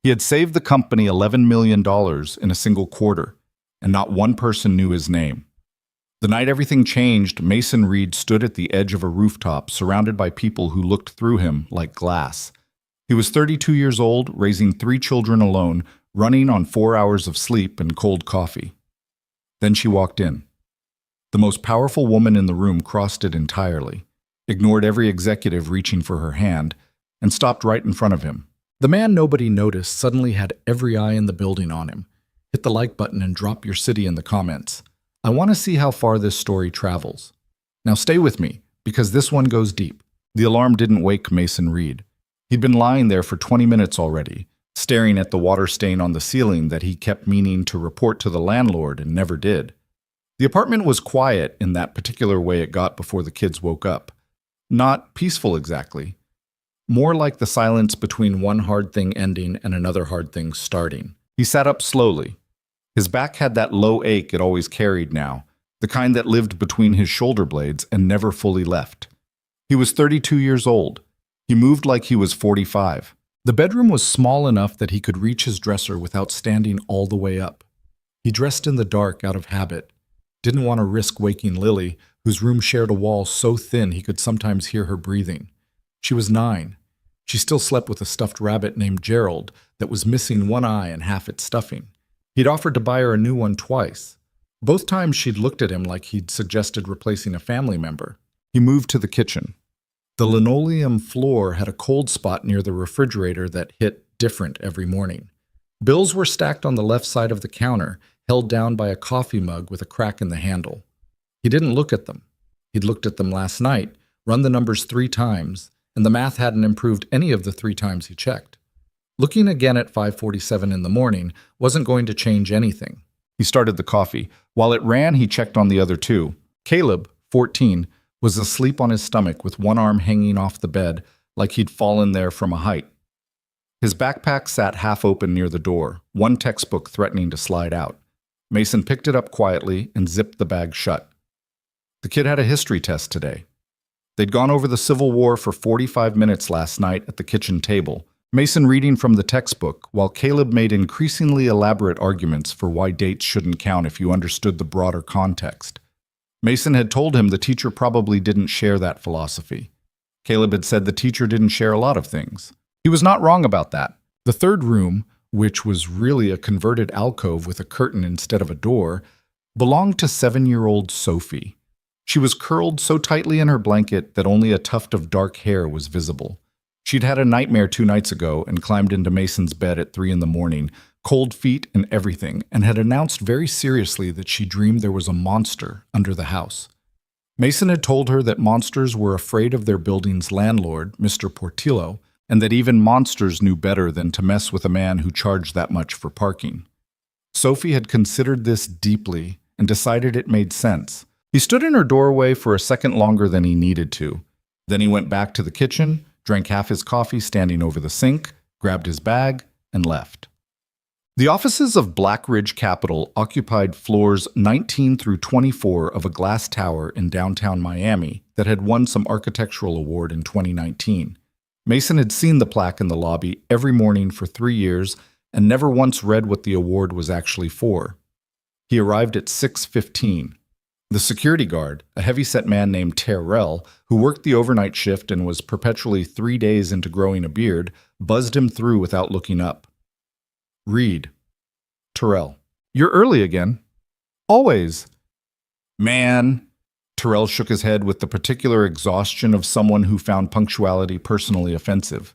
He had saved the company $11 million in a single quarter, and not one person knew his name. The night everything changed, Mason Reed stood at the edge of a rooftop surrounded by people who looked through him like glass. He was 32 years old, raising 3 children alone, running on 4 hours of sleep and cold coffee. Then she walked in. The most powerful woman in the room crossed it entirely, ignored every executive reaching for her hand, and stopped right in front of him. The man nobody noticed suddenly had every eye in the building on him. Hit the like button and drop your city in the comments. I want to see how far this story travels. Now stay with me, because this one goes deep. The alarm didn't wake Mason Reed. He'd been lying there for 20 minutes already, staring at the water stain on the ceiling that he kept meaning to report to the landlord and never did. The apartment was quiet in that particular way it got before the kids woke up. Not peaceful exactly. More like the silence between one hard thing ending and another hard thing starting. He sat up slowly. His back had that low ache it always carried now, the kind that lived between his shoulder blades and never fully left. He was 32 years old. He moved like he was 45. The bedroom was small enough that he could reach his dresser without standing all the way up. He dressed in the dark out of habit. Didn't want to risk waking Lily, whose room shared a wall so thin he could sometimes hear her breathing. She was 9. She still slept with a stuffed rabbit named Gerald that was missing one eye and half its stuffing. He'd offered to buy her a new one twice. Both times she'd looked at him like he'd suggested replacing a family member. He moved to the kitchen. The linoleum floor had a cold spot near the refrigerator that hit different every morning. Bills were stacked on the left side of the counter, held down by a coffee mug with a crack in the handle. He didn't look at them. He'd looked at them last night, run the numbers 3 times, and the math hadn't improved any of the 3 times he checked. Looking again at 5:47 in the morning wasn't going to change anything. He started the coffee. While it ran, he checked on the other 2. Caleb, 14, was asleep on his stomach with one arm hanging off the bed like he'd fallen there from a height. His backpack sat half open near the door, one textbook threatening to slide out. Mason picked it up quietly and zipped the bag shut. The kid had a history test today. They'd gone over the Civil War for 45 minutes last night at the kitchen table, Mason reading from the textbook, while Caleb made increasingly elaborate arguments for why dates shouldn't count if you understood the broader context. Mason had told him the teacher probably didn't share that philosophy. Caleb had said the teacher didn't share a lot of things. He was not wrong about that. The third room, which was really a converted alcove with a curtain instead of a door, belonged to 7-year-old Sophie. She was curled so tightly in her blanket that only a tuft of dark hair was visible. She'd had a nightmare 2 nights ago and climbed into Mason's bed at 3 in the morning, cold feet and everything, and had announced very seriously that she dreamed there was a monster under the house. Mason had told her that monsters were afraid of their building's landlord, Mr. Portillo, and that even monsters knew better than to mess with a man who charged that much for parking. Sophie had considered this deeply and decided it made sense. He stood in her doorway for a second longer than he needed to. Then he went back to the kitchen, drank half his coffee standing over the sink, grabbed his bag, and left. The offices of Black Ridge Capital occupied floors 19 through 24 of a glass tower in downtown Miami that had won some architectural award in 2019. Mason had seen the plaque in the lobby every morning for 3 years and never once read what the award was actually for. He arrived at 6:15. The security guard, a heavy-set man named Terrell, who worked the overnight shift and was perpetually 3 days into growing a beard, buzzed him through without looking up. Reed. Terrell. You're early again. Always. Man. Terrell shook his head with the particular exhaustion of someone who found punctuality personally offensive.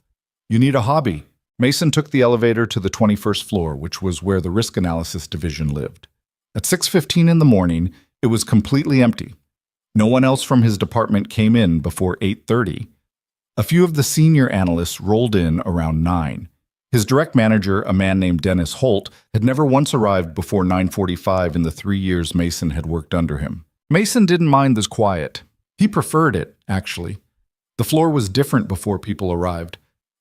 You need a hobby. Mason took the elevator to the 21st floor, which was where the risk analysis division lived. At 6:15 in the morning, it was completely empty. No one else from his department came in before 8:30. A few of the senior analysts rolled in around 9. His direct manager, a man named Dennis Holt, had never once arrived before 9:45 in the 3 years Mason had worked under him. Mason didn't mind this quiet. He preferred it, actually. The floor was different before people arrived.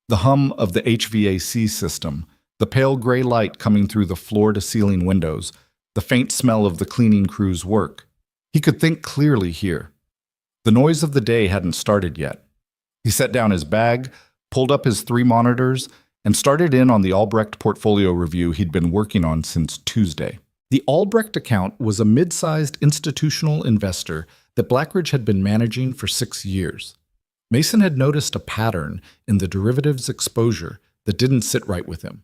The hum of the HVAC system, the pale gray light coming through the floor-to-ceiling windows, the faint smell of the cleaning crew's work. He could think clearly here. The noise of the day hadn't started yet. He set down his bag, pulled up his 3 monitors, and started in on the Albrecht portfolio review he'd been working on since Tuesday. The Albrecht account was a mid-sized institutional investor that Blackridge had been managing for 6 years. Mason had noticed a pattern in the derivatives exposure that didn't sit right with him.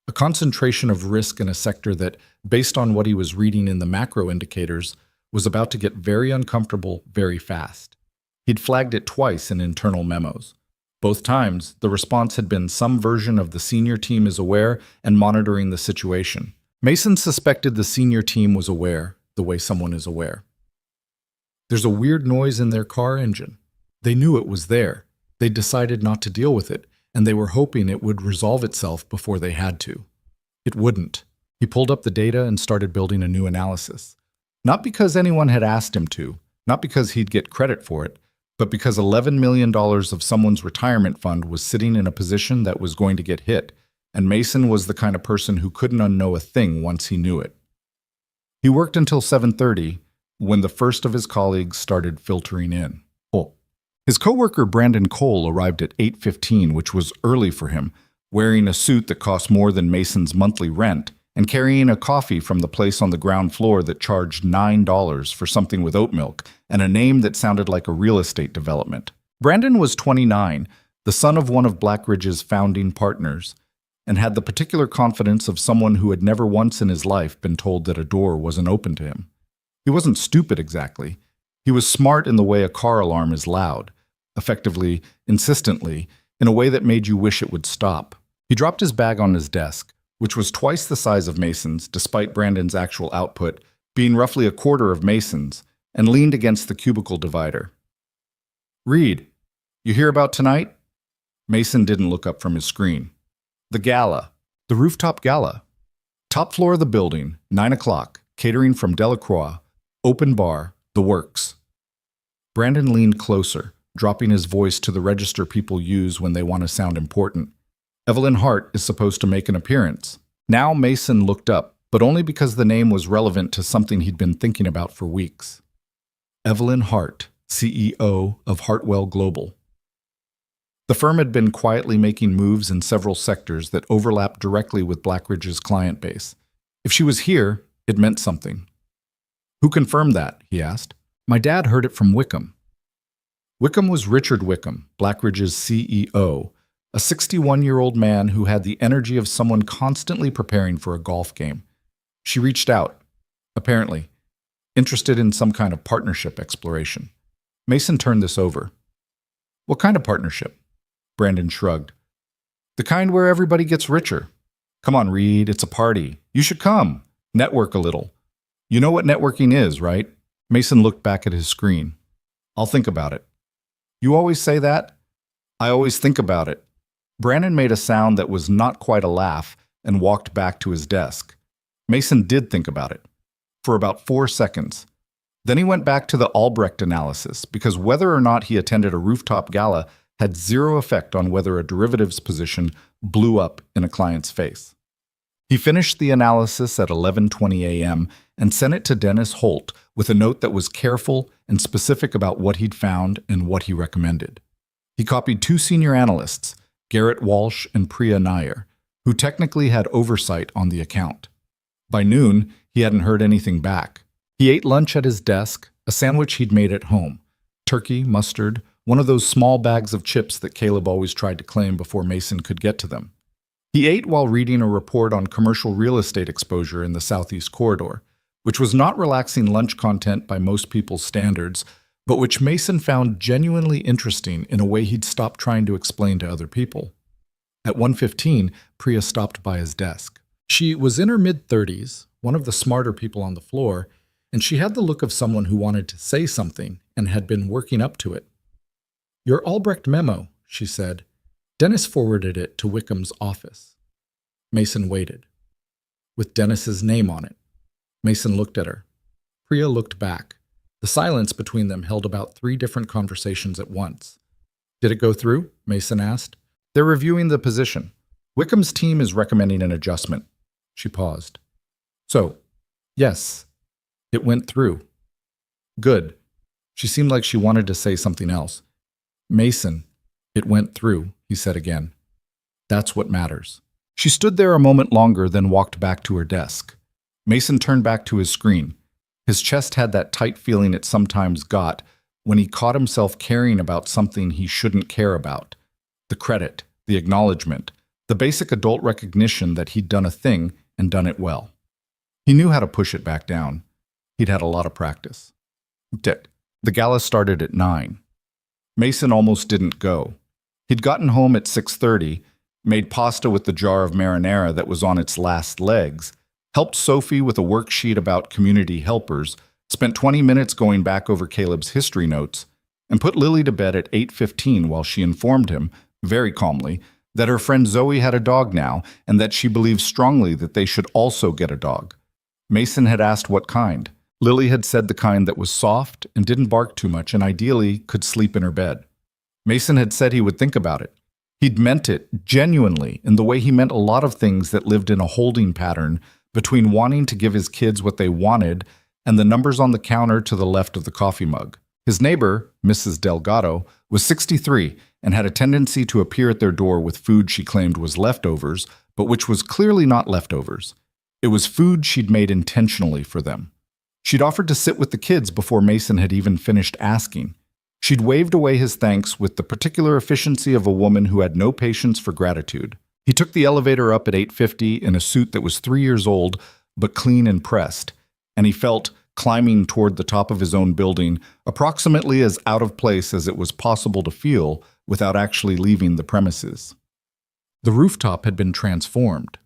A concentration of risk in a sector that, based on what he was reading in the macro indicators, was about to get very uncomfortable very fast. He'd flagged it twice in internal memos. Both times, the response had been some version of the senior team is aware and monitoring the situation. Mason suspected the senior team was aware, the way someone is aware. There's a weird noise in their car engine. They knew it was there. They decided not to deal with it, and they were hoping it would resolve itself before they had to. It wouldn't. He pulled up the data and started building a new analysis. Not because anyone had asked him to, not because he'd get credit for it, but because $11 million of someone's retirement fund was sitting in a position that was going to get hit, and Mason was the kind of person who couldn't unknow a thing once he knew it. He worked until 7:30, when the first of his colleagues started filtering in. His coworker Brandon Cole arrived at 8:15, which was early for him, wearing a suit that cost more than Mason's monthly rent, and carrying a coffee from the place on the ground floor that charged $9 for something with oat milk and a name that sounded like a real estate development. Brandon was 29, the son of one of Blackridge's founding partners, and had the particular confidence of someone who had never once in his life been told that a door wasn't open to him. He wasn't stupid exactly. He was smart in the way a car alarm is loud, effectively, insistently, in a way that made you wish it would stop. He dropped his bag on his desk, which was twice the size of Mason's, despite Brandon's actual output being roughly a quarter of Mason's, and leaned against the cubicle divider. "Reed, you hear about tonight?" Mason didn't look up from his screen. "The gala. The rooftop gala. Top floor of the building, 9 o'clock, catering from Delacroix, open bar, the works." Brandon leaned closer, dropping his voice to the register people use when they want to sound important. "Evelyn Hart is supposed to make an appearance." Now Mason looked up, but only because the name was relevant to something he'd been thinking about for weeks. Evelyn Hart, CEO of Hartwell Global. The firm had been quietly making moves in several sectors that overlapped directly with Blackridge's client base. If she was here, it meant something. "Who confirmed that?" he asked. "My dad heard it from Wickham." Wickham was Richard Wickham, Blackridge's CEO, a 61-year-old man who had the energy of someone constantly preparing for a golf game. She reached out, apparently, interested in some kind of partnership exploration. Mason turned this over. "What kind of partnership?" Brandon shrugged. "The kind where everybody gets richer. Come on, Reed, it's a party. You should come. Network a little. You know what networking is, right?" Mason looked back at his screen. "I'll think about it." "You always say that?" "I always think about it." Brandon made a sound that was not quite a laugh and walked back to his desk. Mason did think about it, for about 4 seconds. Then he went back to the Albrecht analysis, because whether or not he attended a rooftop gala had zero effect on whether a derivatives position blew up in a client's face. He finished the analysis at 11:20 a.m. and sent it to Dennis Holt with a note that was careful and specific about what he'd found and what he recommended. He copied 2 senior analysts, Garrett Walsh and Priya Nair, who technically had oversight on the account. By noon, he hadn't heard anything back. He ate lunch at his desk, a sandwich he'd made at home. Turkey, mustard, one of those small bags of chips that Caleb always tried to claim before Mason could get to them. He ate while reading a report on commercial real estate exposure in the Southeast Corridor, which was not relaxing lunch content by most people's standards, but which Mason found genuinely interesting in a way he'd stopped trying to explain to other people. At 1:15, Priya stopped by his desk. She was in her mid-30s, one of the smarter people on the floor, and she had the look of someone who wanted to say something and had been working up to it. "Your Albrecht memo," she said. Dennis forwarded it to Wickham's office. Mason waited. With Dennis's name on it. Mason looked at her. Priya looked back. The silence between them held about 3 different conversations at once. "Did it go through?" Mason asked. "They're reviewing the position. Wickham's team is recommending an adjustment." She paused. "So, yes, it went through." "Good." She seemed like she wanted to say something else. "Mason, it went through," he said again. That's what matters. She stood there a moment longer, then walked back to her desk. Mason turned back to his screen. His chest had that tight feeling it sometimes got when he caught himself caring about something he shouldn't care about. The credit, the acknowledgement, the basic adult recognition that he'd done a thing and done it well. He knew how to push it back down. He'd had a lot of practice. The gala started at 9. Mason almost didn't go. He'd gotten home at 6:30, made pasta with the jar of marinara that was on its last legs, helped Sophie with a worksheet about community helpers, spent 20 minutes going back over Caleb's history notes, and put Lily to bed at 8:15 while she informed him, very calmly, that her friend Zoe had a dog now and that she believed strongly that they should also get a dog. Mason had asked what kind. Lily had said the kind that was soft and didn't bark too much and ideally could sleep in her bed. Mason had said he would think about it. He'd meant it genuinely in the way he meant a lot of things that lived in a holding pattern between wanting to give his kids what they wanted and the numbers on the counter to the left of the coffee mug. His neighbor, Mrs. Delgado, was 63 and had a tendency to appear at their door with food she claimed was leftovers, but which was clearly not leftovers. It was food she'd made intentionally for them. She'd offered to sit with the kids before Mason had even finished asking. She'd waved away his thanks with the particular efficiency of a woman who had no patience for gratitude. He took the elevator up at 8:50 in a suit that was 3 years old but clean and pressed, and he felt, climbing toward the top of his own building, approximately as out of place as it was possible to feel without actually leaving the premises. The rooftop had been transformed.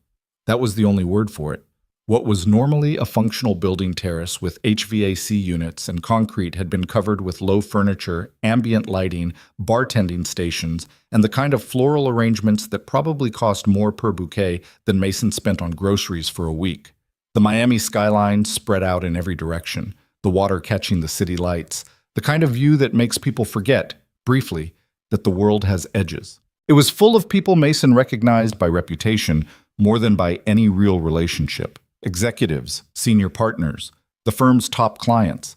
That was the only word for it. What was normally a functional building terrace with HVAC units and concrete had been covered with low furniture, ambient lighting, bartending stations, and the kind of floral arrangements that probably cost more per bouquet than Mason spent on groceries for a week. The Miami skyline spread out in every direction, the water catching the city lights, the kind of view that makes people forget, briefly, that the world has edges. It was full of people Mason recognized by reputation more than by any real relationship. Executives, senior partners, the firm's top clients.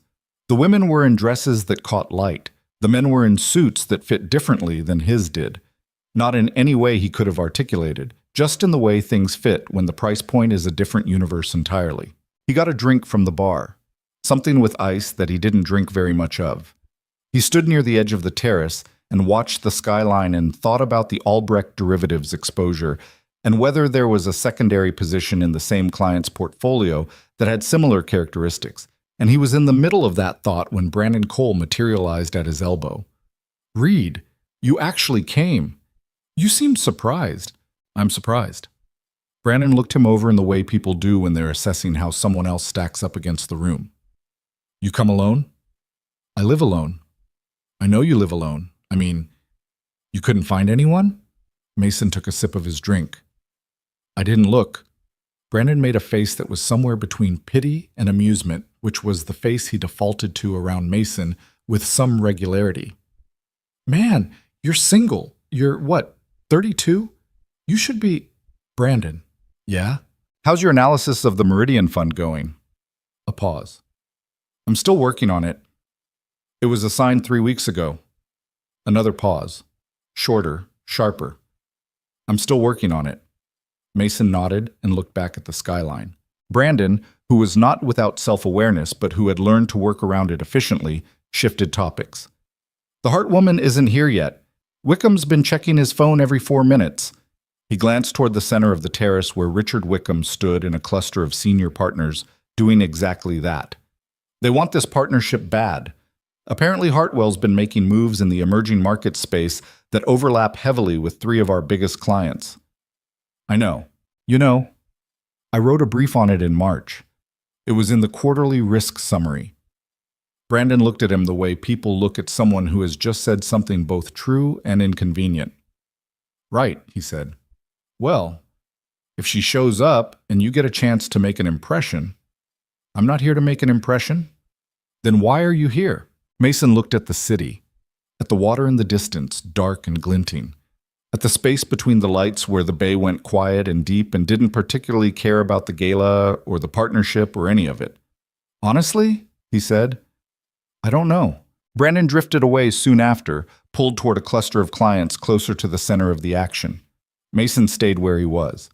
The women were in dresses that caught light. The men were in suits that fit differently than his did. Not in any way he could have articulated, just in the way things fit when the price point is a different universe entirely. He got a drink from the bar, something with ice that he didn't drink very much of. He stood near the edge of the terrace and watched the skyline and thought about the Albrecht derivatives exposure and whether there was a secondary position in the same client's portfolio that had similar characteristics. And he was in the middle of that thought when Brandon Cole materialized at his elbow. "Reed, you actually came. You seemed surprised." "I'm surprised." Brandon looked him over in the way people do when they're assessing how someone else stacks up against the room. "You come alone?" "I live alone." "I know you live alone. I mean, you couldn't find anyone?" Mason took a sip of his drink. "I didn't look." Brandon made a face that was somewhere between pity and amusement, which was the face he defaulted to around Mason with some regularity. "Man, you're single. You're, what, 32? You should be—" "Brandon." "Yeah? How's your analysis of the Meridian Fund going?" A pause. "I'm still working on it. It was assigned 3 weeks ago." Another pause. Shorter, sharper. "I'm still working on it." Mason nodded and looked back at the skyline. Brandon, who was not without self-awareness but who had learned to work around it efficiently, shifted topics. "The Hart woman isn't here yet. Wickham's been checking his phone every 4 minutes." He glanced toward the center of the terrace where Richard Wickham stood in a cluster of senior partners doing exactly that. They want this partnership bad. Apparently Hartwell's been making moves in the emerging market space that overlap heavily with 3 of our biggest clients. "I know. You know, I wrote a brief on it in March. It was in the quarterly risk summary." Brandon looked at him the way people look at someone who has just said something both true and inconvenient. "Right," he said. "Well, if she shows up and you get a chance to make an impression—" "I'm not here to make an impression." "Then why are you here?" Mason looked at the city, at the water in the distance, dark and glinting, at the space between the lights where the bay went quiet and deep and didn't particularly care about the gala or the partnership or any of it. "Honestly," he said, "I don't know." Brandon drifted away soon after, pulled toward a cluster of clients closer to the center of the action. Mason stayed where he was.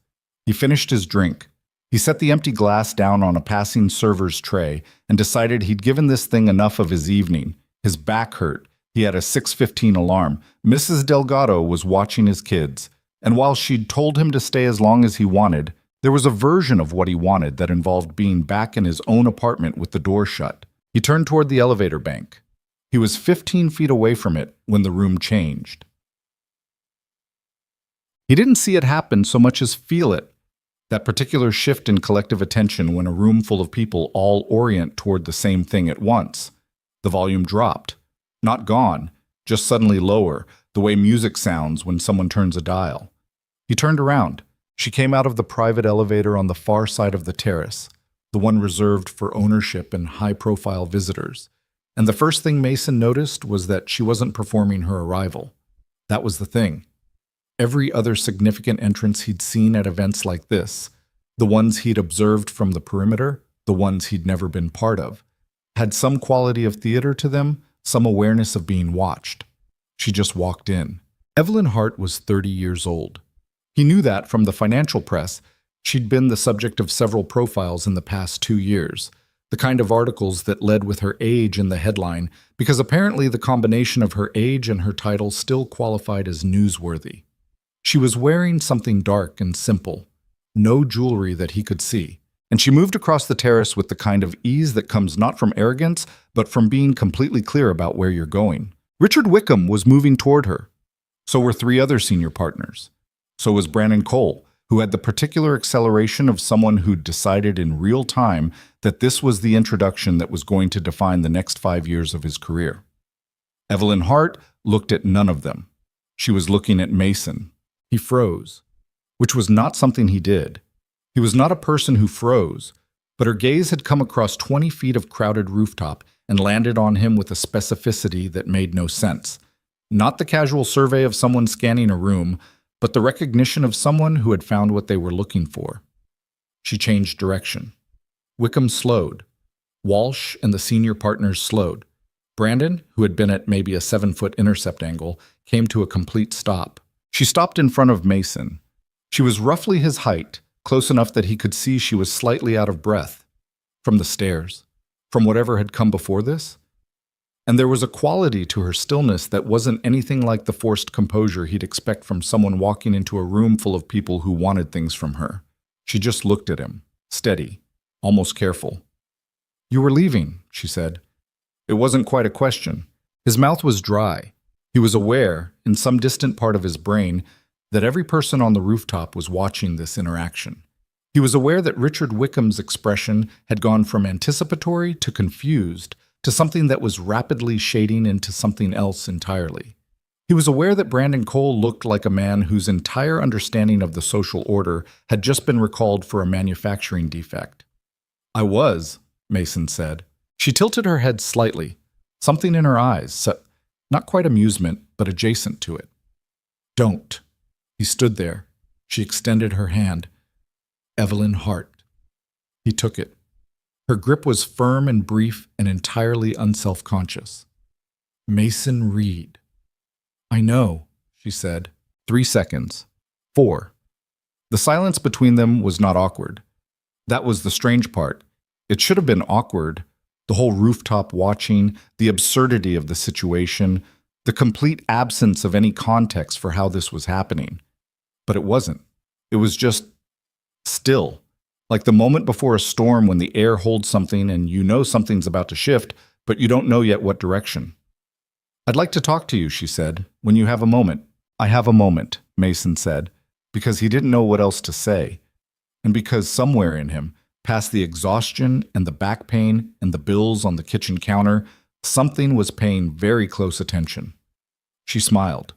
He finished his drink. He set the empty glass down on a passing server's tray and decided he'd given this thing enough of his evening. His back hurt. He had a 6:15 alarm. Mrs. Delgado was watching his kids, and while she'd told him to stay as long as he wanted, there was a version of what he wanted that involved being back in his own apartment with the door shut. He turned toward the elevator bank. He was 15 feet away from it when the room changed. He didn't see it happen so much as feel it. That particular shift in collective attention when a room full of people all orient toward the same thing at once. The volume dropped. Not gone, just suddenly lower, the way music sounds when someone turns a dial. He turned around. She came out of the private elevator on the far side of the terrace, the one reserved for ownership and high-profile visitors. And the first thing Mason noticed was that she wasn't performing her arrival. That was the thing. Every other significant entrance he'd seen at events like this, the ones he'd observed from the perimeter, the ones he'd never been part of, had some quality of theater to them, some awareness of being watched. She just walked in. Evelyn Hart was 30 years old. He knew that from the financial press. She'd been the subject of several profiles in the past 2 years, the kind of articles that led with her age in the headline, because apparently the combination of her age and her title still qualified as newsworthy. She was wearing something dark and simple, no jewelry that he could see, and she moved across the terrace with the kind of ease that comes not from arrogance, but from being completely clear about where you're going. Richard Wickham was moving toward her. So were 3 other senior partners. So was Brandon Cole, who had the particular acceleration of someone who'd decided in real time that this was the introduction that was going to define the next 5 years of his career. Evelyn Hart looked at none of them. She was looking at Mason. He froze, which was not something he did. He was not a person who froze, but her gaze had come across 20 feet of crowded rooftop and landed on him with a specificity that made no sense. Not the casual survey of someone scanning a room, but the recognition of someone who had found what they were looking for. She changed direction. Wickham slowed. Walsh and the senior partners slowed. Brandon, who had been at maybe a 7-foot intercept angle, came to a complete stop. She stopped in front of Mason. She was roughly his height, close enough that he could see she was slightly out of breath. From the stairs. From whatever had come before this. And there was a quality to her stillness that wasn't anything like the forced composure he'd expect from someone walking into a room full of people who wanted things from her. She just looked at him, steady, almost careful. "You were leaving," she said. It wasn't quite a question. His mouth was dry. He was aware, in some distant part of his brain, that every person on the rooftop was watching this interaction. He was aware that Richard Wickham's expression had gone from anticipatory to confused, to something that was rapidly shading into something else entirely. He was aware that Brandon Cole looked like a man whose entire understanding of the social order had just been recalled for a manufacturing defect. "I was," Mason said. She tilted her head slightly, something in her eyes, not quite amusement, but adjacent to it. "Don't." He stood there. She extended her hand. "Evelyn Hart." He took it. Her grip was firm and brief and entirely unself-conscious. "Mason Reed." "I know," she said. 3 seconds. 4. The silence between them was not awkward. That was the strange part. It should have been awkward. The whole rooftop watching, the absurdity of the situation, the complete absence of any context for how this was happening. But it wasn't. It was just still. Like the moment before a storm when the air holds something and you know something's about to shift, but you don't know yet what direction. "I'd like to talk to you," she said, "when you have a moment." "I have a moment," Mason said, because he didn't know what else to say, and because somewhere in him, past the exhaustion and the back pain and the bills on the kitchen counter, something was paying very close attention. She smiled.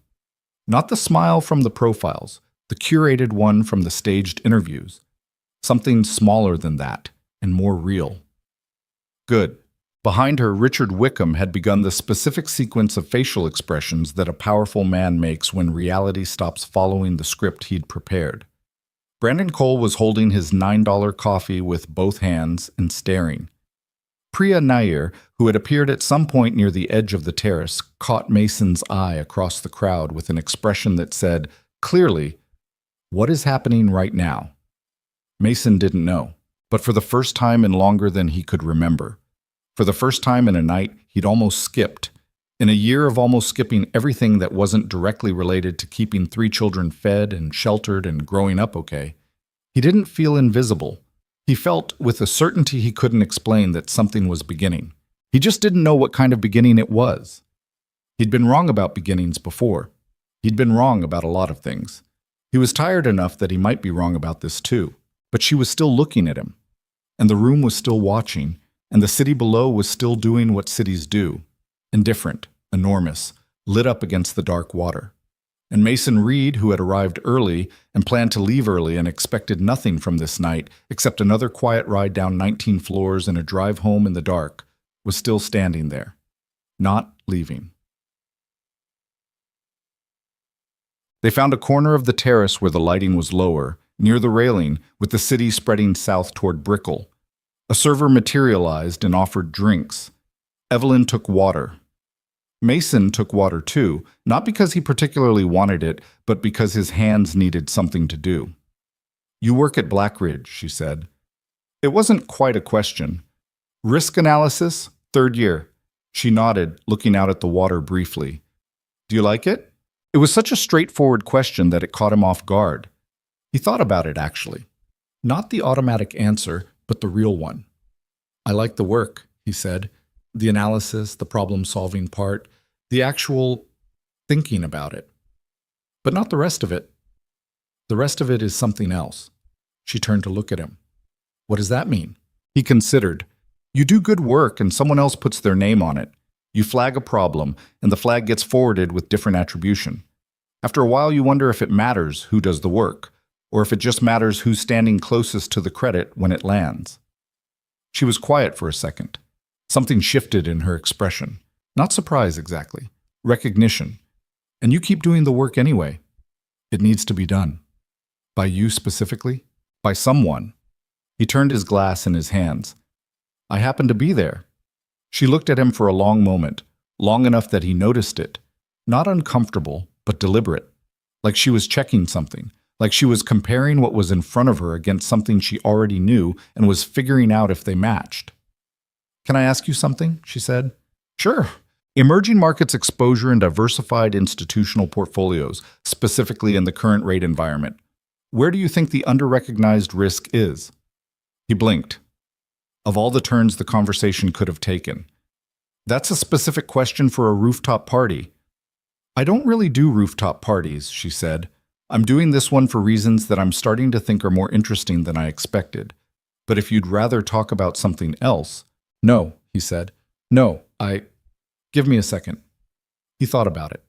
Not the smile from the profiles, the curated one from the staged interviews. Something smaller than that, and more real. Good. Behind her, Richard Wickham had begun the specific sequence of facial expressions that a powerful man makes when reality stops following the script he'd prepared. Brandon Cole was holding his $9 coffee with both hands and staring. Priya Nair, who had appeared at some point near the edge of the terrace, caught Mason's eye across the crowd with an expression that said, clearly, What is happening right now? Mason didn't know, but for the first time in longer than he could remember. For the first time in a night, he'd almost skipped. In a year of almost skipping everything that wasn't directly related to keeping 3 children fed and sheltered and growing up okay, he didn't feel invisible. He felt, with a certainty he couldn't explain, that something was beginning. He just didn't know what kind of beginning it was. He'd been wrong about beginnings before. He'd been wrong about a lot of things. He was tired enough that he might be wrong about this too. But she was still looking at him. And the room was still watching. And the city below was still doing what cities do. Indifferent, enormous, lit up against the dark water. And Mason Reed, who had arrived early and planned to leave early and expected nothing from this night except another quiet ride down 19 floors and a drive home in the dark, was still standing there, not leaving. They found a corner of the terrace where the lighting was lower, near the railing, with the city spreading south toward Brickell. A server materialized and offered drinks. Evelyn took water. Mason took water too, not because he particularly wanted it, but because his hands needed something to do. "You work at Blackridge," she said. It wasn't quite a question. "Risk analysis, 3rd year." She nodded, looking out at the water briefly. "Do you like it?" It was such a straightforward question that it caught him off guard. He thought about it, actually. Not the automatic answer, but the real one. "I like the work," he said. "The analysis, the problem-solving part, the actual thinking about it. But not the rest of it. The rest of it is something else." She turned to look at him. "What does that mean?" He considered. "You do good work and someone else puts their name on it. You flag a problem, and the flag gets forwarded with different attribution. After a while, you wonder if it matters who does the work, or if it just matters who's standing closest to the credit when it lands." She was quiet for a second. Something shifted in her expression. Not surprise exactly. Recognition. "And you keep doing the work anyway. It needs to be done." "By you specifically?" "By someone." He turned his glass in his hands. "I happened to be there." She looked at him for a long moment, long enough that he noticed it. Not uncomfortable, but deliberate. Like she was checking something. Like she was comparing what was in front of her against something she already knew and was figuring out if they matched. "Can I ask you something?" she said. "Sure." "Emerging markets exposure and diversified institutional portfolios, specifically in the current rate environment. Where do you think the under-recognized risk is?" He blinked. Of all the turns the conversation could have taken. "That's a specific question for a rooftop party." "I don't really do rooftop parties," she said. "I'm doing this one for reasons that I'm starting to think are more interesting than I expected. But if you'd rather talk about something else—" "No," he said. "No, Give me a second." He thought about it.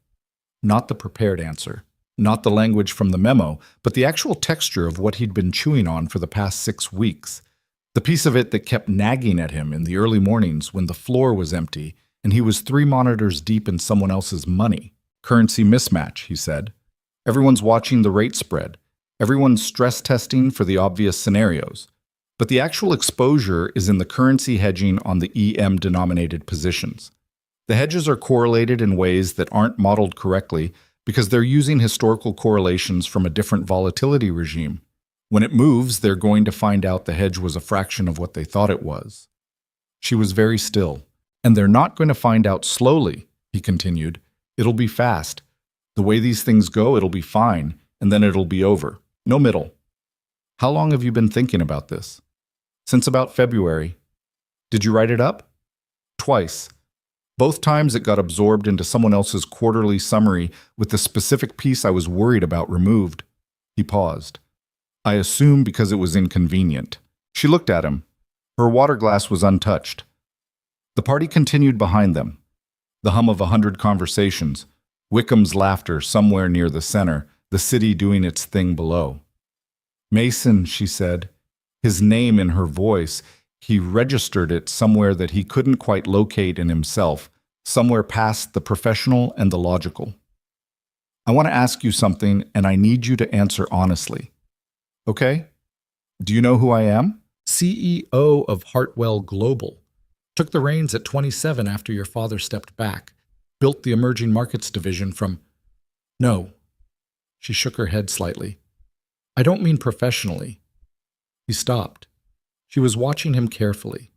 Not the prepared answer, not the language from the memo, but the actual texture of what he'd been chewing on for the past 6 weeks. The piece of it that kept nagging at him in the early mornings when the floor was empty and he was 3 monitors deep in someone else's money. "Currency mismatch," he said. "Everyone's watching the rate spread. Everyone's stress testing for the obvious scenarios. But the actual exposure is in the currency hedging on the EM-denominated positions. The hedges are correlated in ways that aren't modeled correctly because they're using historical correlations from a different volatility regime. When it moves, they're going to find out the hedge was a fraction of what they thought it was." She was very still. "And they're not going to find out slowly," he continued. "It'll be fast. The way these things go, it'll be fine, and then it'll be over. No middle." "How long have you been thinking about this?" "Since about February." "Did you write it up?" "Twice. Both times it got absorbed into someone else's quarterly summary with the specific piece I was worried about removed." He paused. "I assume because it was inconvenient." She looked at him. Her water glass was untouched. The party continued behind them. The hum of 100 conversations, Wickham's laughter somewhere near the center, the city doing its thing below. "Mason," she said. His name in her voice, he registered it somewhere that he couldn't quite locate in himself, somewhere past the professional and the logical. "I want to ask you something, and I need you to answer honestly. Okay? Do you know who I am?" "CEO of Hartwell Global. Took the reins at 27 after your father stepped back. Built the emerging markets division from—" "No." She shook her head slightly. I don't mean professionally. He stopped. She was watching him carefully,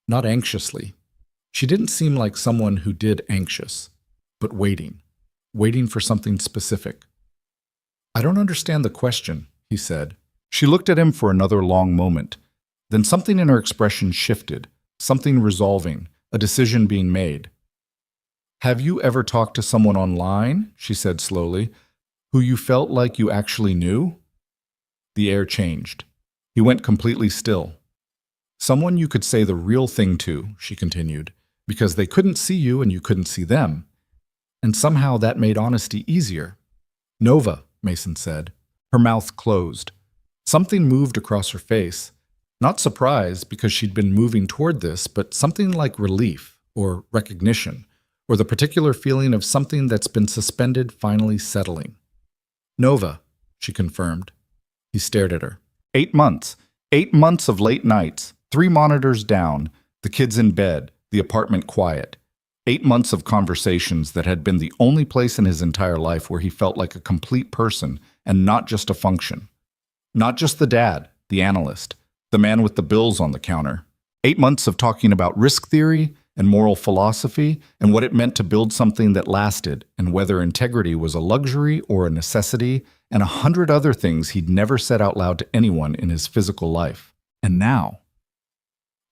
not anxiously. She didn't seem like someone who did anxious, but waiting for something specific. I don't understand the question, he said. She looked at him for another long moment. Then something in her expression shifted, something resolving, a decision being made. Have you ever talked to someone online, she said slowly, who you felt like you actually knew? The air changed. He went completely still. Someone you could say the real thing to, she continued, because they couldn't see you and you couldn't see them. And somehow that made honesty easier. Nova, Mason said. Her mouth closed. Something moved across her face. Not surprise, because she'd been moving toward this, but something like relief, or recognition, or the particular feeling of something that's been suspended finally settling. Nova, she confirmed. He stared at her. 8 months. 8 months of late nights, 3 monitors down, the kids in bed, the apartment quiet. 8 months of conversations that had been the only place in his entire life where he felt like a complete person and not just a function. Not just the dad, the analyst, the man with the bills on the counter. 8 months of talking about risk theory and moral philosophy and what it meant to build something that lasted and whether integrity was a luxury or a necessity and 100 other things he'd never said out loud to anyone in his physical life. And now?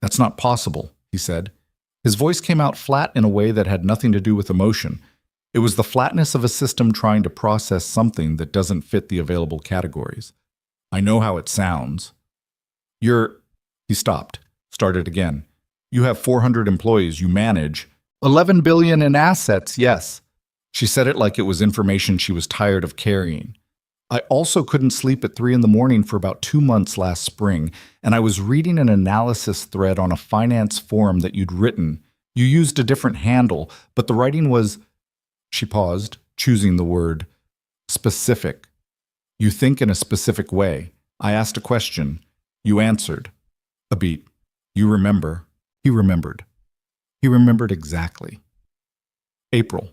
That's not possible, he said. His voice came out flat in a way that had nothing to do with emotion. It was the flatness of a system trying to process something that doesn't fit the available categories. I know how it sounds. He stopped, started again. You have 400 employees you manage. 11 billion in assets, yes. She said it like it was information she was tired of carrying. I also couldn't sleep at 3 a.m. for about 2 months last spring, and I was reading an analysis thread on a finance forum that you'd written. You used a different handle, but the writing was, she paused, choosing the word, specific. You think in a specific way. I asked a question. You answered. A beat. You remember. He remembered. He remembered exactly. April.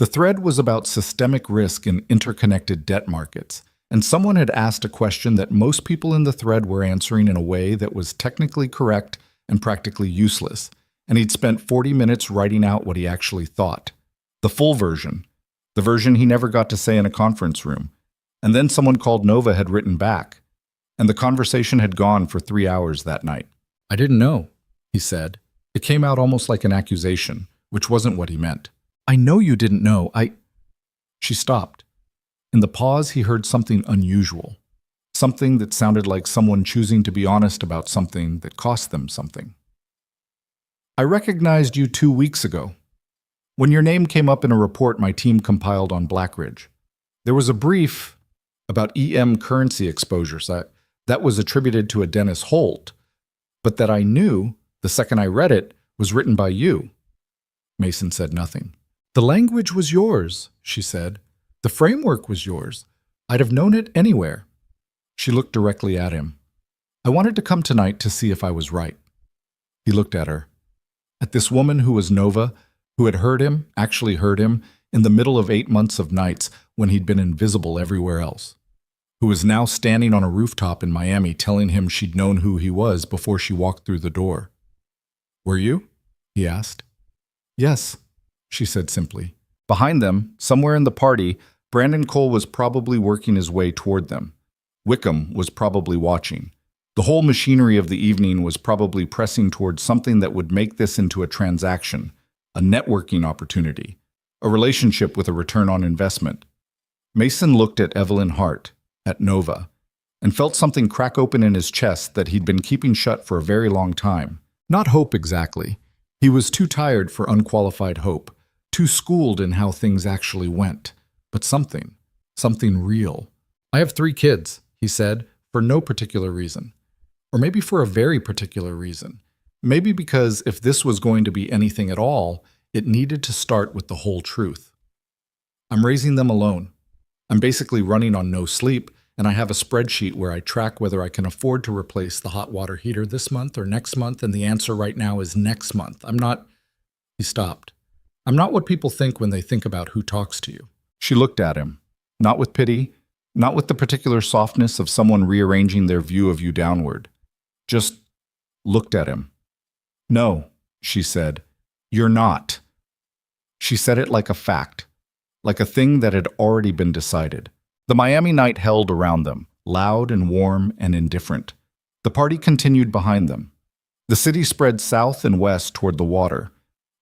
The thread was about systemic risk in interconnected debt markets, and someone had asked a question that most people in the thread were answering in a way that was technically correct and practically useless, and he'd spent 40 minutes writing out what he actually thought. The full version. The version he never got to say in a conference room. And then someone called Nova had written back, and the conversation had gone for 3 hours that night. I didn't know, he said. It came out almost like an accusation, which wasn't what he meant. I know you didn't know. She stopped. In the pause, he heard something unusual. Something that sounded like someone choosing to be honest about something that cost them something. I recognized you 2 weeks ago. When your name came up in a report my team compiled on Blackridge. There was a brief about EM currency exposures that was attributed to a Dennis Holt, but that I knew, the second I read it, was written by you. Mason said nothing. The language was yours, she said. The framework was yours. I'd have known it anywhere. She looked directly at him. I wanted to come tonight to see if I was right. He looked at her. At this woman who was Nova, who had heard him, actually heard him, in the middle of 8 months of nights when he'd been invisible everywhere else. Who was now standing on a rooftop in Miami telling him she'd known who he was before she walked through the door. Were you? He asked. Yes, she said simply. Behind them, somewhere in the party, Brandon Cole was probably working his way toward them. Wickham was probably watching. The whole machinery of the evening was probably pressing towards something that would make this into a transaction, a networking opportunity, a relationship with a return on investment. Mason looked at Evelyn Hart, at Nova, and felt something crack open in his chest that he'd been keeping shut for a very long time. Not hope exactly. He was too tired for unqualified hope, too schooled in how things actually went, but something real. I have 3 kids, he said, for no particular reason. Or maybe for a very particular reason. Maybe because if this was going to be anything at all, it needed to start with the whole truth. I'm raising them alone. I'm basically running on no sleep, and I have a spreadsheet where I track whether I can afford to replace the hot water heater this month or next month, and the answer right now is next month. He stopped. I'm not what people think when they think about who talks to you. She looked at him, not with pity, not with the particular softness of someone rearranging their view of you downward. Just looked at him. "No," she said, "you're not." She said it like a fact, like a thing that had already been decided. The Miami night held around them, loud and warm and indifferent. The party continued behind them. The city spread south and west toward the water.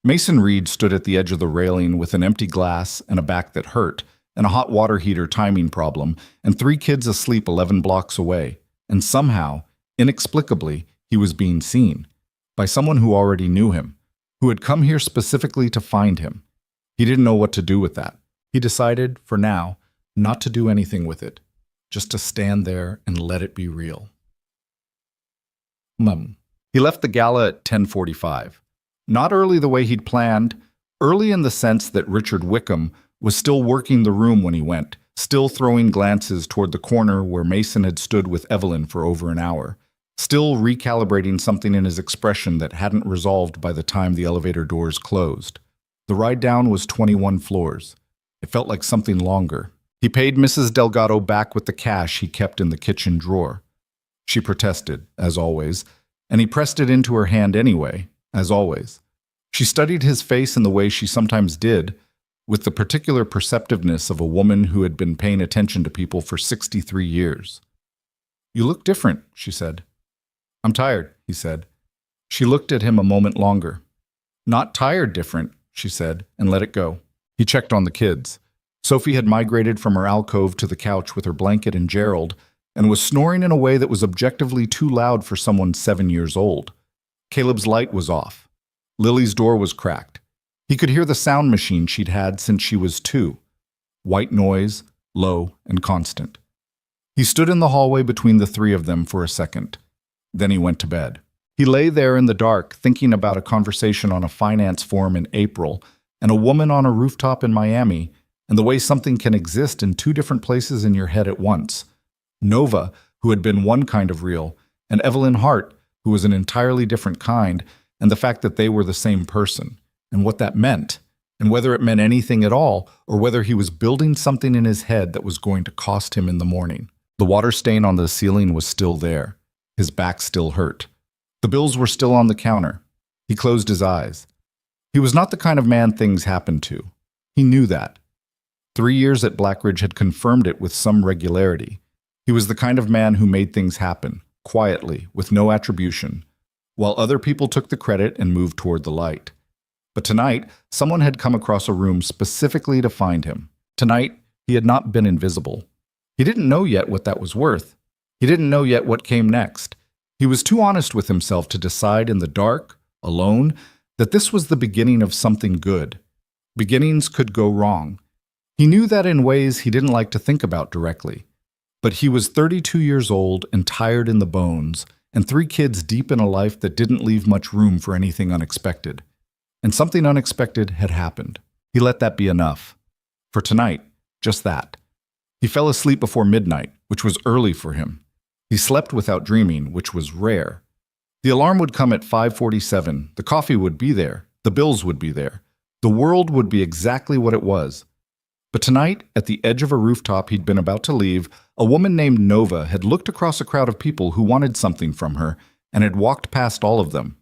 Mason Reed stood at the edge of the railing with an empty glass and a back that hurt, and a hot water heater timing problem, and 3 kids asleep 11 blocks away. And somehow, inexplicably, he was being seen by someone who already knew him, who had come here specifically to find him. He didn't know what to do with that. He decided, for now, not to do anything with it, just to stand there and let it be real. He left the gala at 10:45. Not early the way he'd planned, early in the sense that Richard Wickham was still working the room when he went, still throwing glances toward the corner where Mason had stood with Evelyn for over an hour, still recalibrating something in his expression that hadn't resolved by the time the elevator doors closed. The ride down was 21 floors. It felt like something longer. He paid Mrs. Delgado back with the cash he kept in the kitchen drawer. She protested, as always, and he pressed it into her hand anyway, as always. She studied his face in the way she sometimes did, with the particular perceptiveness of a woman who had been paying attention to people for 63 years. "You look different," she said. "I'm tired," he said. She looked at him a moment longer. "Not tired different," she said, and let it go. He checked on the kids. Sophie had migrated from her alcove to the couch with her blanket and Gerald, and was snoring in a way that was objectively too loud for someone 7 years old. Caleb's light was off. Lily's door was cracked. He could hear the sound machine she'd had since she was 2. White noise, low and constant. He stood in the hallway between the 3 of them for a second. Then he went to bed. He lay there in the dark, thinking about a conversation on a finance forum in April, and a woman on a rooftop in Miami, and the way something can exist in 2 different places in your head at once. Nova, who had been one kind of real, and Evelyn Hart, who was an entirely different kind, and the fact that they were the same person, and what that meant, and whether it meant anything at all, or whether he was building something in his head that was going to cost him in the morning. The water stain on the ceiling was still there. His back still hurt. The bills were still on the counter. He closed his eyes. He was not the kind of man things happened to. He knew that. 3 years at Blackridge had confirmed it with some regularity. He was the kind of man who made things happen, quietly, with no attribution, while other people took the credit and moved toward the light. But tonight, someone had come across a room specifically to find him. Tonight, he had not been invisible. He didn't know yet what that was worth. He didn't know yet what came next. He was too honest with himself to decide in the dark, alone, that this was the beginning of something good. Beginnings could go wrong. He knew that in ways he didn't like to think about directly. But he was 32 years old and tired in the bones, and 3 kids deep in a life that didn't leave much room for anything unexpected. And something unexpected had happened. He let that be enough. For tonight, just that. He fell asleep before midnight, which was early for him. He slept without dreaming, which was rare. The alarm would come at 5:47, the coffee would be there, the bills would be there. The world would be exactly what it was. But tonight, at the edge of a rooftop he'd been about to leave, a woman named Nova had looked across a crowd of people who wanted something from her and had walked past all of them.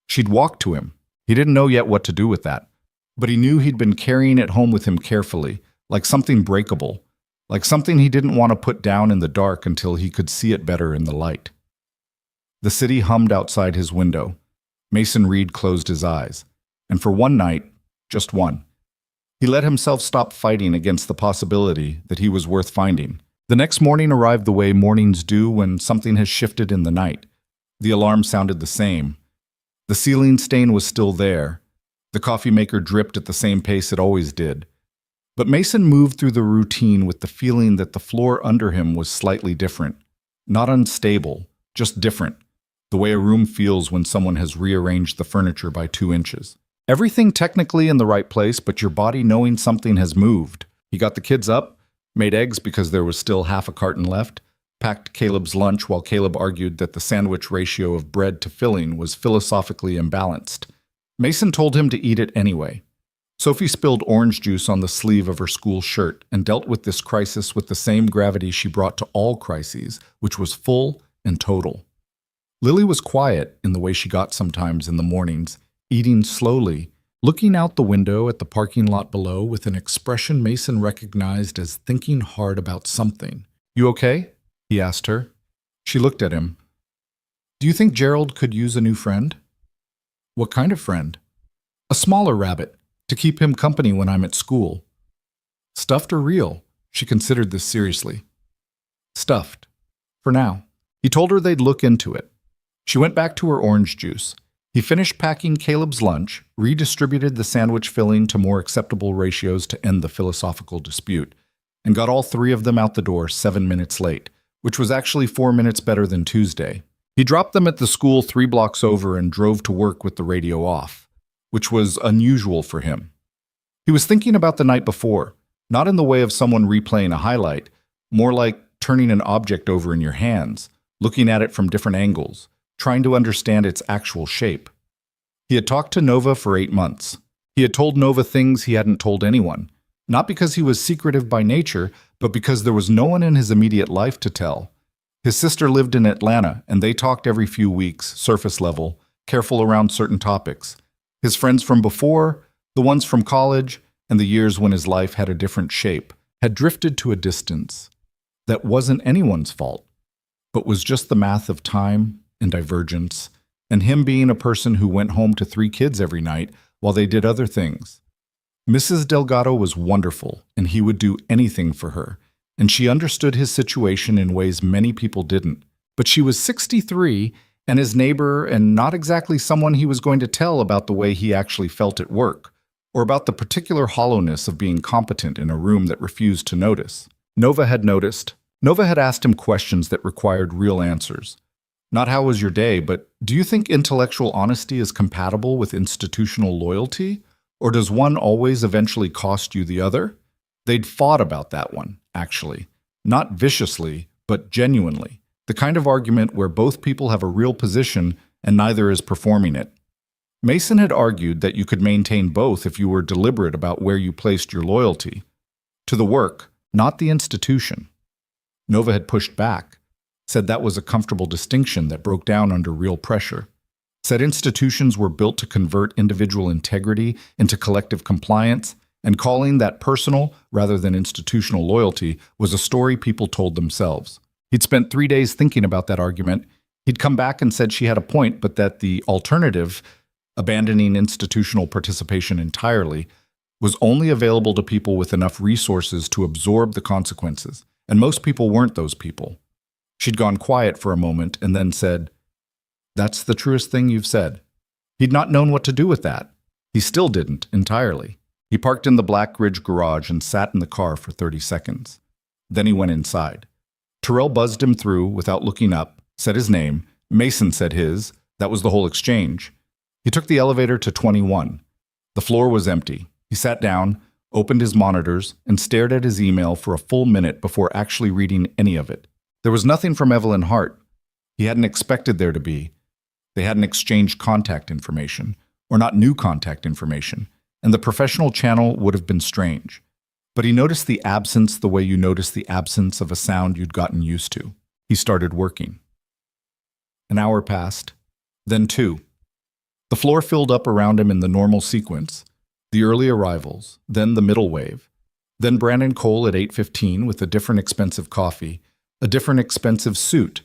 She'd walked to him. He didn't know yet what to do with that, but he knew he'd been carrying it home with him carefully, like something breakable, like something he didn't want to put down in the dark until he could see it better in the light. The city hummed outside his window. Mason Reed closed his eyes, and for one night, just one, he let himself stop fighting against the possibility that he was worth finding. The next morning arrived the way mornings do when something has shifted in the night. The alarm sounded the same. The ceiling stain was still there. The coffee maker dripped at the same pace it always did. But Mason moved through the routine with the feeling that the floor under him was slightly different. Not unstable, just different. The way a room feels when someone has rearranged the furniture by 2 inches. Everything technically in the right place, but your body knowing something has moved. He got the kids up, made eggs because there was still half a carton left, packed Caleb's lunch while Caleb argued that the sandwich ratio of bread to filling was philosophically imbalanced. Mason told him to eat it anyway. Sophie spilled orange juice on the sleeve of her school shirt and dealt with this crisis with the same gravity she brought to all crises, which was full and total. Lily was quiet in the way she got sometimes in the mornings, eating slowly, looking out the window at the parking lot below with an expression Mason recognized as thinking hard about something. "You okay?" he asked her. She looked at him. "Do you think Gerald could use a new friend?" "What kind of friend?" "A smaller rabbit, to keep him company when I'm at school." "Stuffed or real?" She considered this seriously. "Stuffed. For now." He told her they'd look into it. She went back to her orange juice. He finished packing Caleb's lunch, redistributed the sandwich filling to more acceptable ratios to end the philosophical dispute, and got all three of them out the door 7 minutes late, which was actually 4 minutes better than Tuesday. He dropped them at the school 3 blocks over and drove to work with the radio off, which was unusual for him. He was thinking about the night before, not in the way of someone replaying a highlight, more like turning an object over in your hands, looking at it from different angles, trying to understand its actual shape. He had talked to Nova for 8 months. He had told Nova things he hadn't told anyone, not because he was secretive by nature, but because there was no one in his immediate life to tell. His sister lived in Atlanta, and they talked every few weeks, surface level, careful around certain topics. His friends from before, the ones from college, and the years when his life had a different shape, had drifted to a distance that wasn't anyone's fault, but was just the math of time and divergence, and him being a person who went home to 3 kids every night while they did other things. Mrs. Delgado was wonderful, and he would do anything for her, and she understood his situation in ways many people didn't. But she was 63, and his neighbor, and not exactly someone he was going to tell about the way he actually felt at work, or about the particular hollowness of being competent in a room that refused to notice. Nova had noticed. Nova had asked him questions that required real answers. Not how was your day, but do you think intellectual honesty is compatible with institutional loyalty? Or does one always eventually cost you the other? They'd fought about that one, actually. Not viciously, but genuinely. The kind of argument where both people have a real position and neither is performing it. Mason had argued that you could maintain both if you were deliberate about where you placed your loyalty. To the work, not the institution. Nova had pushed back, said that was a comfortable distinction that broke down under real pressure, said institutions were built to convert individual integrity into collective compliance, and calling that personal rather than institutional loyalty was a story people told themselves. He'd spent 3 days thinking about that argument. He'd come back and said she had a point, but that the alternative, abandoning institutional participation entirely, was only available to people with enough resources to absorb the consequences, and most people weren't those people. She'd gone quiet for a moment and then said, "That's the truest thing you've said." He'd not known what to do with that. He still didn't, entirely. He parked in the Black Ridge garage and sat in the car for 30 seconds. Then he went inside. Terrell buzzed him through without looking up, said his name. Mason said his. That was the whole exchange. He took the elevator to 21. The floor was empty. He sat down, opened his monitors, and stared at his email for a full minute before actually reading any of it. There was nothing from Evelyn Hart. He hadn't expected there to be. They hadn't exchanged contact information, or not new contact information, and the professional channel would have been strange. But he noticed the absence the way you notice the absence of a sound you'd gotten used to. He started working. An hour passed, then 2. The floor filled up around him in the normal sequence, the early arrivals, then the middle wave, then Brandon Cole at 8:15 with a different expensive coffee, a different expensive suit,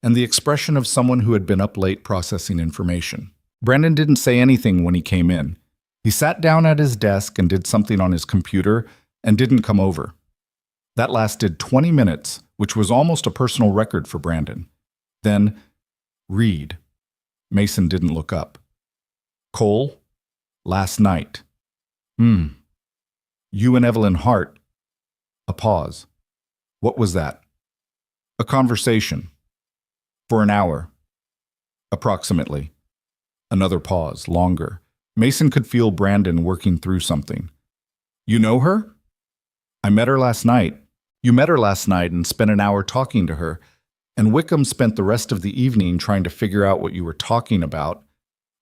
and the expression of someone who had been up late processing information. Brandon didn't say anything when he came in. He sat down at his desk and did something on his computer and didn't come over. That lasted 20 minutes, which was almost a personal record for Brandon. Then, read. Mason didn't look up. Cole, last night. You and Evelyn Hart. A pause. What was that? A conversation. For an hour. Approximately. Another pause, longer. Mason could feel Brandon working through something. You know her? I met her last night. You met her last night and spent an hour talking to her, and Wickham spent the rest of the evening trying to figure out what you were talking about.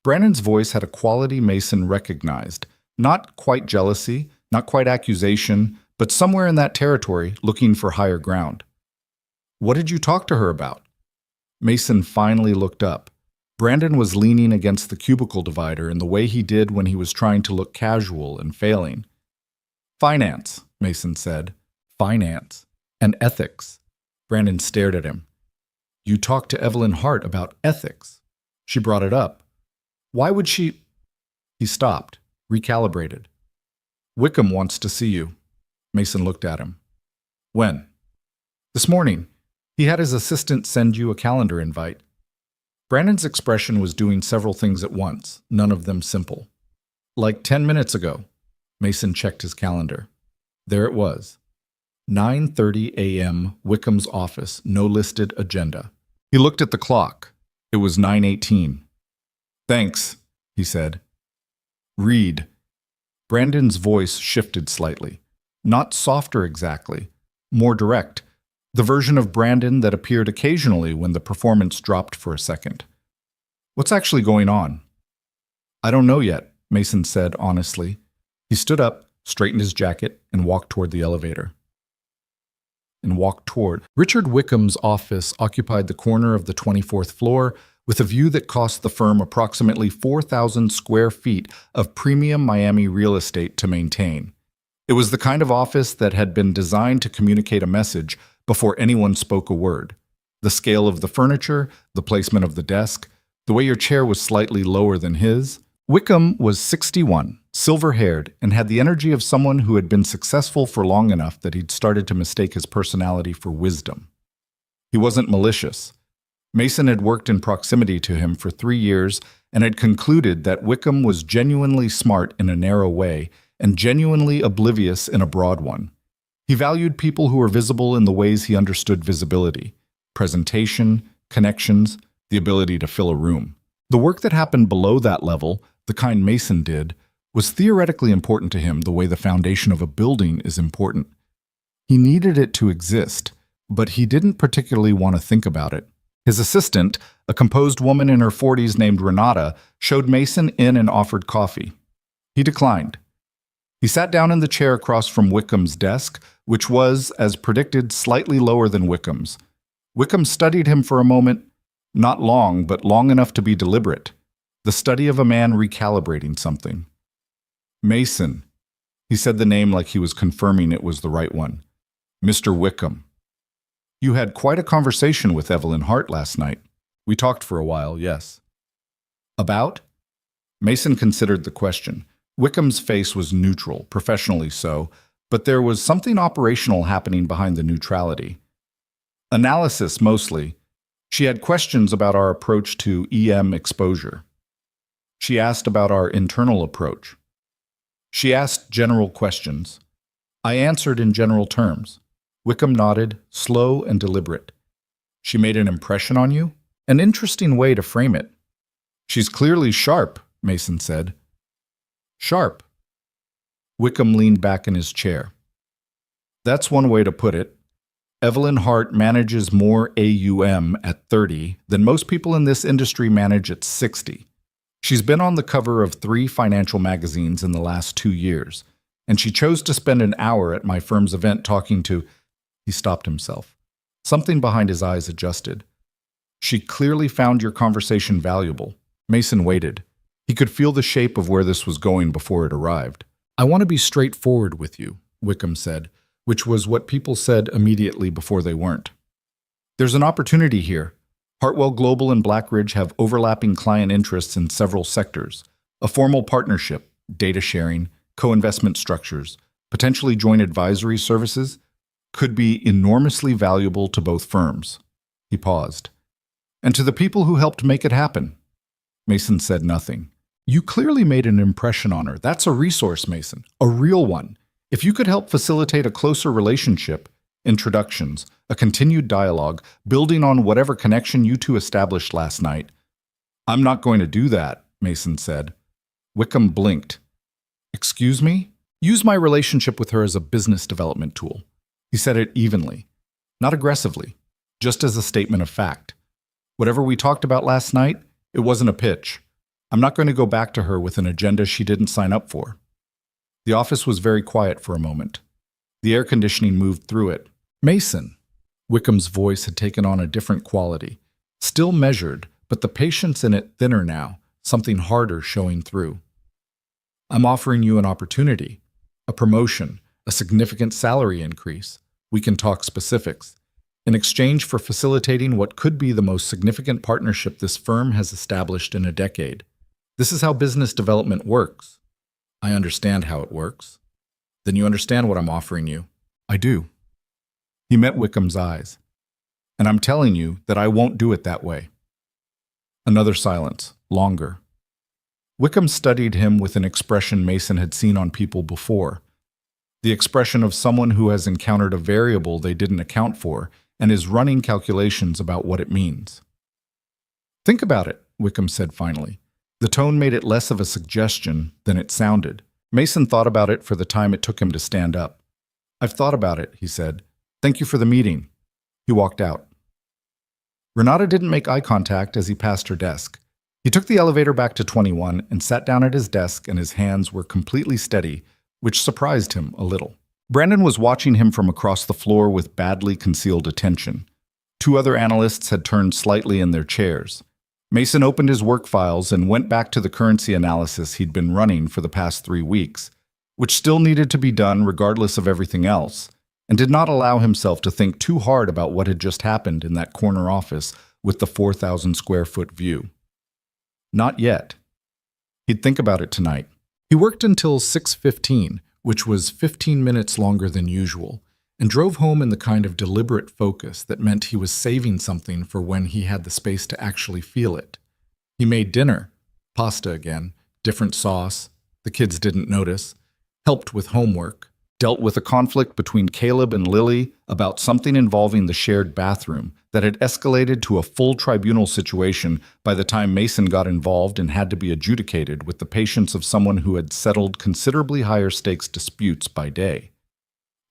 Brandon's voice had a quality Mason recognized, Not quite jealousy, not quite accusation, but somewhere in that territory, looking for higher ground. What did you talk to her about? Mason finally looked up. Brandon was leaning against the cubicle divider in the way he did when he was trying to look casual and failing. Finance, Mason said. Finance. And ethics. Brandon stared at him. You talked to Evelyn Hart about ethics. She brought it up. Why would she? He stopped, recalibrated. Wickham wants to see you. Mason looked at him. When? This morning. He had his assistant send you a calendar invite. Brandon's expression was doing several things at once, none of them simple. Like 10 minutes ago. Mason checked his calendar. There it was. 9:30 a.m., Wickham's office, no listed agenda. He looked at the clock. It was 9:18. Thanks, he said. Read. Brandon's voice shifted slightly. Not softer exactly, more direct. The version of Brandon that appeared occasionally when the performance dropped for a second. What's actually going on? I don't know yet, Mason said honestly. He stood up, straightened his jacket, and walked toward the elevator. Richard Wickham's office occupied the corner of the 24th floor with a view that cost the firm approximately 4,000 square feet of premium Miami real estate to maintain. It was the kind of office that had been designed to communicate a message before anyone spoke a word. The scale of the furniture, the placement of the desk, the way your chair was slightly lower than his. Wickham was 61, silver-haired, and had the energy of someone who had been successful for long enough that he'd started to mistake his personality for wisdom. He wasn't malicious. Mason had worked in proximity to him for 3 years and had concluded that Wickham was genuinely smart in a narrow way and genuinely oblivious in a broad one. He valued people who were visible in the ways he understood visibility: presentation, connections, the ability to fill a room. The work that happened below that level, the kind Mason did, was theoretically important to him the way the foundation of a building is important. He needed it to exist, but he didn't particularly want to think about it. His assistant, a composed woman in her 40s named Renata, showed Mason in and offered coffee. He declined. He sat down in the chair across from Wickham's desk, which was, as predicted, slightly lower than Wickham's. Wickham studied him for a moment, not long, but long enough to be deliberate. The study of a man recalibrating something. Mason. He said the name like he was confirming it was the right one. Mr. Wickham. You had quite a conversation with Evelyn Hart last night. We talked for a while, yes. About? Mason considered the question. Wickham's face was neutral, professionally so, but there was something operational happening behind the neutrality. Analysis, mostly. She had questions about our approach to EM exposure. She asked about our internal approach. She asked general questions. I answered in general terms. Wickham nodded, slow and deliberate. She made an impression on you? An interesting way to frame it. She's clearly sharp, Mason said. Sharp. Wickham leaned back in his chair. That's one way to put it. Evelyn Hart manages more AUM at 30 than most people in this industry manage at 60. She's been on the cover of 3 financial magazines in the last 2 years, and she chose to spend an hour at my firm's event talking to... He stopped himself. Something behind his eyes adjusted. She clearly found your conversation valuable. Mason waited. He could feel the shape of where this was going before it arrived. I want to be straightforward with you, Wickham said, which was what people said immediately before they weren't. There's an opportunity here. Hartwell Global and Blackridge have overlapping client interests in several sectors. A formal partnership, data sharing, co-investment structures, potentially joint advisory services, could be enormously valuable to both firms. He paused. And to the people who helped make it happen. Mason said nothing. You clearly made an impression on her. That's a resource, Mason. A real one. If you could help facilitate a closer relationship, introductions, a continued dialogue, building on whatever connection you two established last night. I'm not going to do that, Mason said. Wickham blinked. Excuse me? Use my relationship with her as a business development tool. He said it evenly, not aggressively, just as a statement of fact. Whatever we talked about last night, it wasn't a pitch. I'm not going to go back to her with an agenda she didn't sign up for. The office was very quiet for a moment. The air conditioning moved through it. Mason. Wickham's voice had taken on a different quality. Still measured, but the patience in it thinner now, something harder showing through. I'm offering you an opportunity, a promotion, a significant salary increase. We can talk specifics. In exchange for facilitating what could be the most significant partnership this firm has established in a decade. This is how business development works. I understand how it works. Then you understand what I'm offering you. I do. He met Wickham's eyes. And I'm telling you that I won't do it that way. Another silence, longer. Wickham studied him with an expression Mason had seen on people before. The expression of someone who has encountered a variable they didn't account for and is running calculations about what it means. Think about it, Wickham said finally. The tone made it less of a suggestion than it sounded. Mason thought about it for the time it took him to stand up. I've thought about it, he said. Thank you for the meeting. He walked out. Renata didn't make eye contact as he passed her desk. He took the elevator back to 21 and sat down at his desk, and his hands were completely steady, which surprised him a little. Brandon was watching him from across the floor with badly concealed attention. Two other analysts had turned slightly in their chairs. Mason opened his work files and went back to the currency analysis he'd been running for the past 3 weeks, which still needed to be done regardless of everything else, and did not allow himself to think too hard about what had just happened in that corner office with the 4,000 square foot view. Not yet. He'd think about it tonight. He worked until 6:15, which was 15 minutes longer than usual, and drove home in the kind of deliberate focus that meant he was saving something for when he had the space to actually feel it. He made dinner, pasta again, different sauce, the kids didn't notice, helped with homework, dealt with a conflict between Caleb and Lily about something involving the shared bathroom that had escalated to a full tribunal situation by the time Mason got involved and had to be adjudicated with the patience of someone who had settled considerably higher stakes disputes by day.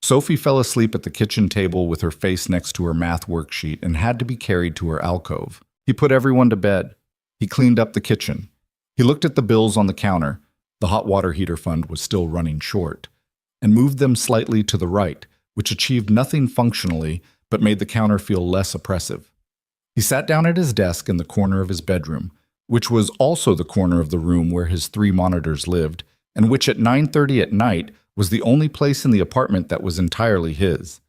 Sophie fell asleep at the kitchen table with her face next to her math worksheet and had to be carried to her alcove. He put everyone to bed. He cleaned up the kitchen. He looked at the bills on the counter. The hot water heater fund was still running short, and moved them slightly to the right, which achieved nothing functionally but made the counter feel less oppressive. He sat down at his desk in the corner of his bedroom, which was also the corner of the room where his 3 monitors lived, and which at 9:30 at night was the only place in the apartment that was entirely his.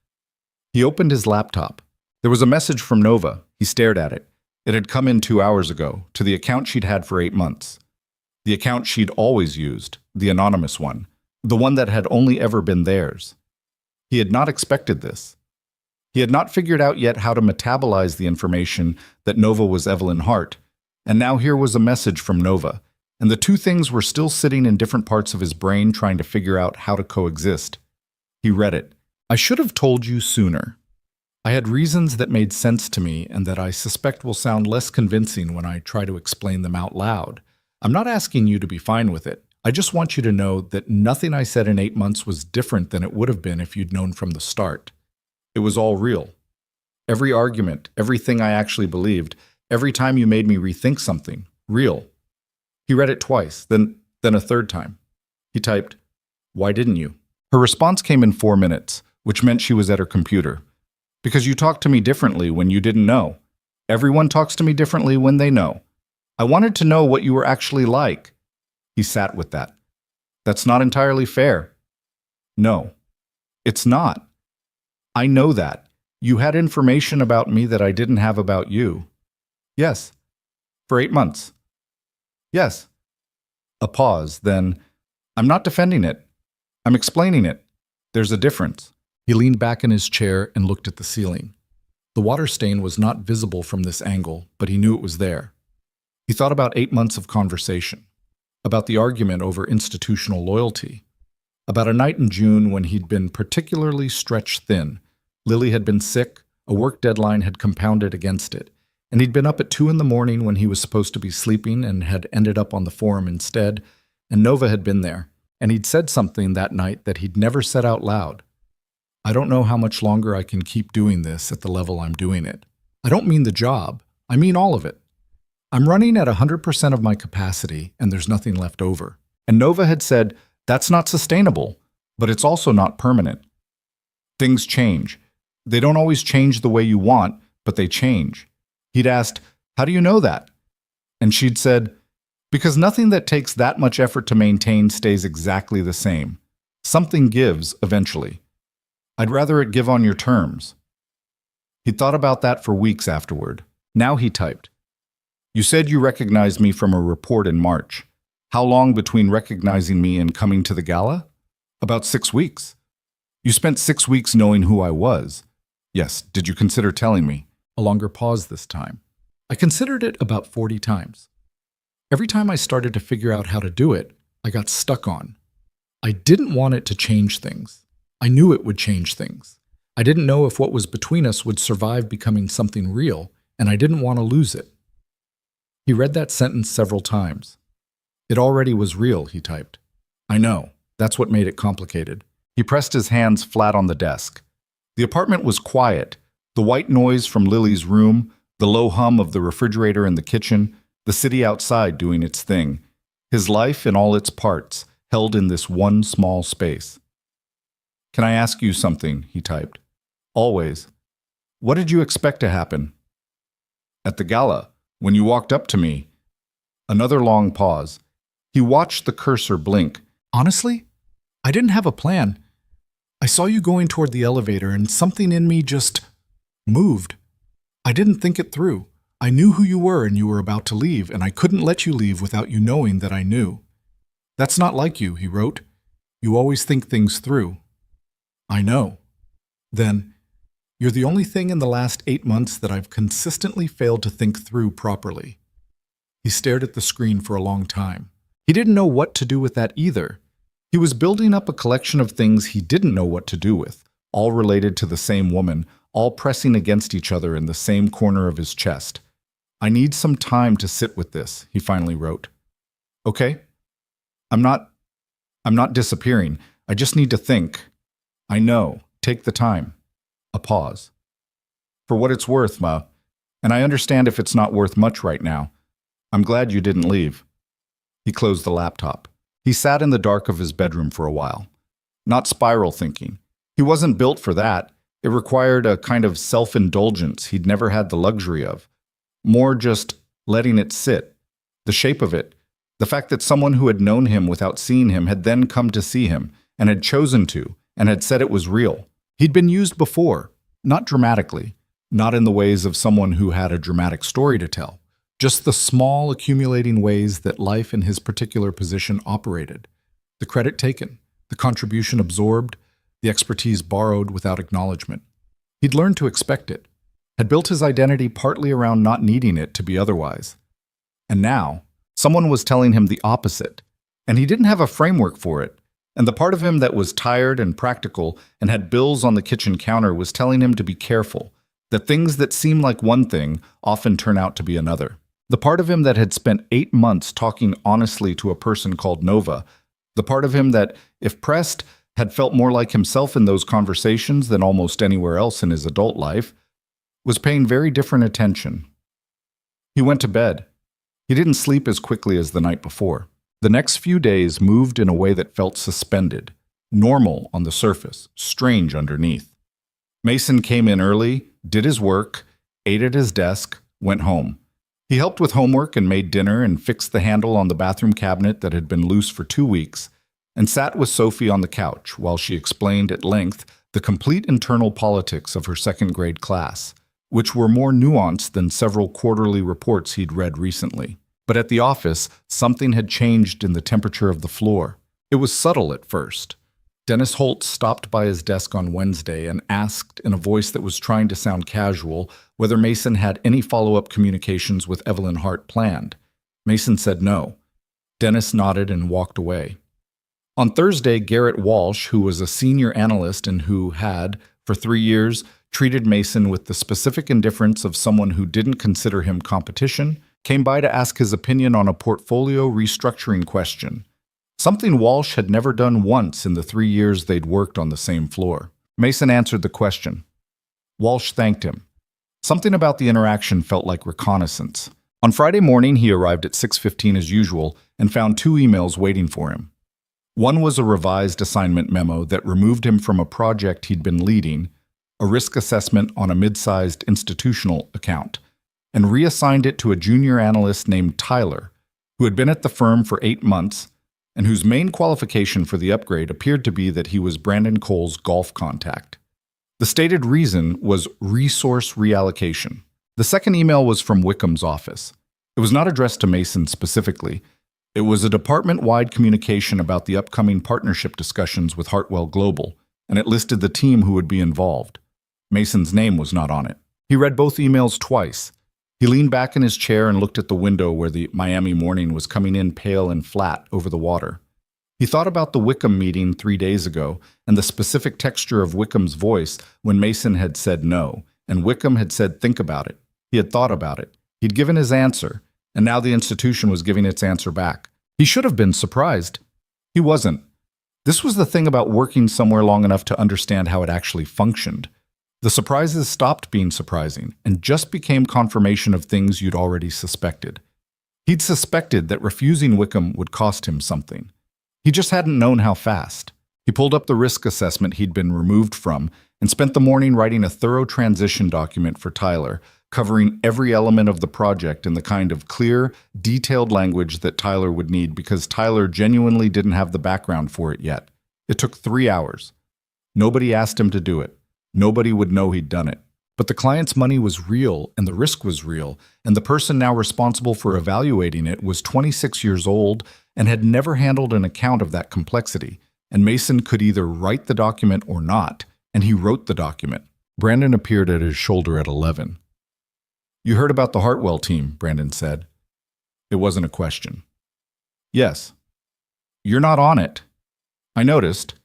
He opened his laptop. There was a message from Nova. He stared at it. It had come in 2 hours ago, to the account she'd had for 8 months. The account she'd always used, the anonymous one, the one that had only ever been theirs. He had not expected this. He had not figured out yet how to metabolize the information that Nova was Evelyn Hart, and now here was a message from Nova, and the two things were still sitting in different parts of his brain trying to figure out how to coexist. He read it. I should have told you sooner. I had reasons that made sense to me and that I suspect will sound less convincing when I try to explain them out loud. I'm not asking you to be fine with it. I just want you to know that nothing I said in 8 months was different than it would have been if you'd known from the start. It was all real. Every argument, everything I actually believed, every time you made me rethink something, real. He read it twice, then a third time. He typed, "Why didn't you?" Her response came in 4 minutes, which meant she was at her computer. Because you talked to me differently when you didn't know. Everyone talks to me differently when they know. I wanted to know what you were actually like. He sat with that. That's not entirely fair. No, it's not. I know that. You had information about me that I didn't have about you. Yes. For 8 months. Yes. A pause, then, I'm not defending it. I'm explaining it. There's a difference. He leaned back in his chair and looked at the ceiling. The water stain was not visible from this angle, but he knew it was there. He thought about 8 months of conversation, about the argument over institutional loyalty, about a night in June when he'd been particularly stretched thin. Lily had been sick, a work deadline had compounded against it, and he'd been up at 2 a.m. when he was supposed to be sleeping and had ended up on the forum instead, and Nova had been there, and he'd said something that night that he'd never said out loud. I don't know how much longer I can keep doing this at the level I'm doing it. I don't mean the job, I mean all of it. I'm running at 100% of my capacity, and there's nothing left over. And Nova had said, That's not sustainable, but it's also not permanent. Things change. They don't always change the way you want, but they change. He'd asked, "How do you know that?" And she'd said, "Because nothing that takes that much effort to maintain stays exactly the same. Something gives eventually. I'd rather it give on your terms." He thought about that for weeks afterward. Now he typed, "You said you recognized me from a report in March. How long between recognizing me and coming to the gala?" "About 6 weeks." "You spent 6 weeks knowing who I was." "Yes. Did you consider telling me?" A longer pause this time. "I considered it about 40 times. Every time I started to figure out how to do it, I got stuck on. I didn't want it to change things. I knew it would change things. I didn't know if what was between us would survive becoming something real, and I didn't want to lose it." He read that sentence several times. "It already was real," he typed. "I know. That's what made it complicated." He pressed his hands flat on the desk. The apartment was quiet. The white noise from Lily's room, the low hum of the refrigerator in the kitchen, the city outside doing its thing. His life in all its parts, held in this one small space. "Can I ask you something?" he typed. "Always. What did you expect to happen?" "At the gala, when you walked up to me." Another long pause. He watched the cursor blink. "Honestly, I didn't have a plan. I saw you going toward the elevator and something in me just moved. I didn't think it through. I knew who you were and you were about to leave, and I couldn't let you leave without you knowing that I knew. That's not like you," he wrote. "You always think things through." "I know." Then, "You're the only thing in the last 8 months that I've consistently failed to think through properly." He stared at the screen for a long time. He didn't know what to do with that either. He was building up a collection of things he didn't know what to do with, all related to the same woman, all pressing against each other in the same corner of his chest. "I need some time to sit with this," he finally wrote. "Okay? I'm not disappearing. I just need to think." "I know. Take the time." A pause. "For what it's worth, Ma, and I understand if it's not worth much right now, I'm glad you didn't leave." He closed the laptop. He sat in the dark of his bedroom for a while. Not spiral thinking. He wasn't built for that. It required a kind of self-indulgence he'd never had the luxury of. More just letting it sit. The shape of it. The fact that someone who had known him without seeing him had then come to see him, and had chosen to, and had said it was real. He'd been used before. Not dramatically. Not in the ways of someone who had a dramatic story to tell. Just the small accumulating ways that life in his particular position operated. The credit taken, the contribution absorbed, the expertise borrowed without acknowledgement. He'd learned to expect it, had built his identity partly around not needing it to be otherwise. And now, someone was telling him the opposite, and he didn't have a framework for it, and the part of him that was tired and practical and had bills on the kitchen counter was telling him to be careful, that things that seem like one thing often turn out to be another. The part of him that had spent 8 months talking honestly to a person called Nova, the part of him that, if pressed, had felt more like himself in those conversations than almost anywhere else in his adult life, was paying very different attention. He went to bed. He didn't sleep as quickly as the night before. The next few days moved in a way that felt suspended, normal on the surface, strange underneath. Mason came in early, did his work, ate at his desk, went home. He helped with homework and made dinner and fixed the handle on the bathroom cabinet that had been loose for 2 weeks, and sat with Sophie on the couch while she explained at length the complete internal politics of her second-grade class, which were more nuanced than several quarterly reports he'd read recently. But at the office, something had changed in the temperature of the floor. It was subtle at first. Dennis Holt stopped by his desk on Wednesday and asked in a voice that was trying to sound casual whether Mason had any follow-up communications with Evelyn Hart planned. Mason said no. Dennis nodded and walked away. On Thursday, Garrett Walsh, who was a senior analyst and who had, for 3 years, treated Mason with the specific indifference of someone who didn't consider him competition, came by to ask his opinion on a portfolio restructuring question. Something Walsh had never done once in the 3 years they'd worked on the same floor. Mason answered the question. Walsh thanked him. Something about the interaction felt like reconnaissance. On Friday morning, he arrived at 6:15 as usual and found 2 emails waiting for him. One was a revised assignment memo that removed him from a project he'd been leading, a risk assessment on a mid-sized institutional account, and reassigned it to a junior analyst named Tyler, who had been at the firm for 8 months and whose main qualification for the upgrade appeared to be that he was Brandon Cole's golf contact. The stated reason was resource reallocation. The second email was from Wickham's office. It was not addressed to Mason specifically. It was a department-wide communication about the upcoming partnership discussions with Hartwell Global, and it listed the team who would be involved. Mason's name was not on it. He read both emails twice. He leaned back in his chair and looked at the window where the Miami morning was coming in pale and flat over the water. He thought about the Wickham meeting 3 days ago and the specific texture of Wickham's voice when Mason had said no, and Wickham had said think about it. He had thought about it. He'd given his answer, and now the institution was giving its answer back. He should have been surprised. He wasn't. This was the thing about working somewhere long enough to understand how it actually functioned. The surprises stopped being surprising and just became confirmation of things you'd already suspected. He'd suspected that refusing Wickham would cost him something. He just hadn't known how fast. He pulled up the risk assessment he'd been removed from and spent the morning writing a thorough transition document for Tyler, covering every element of the project in the kind of clear, detailed language that Tyler would need because Tyler genuinely didn't have the background for it yet. It took 3 hours. Nobody asked him to do it. Nobody would know he'd done it. But the client's money was real, and the risk was real, and the person now responsible for evaluating it was 26 years old and had never handled an account of that complexity, and Mason could either write the document or not, and he wrote the document. Brandon appeared at his shoulder at 11. "You heard about the Hartwell team," Brandon said. It wasn't a question. "Yes." "You're not on it." "I noticed.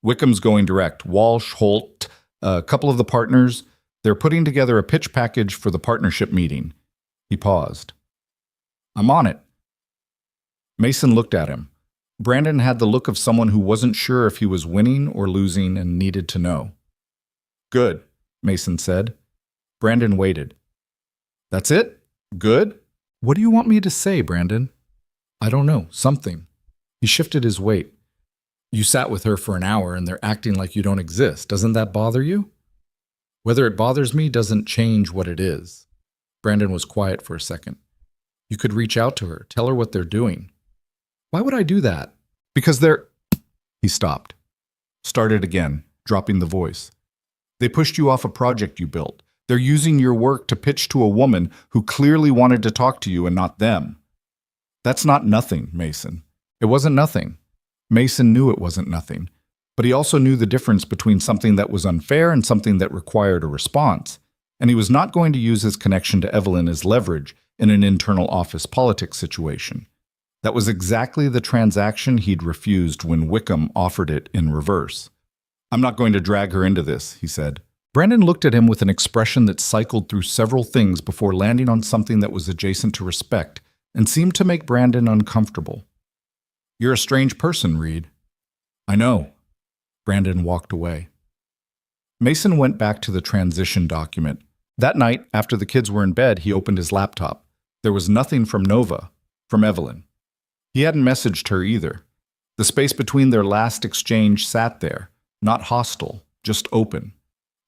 Wickham's going direct. Walsh, Holt, a couple of the partners. They're putting together a pitch package for the partnership meeting." He paused. "I'm on it." Mason looked at him. Brandon had the look of someone who wasn't sure if he was winning or losing and needed to know. "Good," Mason said. Brandon waited. "That's it? Good? What do you want me to say, Brandon?" "I don't know. Something." He shifted his weight. "You sat with her for an hour and they're acting like you don't exist. Doesn't that bother you?" "Whether it bothers me doesn't change what it is." Brandon was quiet for a second. "You could reach out to her, tell her what they're doing." "Why would I do that?" "Because they're—" He stopped. Started again, dropping the voice. "They pushed you off a project you built. They're using your work to pitch to a woman who clearly wanted to talk to you and not them." "That's not nothing, Mason." It wasn't nothing. Mason knew it wasn't nothing, but he also knew the difference between something that was unfair and something that required a response, and he was not going to use his connection to Evelyn as leverage in an internal office politics situation. That was exactly the transaction he'd refused when Wickham offered it in reverse. "I'm not going to drag her into this," he said. Brandon looked at him with an expression that cycled through several things before landing on something that was adjacent to respect and seemed to make Brandon uncomfortable. "You're a strange person, Reed." "I know." Brandon walked away. Mason went back to the transition document. That night, after the kids were in bed, he opened his laptop. There was nothing from Nova, from Evelyn. He hadn't messaged her either. The space between their last exchange sat there, not hostile, just open.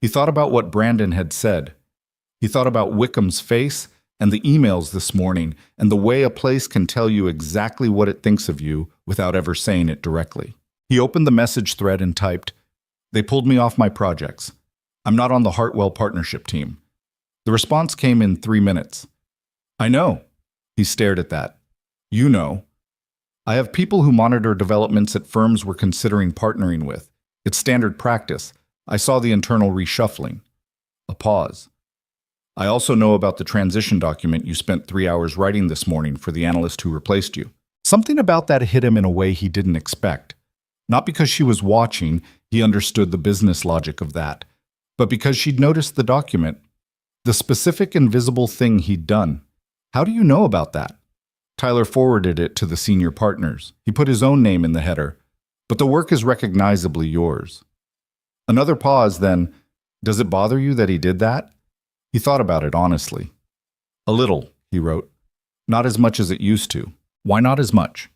He thought about what Brandon had said. He thought about Wickham's face and the emails this morning and the way a place can tell you exactly what it thinks of you without ever saying it directly. He opened the message thread and typed, "They pulled me off my projects. I'm not on the Hartwell partnership team." The response came in 3 minutes. "I know." He stared at that. "You know. I have people who monitor developments at firms we're considering partnering with. It's standard practice. I saw the internal reshuffling." A pause. "I also know about the transition document you spent 3 hours writing this morning for the analyst who replaced you." Something about that hit him in a way he didn't expect. Not because she was watching, he understood the business logic of that, but because she'd noticed the document, the specific invisible thing he'd done. "How do you know about that?" Tyler forwarded it to the senior partners. He put his own name in the header, "But the work is recognizably yours." Another pause, then, "Does it bother you that he did that?" He thought about it honestly. "A little," he wrote. "Not as much as it used to." "Why not as much?"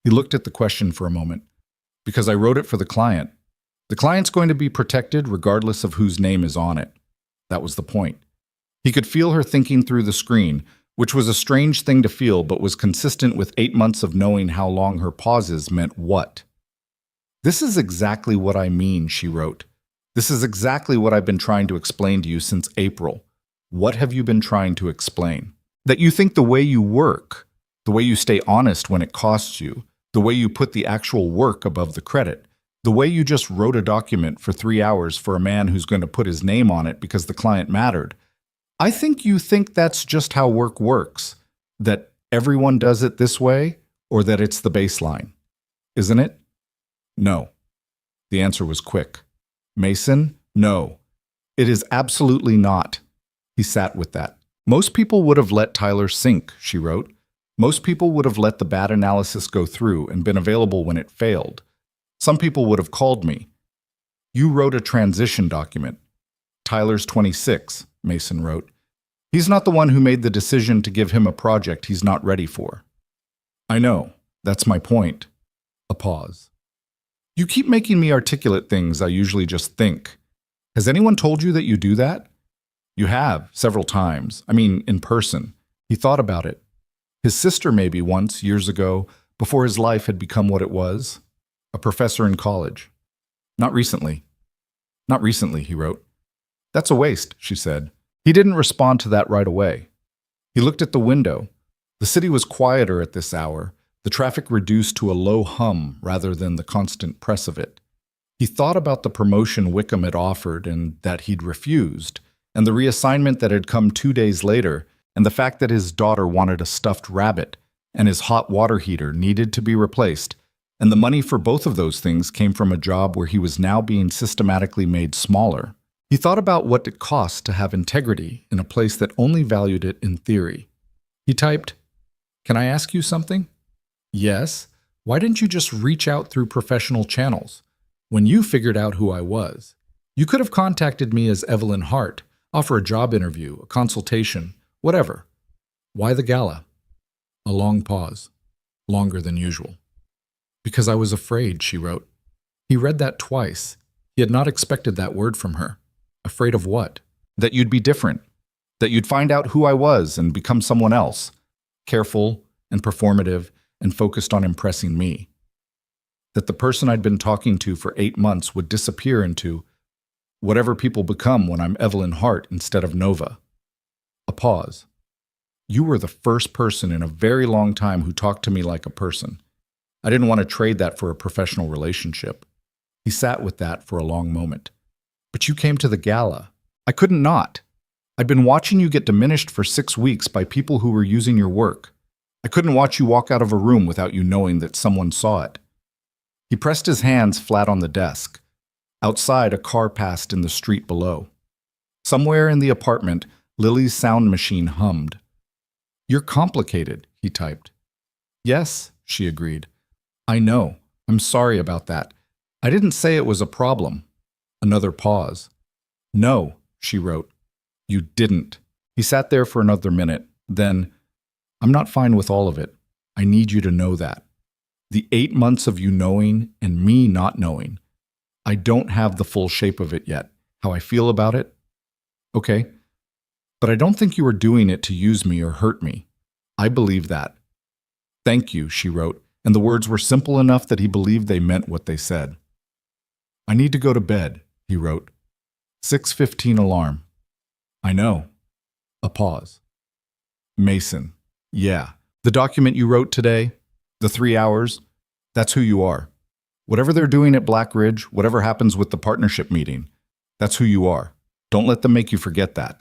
He looked at the question for a moment. Because I wrote it for the client. The client's going to be protected regardless of whose name is on it. That was the point. He could feel her thinking through the screen, which was a strange thing to feel but was consistent with 8 months of knowing how long her pauses meant what. This is exactly what I mean, she wrote. This is exactly what I've been trying to explain to you since April. What have you been trying to explain? That you think the way you work, the way you stay honest when it costs you, the way you put the actual work above the credit, the way you just wrote a document for 3 hours for a man who's going to put his name on it because the client mattered. I think you think that's just how work works, that everyone does it this way, or that it's the baseline. Isn't it? No. The answer was quick. Mason, no. It is absolutely not. He sat with that. Most people would have let Tyler sink, she wrote. Most people would have let the bad analysis go through and been available when it failed. Some people would have called me. You wrote a transition document. Tyler's 26, Mason wrote. He's not the one who made the decision to give him a project he's not ready for. I know. That's my point. A pause. You keep making me articulate things I usually just think. Has anyone told you that you do that? You have, several times. I mean, in person. He thought about it. His sister maybe once, years ago, before his life had become what it was. A professor in college. Not recently. Not recently, he wrote. That's a waste, she said. He didn't respond to that right away. He looked at the window. The city was quieter at this hour, the traffic reduced to a low hum rather than the constant press of it. He thought about the promotion Wickham had offered and that he'd refused, and the reassignment that had come 2 days later, and the fact that his daughter wanted a stuffed rabbit, and his hot water heater needed to be replaced, and the money for both of those things came from a job where he was now being systematically made smaller. He thought about what it cost to have integrity in a place that only valued it in theory. He typed, "Can I ask you something?" "Yes. Why didn't you just reach out through professional channels? When you figured out who I was, you could have contacted me as Evelyn Hart, offer a job interview, a consultation, whatever. Why the gala?" A long pause, longer than usual. "Because I was afraid," she wrote. He read that twice. He had not expected that word from her. Afraid of what? That you'd be different. That you'd find out who I was and become someone else. Careful and performative and focused on impressing me. That the person I'd been talking to for 8 months would disappear into whatever people become when I'm Evelyn Hart instead of Nova. A pause. You were the first person in a very long time who talked to me like a person. I didn't want to trade that for a professional relationship. He sat with that for a long moment. But you came to the gala. I couldn't not. I'd been watching you get diminished for 6 weeks by people who were using your work. I couldn't watch you walk out of a room without you knowing that someone saw it. He pressed his hands flat on the desk. Outside, a car passed in the street below. Somewhere in the apartment, Lily's sound machine hummed. You're complicated, he typed. Yes, she agreed. I know. I'm sorry about that. I didn't say it was a problem. Another pause. No, she wrote. You didn't. He sat there for another minute. Then, I'm not fine with all of it. I need you to know that. The 8 months of you knowing and me not knowing. I don't have the full shape of it yet. How I feel about it? Okay. But I don't think you were doing it to use me or hurt me. I believe that. Thank you, she wrote, and the words were simple enough that he believed they meant what they said. I need to go to bed, he wrote. 6:15 alarm. I know. A pause. Mason. Yeah. The document you wrote today, the 3 hours, that's who you are. Whatever they're doing at Black Ridge, whatever happens with the partnership meeting, that's who you are. Don't let them make you forget that.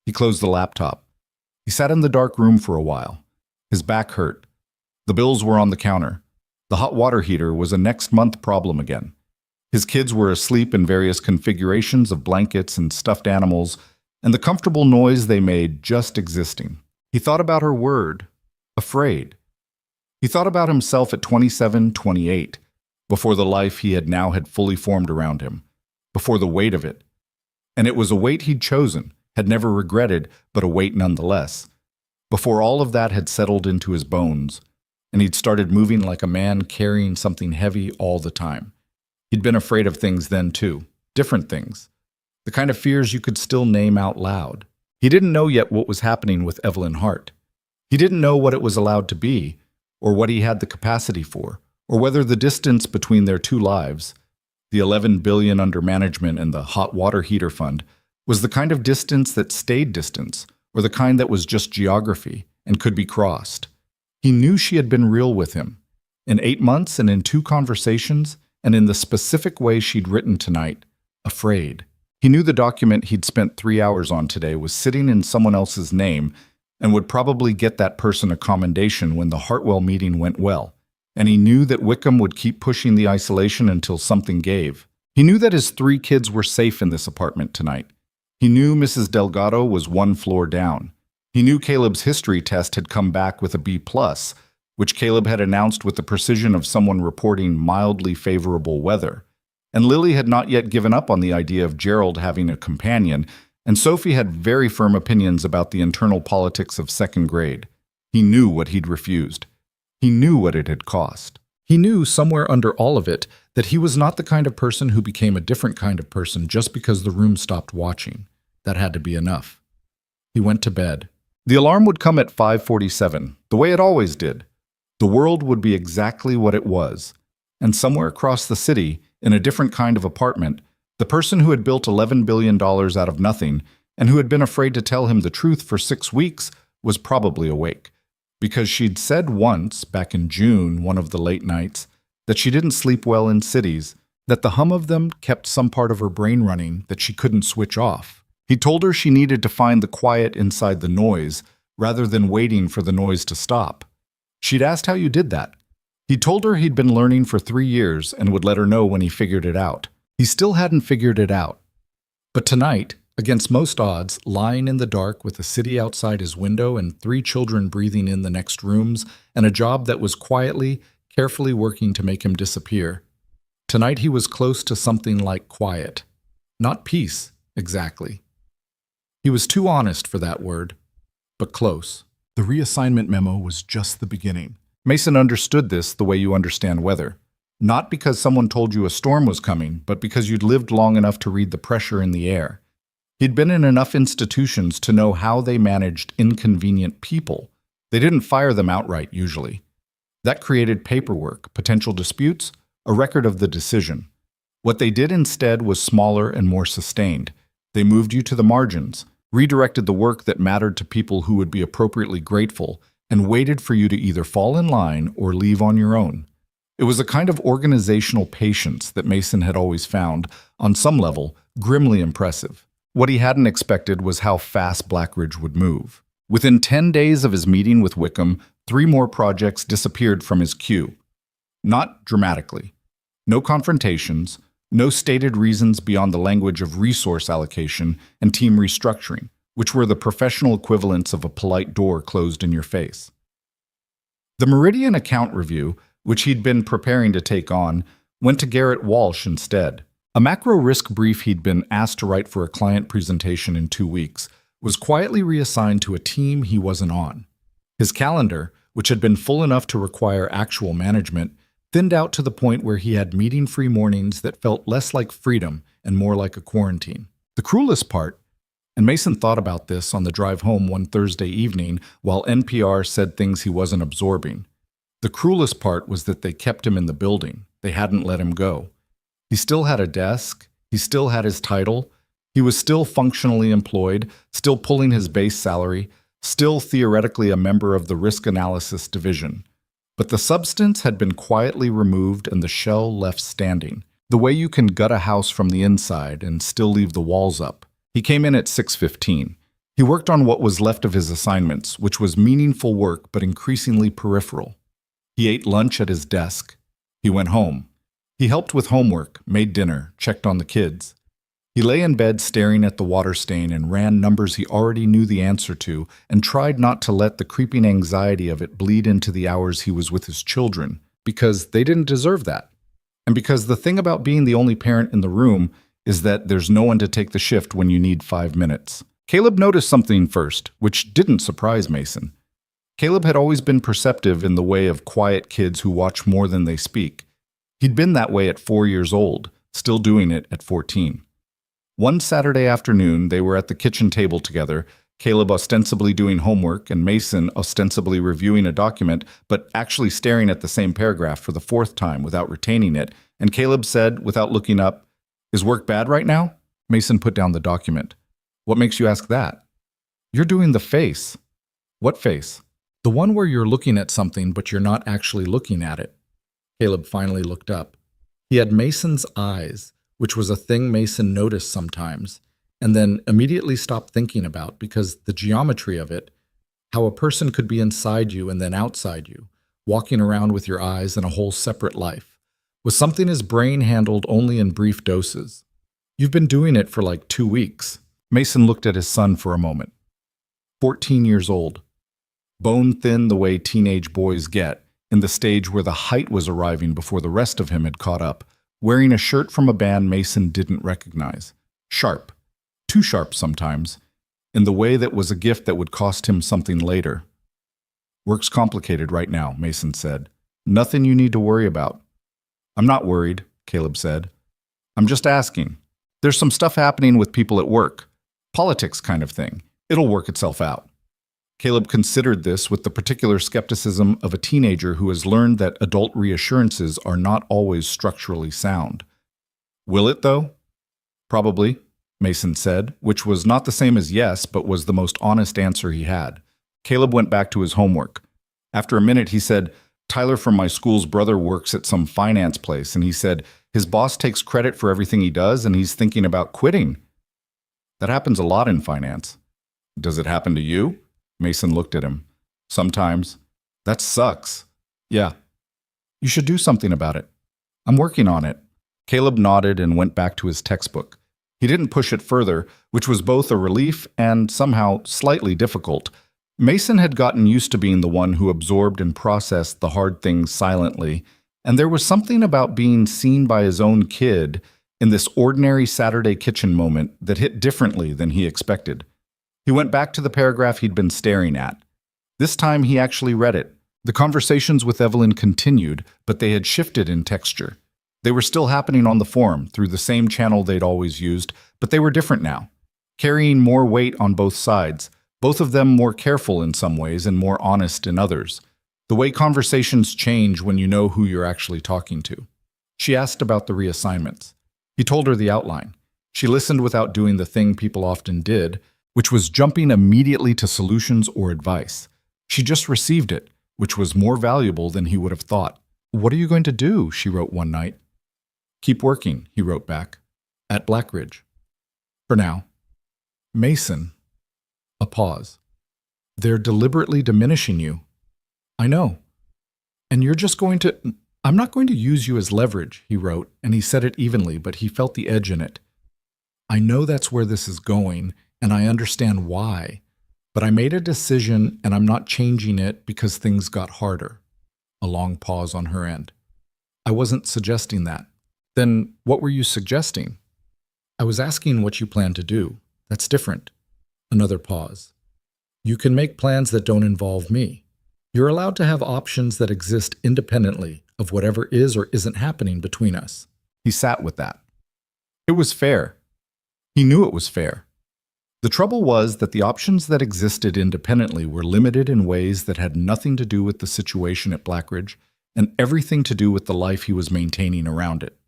He closed the laptop. He sat in the dark room for a while. His back hurt. The bills were on the counter. The hot water heater was a next month problem again. His kids were asleep in various configurations of blankets and stuffed animals, and the comfortable noise they made just existing. He thought about her word, afraid. He thought about himself at 27, 28, before the life he had now had fully formed around him, before the weight of it. And it was a weight he'd chosen, had never regretted, but a weight nonetheless. Before all of that had settled into his bones, and he'd started moving like a man carrying something heavy all the time. He'd been afraid of things then too, different things, the kind of fears you could still name out loud. He didn't know yet what was happening with Evelyn Hart. He didn't know what it was allowed to be, or what he had the capacity for, or whether the distance between their two lives, the 11 billion under management and the hot water heater fund, was the kind of distance that stayed distance, or the kind that was just geography and could be crossed. He knew she had been real with him. In 8 months and in 2 conversations, and in the specific way she'd written tonight, afraid. He knew the document he'd spent 3 hours on today was sitting in someone else's name and would probably get that person a commendation when the Hartwell meeting went well. And he knew that Wickham would keep pushing the isolation until something gave. He knew that his 3 kids were safe in this apartment tonight. He knew Mrs. Delgado was 1 floor down. He knew Caleb's history test had come back with a B+, which Caleb had announced with the precision of someone reporting mildly favorable weather. And Lily had not yet given up on the idea of Gerald having a companion, and Sophie had very firm opinions about the internal politics of 2nd grade. He knew what he'd refused. He knew what it had cost. He knew somewhere under all of it that he was not the kind of person who became a different kind of person just because the room stopped watching. That had to be enough. He went to bed. The alarm would come at 5:47, the way it always did. The world would be exactly what it was. And somewhere across the city, in a different kind of apartment, the person who had built $11 billion out of nothing and who had been afraid to tell him the truth for 6 weeks was probably awake. Because she'd said once, back in June, one of the late nights, that she didn't sleep well in cities, that the hum of them kept some part of her brain running that she couldn't switch off. He told her she needed to find the quiet inside the noise, rather than waiting for the noise to stop. She'd asked how you did that. He told her he'd been learning for 3 years and would let her know when he figured it out. He still hadn't figured it out. But tonight, against most odds, lying in the dark with the city outside his window and 3 children breathing in the next rooms, and a job that was quietly, carefully working to make him disappear. Tonight he was close to something like quiet. Not peace, exactly. He was too honest for that word, but close. The reassignment memo was just the beginning. Mason understood this the way you understand weather. Not because someone told you a storm was coming, but because you'd lived long enough to read the pressure in the air. He'd been in enough institutions to know how they managed inconvenient people. They didn't fire them outright, usually. That created paperwork, potential disputes, a record of the decision. What they did instead was smaller and more sustained. They moved you to the margins, redirected the work that mattered to people who would be appropriately grateful, and waited for you to either fall in line or leave on your own. It was a kind of organizational patience that Mason had always found, on some level, grimly impressive. What he hadn't expected was how fast Blackridge would move. Within 10 days of his meeting with Wickham, 3 more projects disappeared from his queue. Not dramatically. No confrontations, no stated reasons beyond the language of resource allocation and team restructuring, which were the professional equivalents of a polite door closed in your face. The Meridian account review, which he'd been preparing to take on, went to Garrett Walsh instead. A macro risk brief he'd been asked to write for a client presentation in 2 weeks was quietly reassigned to a team he wasn't on. His calendar, which had been full enough to require actual management, thinned out to the point where he had meeting-free mornings that felt less like freedom and more like a quarantine. The cruelest part, and Mason thought about this on the drive home one Thursday evening while NPR said things he wasn't absorbing. The cruelest part was that they kept him in the building. They hadn't let him go. He still had a desk. He still had his title. He was still functionally employed, still pulling his base salary, still theoretically a member of the risk analysis division. But the substance had been quietly removed and the shell left standing, the way you can gut a house from the inside and still leave the walls up. He came in at 6:15. He worked on what was left of his assignments, which was meaningful work but increasingly peripheral. He ate lunch at his desk. He went home. He helped with homework, made dinner, checked on the kids. He lay in bed staring at the water stain and ran numbers he already knew the answer to and tried not to let the creeping anxiety of it bleed into the hours he was with his children, because they didn't deserve that. And because the thing about being the only parent in the room is that there's no one to take the shift when you need 5 minutes. Caleb noticed something first, which didn't surprise Mason. Caleb had always been perceptive in the way of quiet kids who watch more than they speak. He'd been that way at 4 years old, still doing it at 14. One Saturday afternoon, they were at the kitchen table together, Caleb ostensibly doing homework and Mason ostensibly reviewing a document, but actually staring at the same paragraph for the fourth time without retaining it, and Caleb said, without looking up, "Is work bad right now?" Mason put down the document. "What makes you ask that?" "You're doing the face." "What face?" "The one where you're looking at something, but you're not actually looking at it." Caleb finally looked up. He had Mason's eyes, which was a thing Mason noticed sometimes, and then immediately stopped thinking about because the geometry of it, how a person could be inside you and then outside you, walking around with your eyes in a whole separate life, was something his brain handled only in brief doses. "You've been doing it for like 2 weeks. Mason looked at his son for a moment. 14 years old. Bone-thin the way teenage boys get, in the stage where the height was arriving before the rest of him had caught up, wearing a shirt from a band Mason didn't recognize. Sharp. Too sharp sometimes, in the way that was a gift that would cost him something later. "Work's complicated right now," Mason said. "Nothing you need to worry about." "I'm not worried," Caleb said. "I'm just asking. There's some stuff happening with people at work. Politics kind of thing. It'll work itself out." Caleb considered this with the particular skepticism of a teenager who has learned that adult reassurances are not always structurally sound. "Will it, though?" "Probably," Mason said, which was not the same as yes, but was the most honest answer he had. Caleb went back to his homework. After a minute, he said, "Tyler from my school's brother works at some finance place, and he said his boss takes credit for everything he does, and he's thinking about quitting." "That happens a lot in finance." "Does it happen to you?" Mason looked at him. "Sometimes." "That sucks." "Yeah." "You should do something about it." "I'm working on it." Caleb nodded and went back to his textbook. He didn't push it further, which was both a relief and somehow slightly difficult. Mason had gotten used to being the one who absorbed and processed the hard things silently, and there was something about being seen by his own kid in this ordinary Saturday kitchen moment that hit differently than he expected. He went back to the paragraph he'd been staring at. This time he actually read it. The conversations with Evelyn continued, but they had shifted in texture. They were still happening on the forum, through the same channel they'd always used, but they were different now, carrying more weight on both sides, both of them more careful in some ways and more honest in others. The way conversations change when you know who you're actually talking to. She asked about the reassignments. He told her the outline. She listened without doing the thing people often did, which was jumping immediately to solutions or advice. She just received it, which was more valuable than he would have thought. "What are you going to do?" she wrote one night. "Keep working," he wrote back. "At Blackridge. For now." "Mason." A pause. "They're deliberately diminishing you." "I know. And you're just going to—" "I'm not going to use you as leverage," he wrote, and he said it evenly, but he felt the edge in it. "I know that's where this is going, and I understand why, but I made a decision and I'm not changing it because things got harder." A long pause on her end. "I wasn't suggesting that." "Then what were you suggesting?" "I was asking what you plan to do. That's different." Another pause. "You can make plans that don't involve me. You're allowed to have options that exist independently of whatever is or isn't happening between us." He sat with that. It was fair. He knew it was fair. The trouble was that the options that existed independently were limited in ways that had nothing to do with the situation at Blackridge and everything to do with the life he was maintaining around it.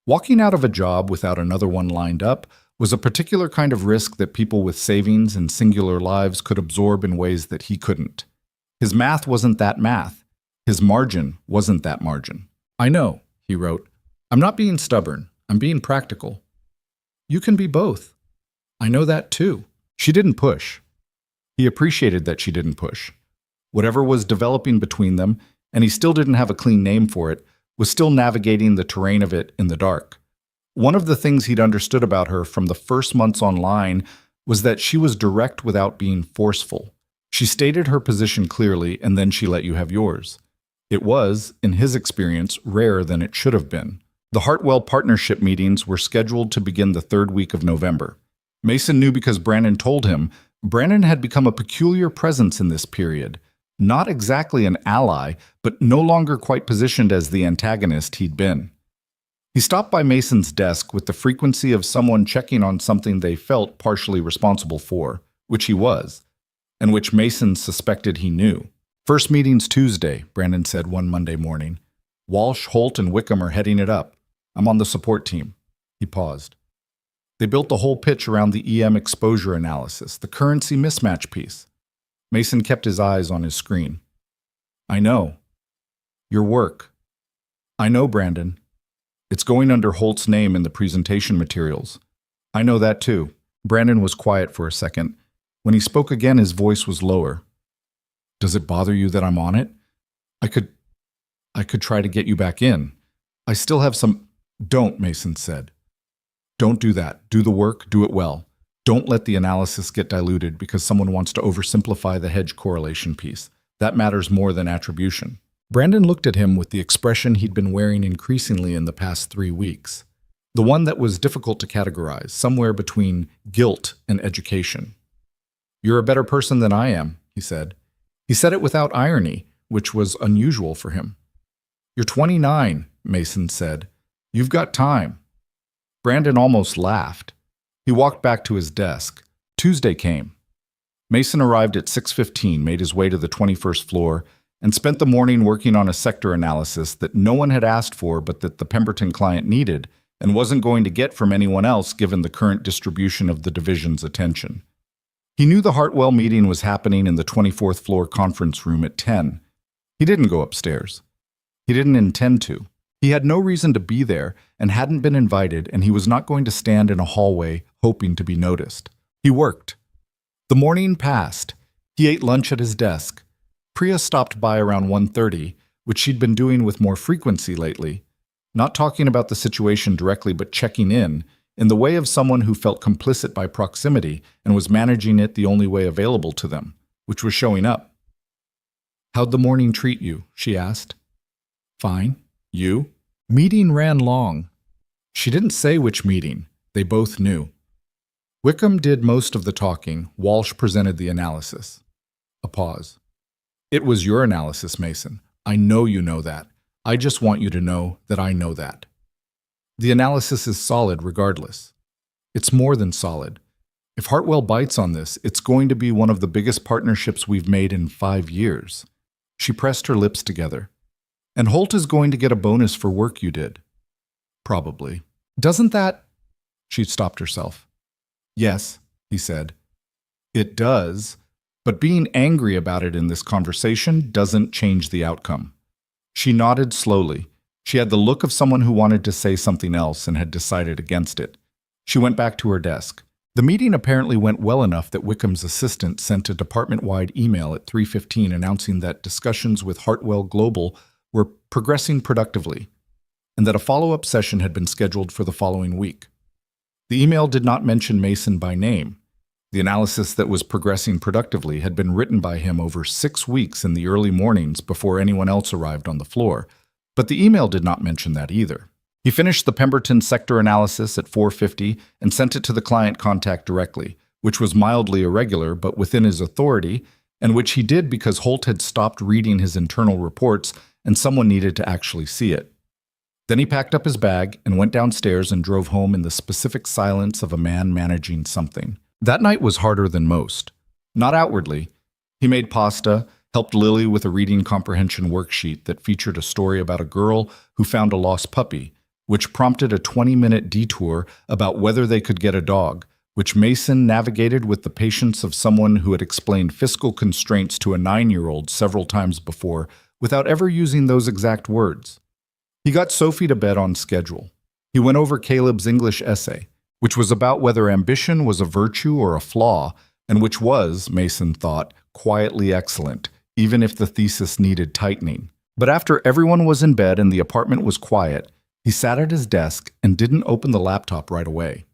Walking out of a job without another one lined up was a particular kind of risk that people with savings and singular lives could absorb in ways that he couldn't. His math wasn't that math. His margin wasn't that margin. "I know," he wrote. "I'm not being stubborn. I'm being practical." "You can be both." "I know that too." She didn't push. He appreciated that she didn't push. Whatever was developing between them, and he still didn't have a clean name for it, was still navigating the terrain of it in the dark. One of the things he'd understood about her from the first months online was that she was direct without being forceful. She stated her position clearly, and then she let you have yours. It was, in his experience, rarer than it should have been. The Hartwell partnership meetings were scheduled to begin the third week of November. Mason knew because Brandon told him. Brandon had become a peculiar presence in this period. Not exactly an ally, but no longer quite positioned as the antagonist he'd been. He stopped by Mason's desk with the frequency of someone checking on something they felt partially responsible for, which he was, and which Mason suspected he knew. First meeting's Tuesday, Brandon said one Monday morning. Walsh, Holt, and Wickham are heading it up. I'm on the support team. He paused. They built the whole pitch around the EM exposure analysis, the currency mismatch piece. Mason kept his eyes on his screen. I know. Your work. I know, Brandon. It's going under Holt's name in the presentation materials. I know that too. Brandon was quiet for a second. When he spoke again, his voice was lower. Does it bother you that I'm on it? I could try to get you back in. I still have some... Don't, Mason said. Don't do that. Do the work, do it well. Don't let the analysis get diluted because someone wants to oversimplify the hedge correlation piece. That matters more than attribution. Brandon looked at him with the expression he'd been wearing increasingly in the past 3 weeks. The one that was difficult to categorize, somewhere between guilt and education. You're a better person than I am, he said. He said it without irony, which was unusual for him. You're 29, Mason said. You've got time. Brandon almost laughed. He walked back to his desk. Tuesday came. Mason arrived at 6:15, made his way to the 21st floor, and spent the morning working on a sector analysis that no one had asked for but that the Pemberton client needed and wasn't going to get from anyone else given the current distribution of the division's attention. He knew the Hartwell meeting was happening in the 24th floor conference room at 10. He didn't go upstairs. He didn't intend to. He had no reason to be there and hadn't been invited, and he was not going to stand in a hallway hoping to be noticed. He worked. The morning passed. He ate lunch at his desk. Priya stopped by around 1:30, which she'd been doing with more frequency lately, not talking about the situation directly but checking in the way of someone who felt complicit by proximity and was managing it the only way available to them, which was showing up. How'd the morning treat you? She asked. Fine. You? Meeting ran long. She didn't say which meeting. They both knew. Wickham did most of the talking. Walsh presented the analysis. A pause. It was your analysis, Mason. I know you know that. I just want you to know that I know that. The analysis is solid regardless. It's more than solid. If Hartwell bites on this, it's going to be one of the biggest partnerships we've made in 5 years. She pressed her lips together. And Holt is going to get a bonus for work you did. Probably. Doesn't that... She stopped herself. Yes, he said. It does, but being angry about it in this conversation doesn't change the outcome. She nodded slowly. She had the look of someone who wanted to say something else and had decided against it. She went back to her desk. The meeting apparently went well enough that Wickham's assistant sent a department-wide email at 3:15 announcing that discussions with Hartwell Global were progressing productively, and that a follow-up session had been scheduled for the following week. The email did not mention Mason by name. The analysis that was progressing productively had been written by him over 6 weeks in the early mornings before anyone else arrived on the floor, but the email did not mention that either. He finished the Pemberton sector analysis at 4:50 and sent it to the client contact directly, which was mildly irregular but within his authority, and which he did because Holt had stopped reading his internal reports and someone needed to actually see it. Then he packed up his bag and went downstairs and drove home in the specific silence of a man managing something. That night was harder than most. Not outwardly. He made pasta, helped Lily with a reading comprehension worksheet that featured a story about a girl who found a lost puppy, which prompted a 20-minute detour about whether they could get a dog, which Mason navigated with the patience of someone who had explained fiscal constraints to a 9-year-old several times before without ever using those exact words. He got Sophie to bed on schedule. He went over Caleb's English essay, which was about whether ambition was a virtue or a flaw, and which was, Mason thought, quietly excellent, even if the thesis needed tightening. But after everyone was in bed and the apartment was quiet, he sat at his desk and didn't open the laptop right away.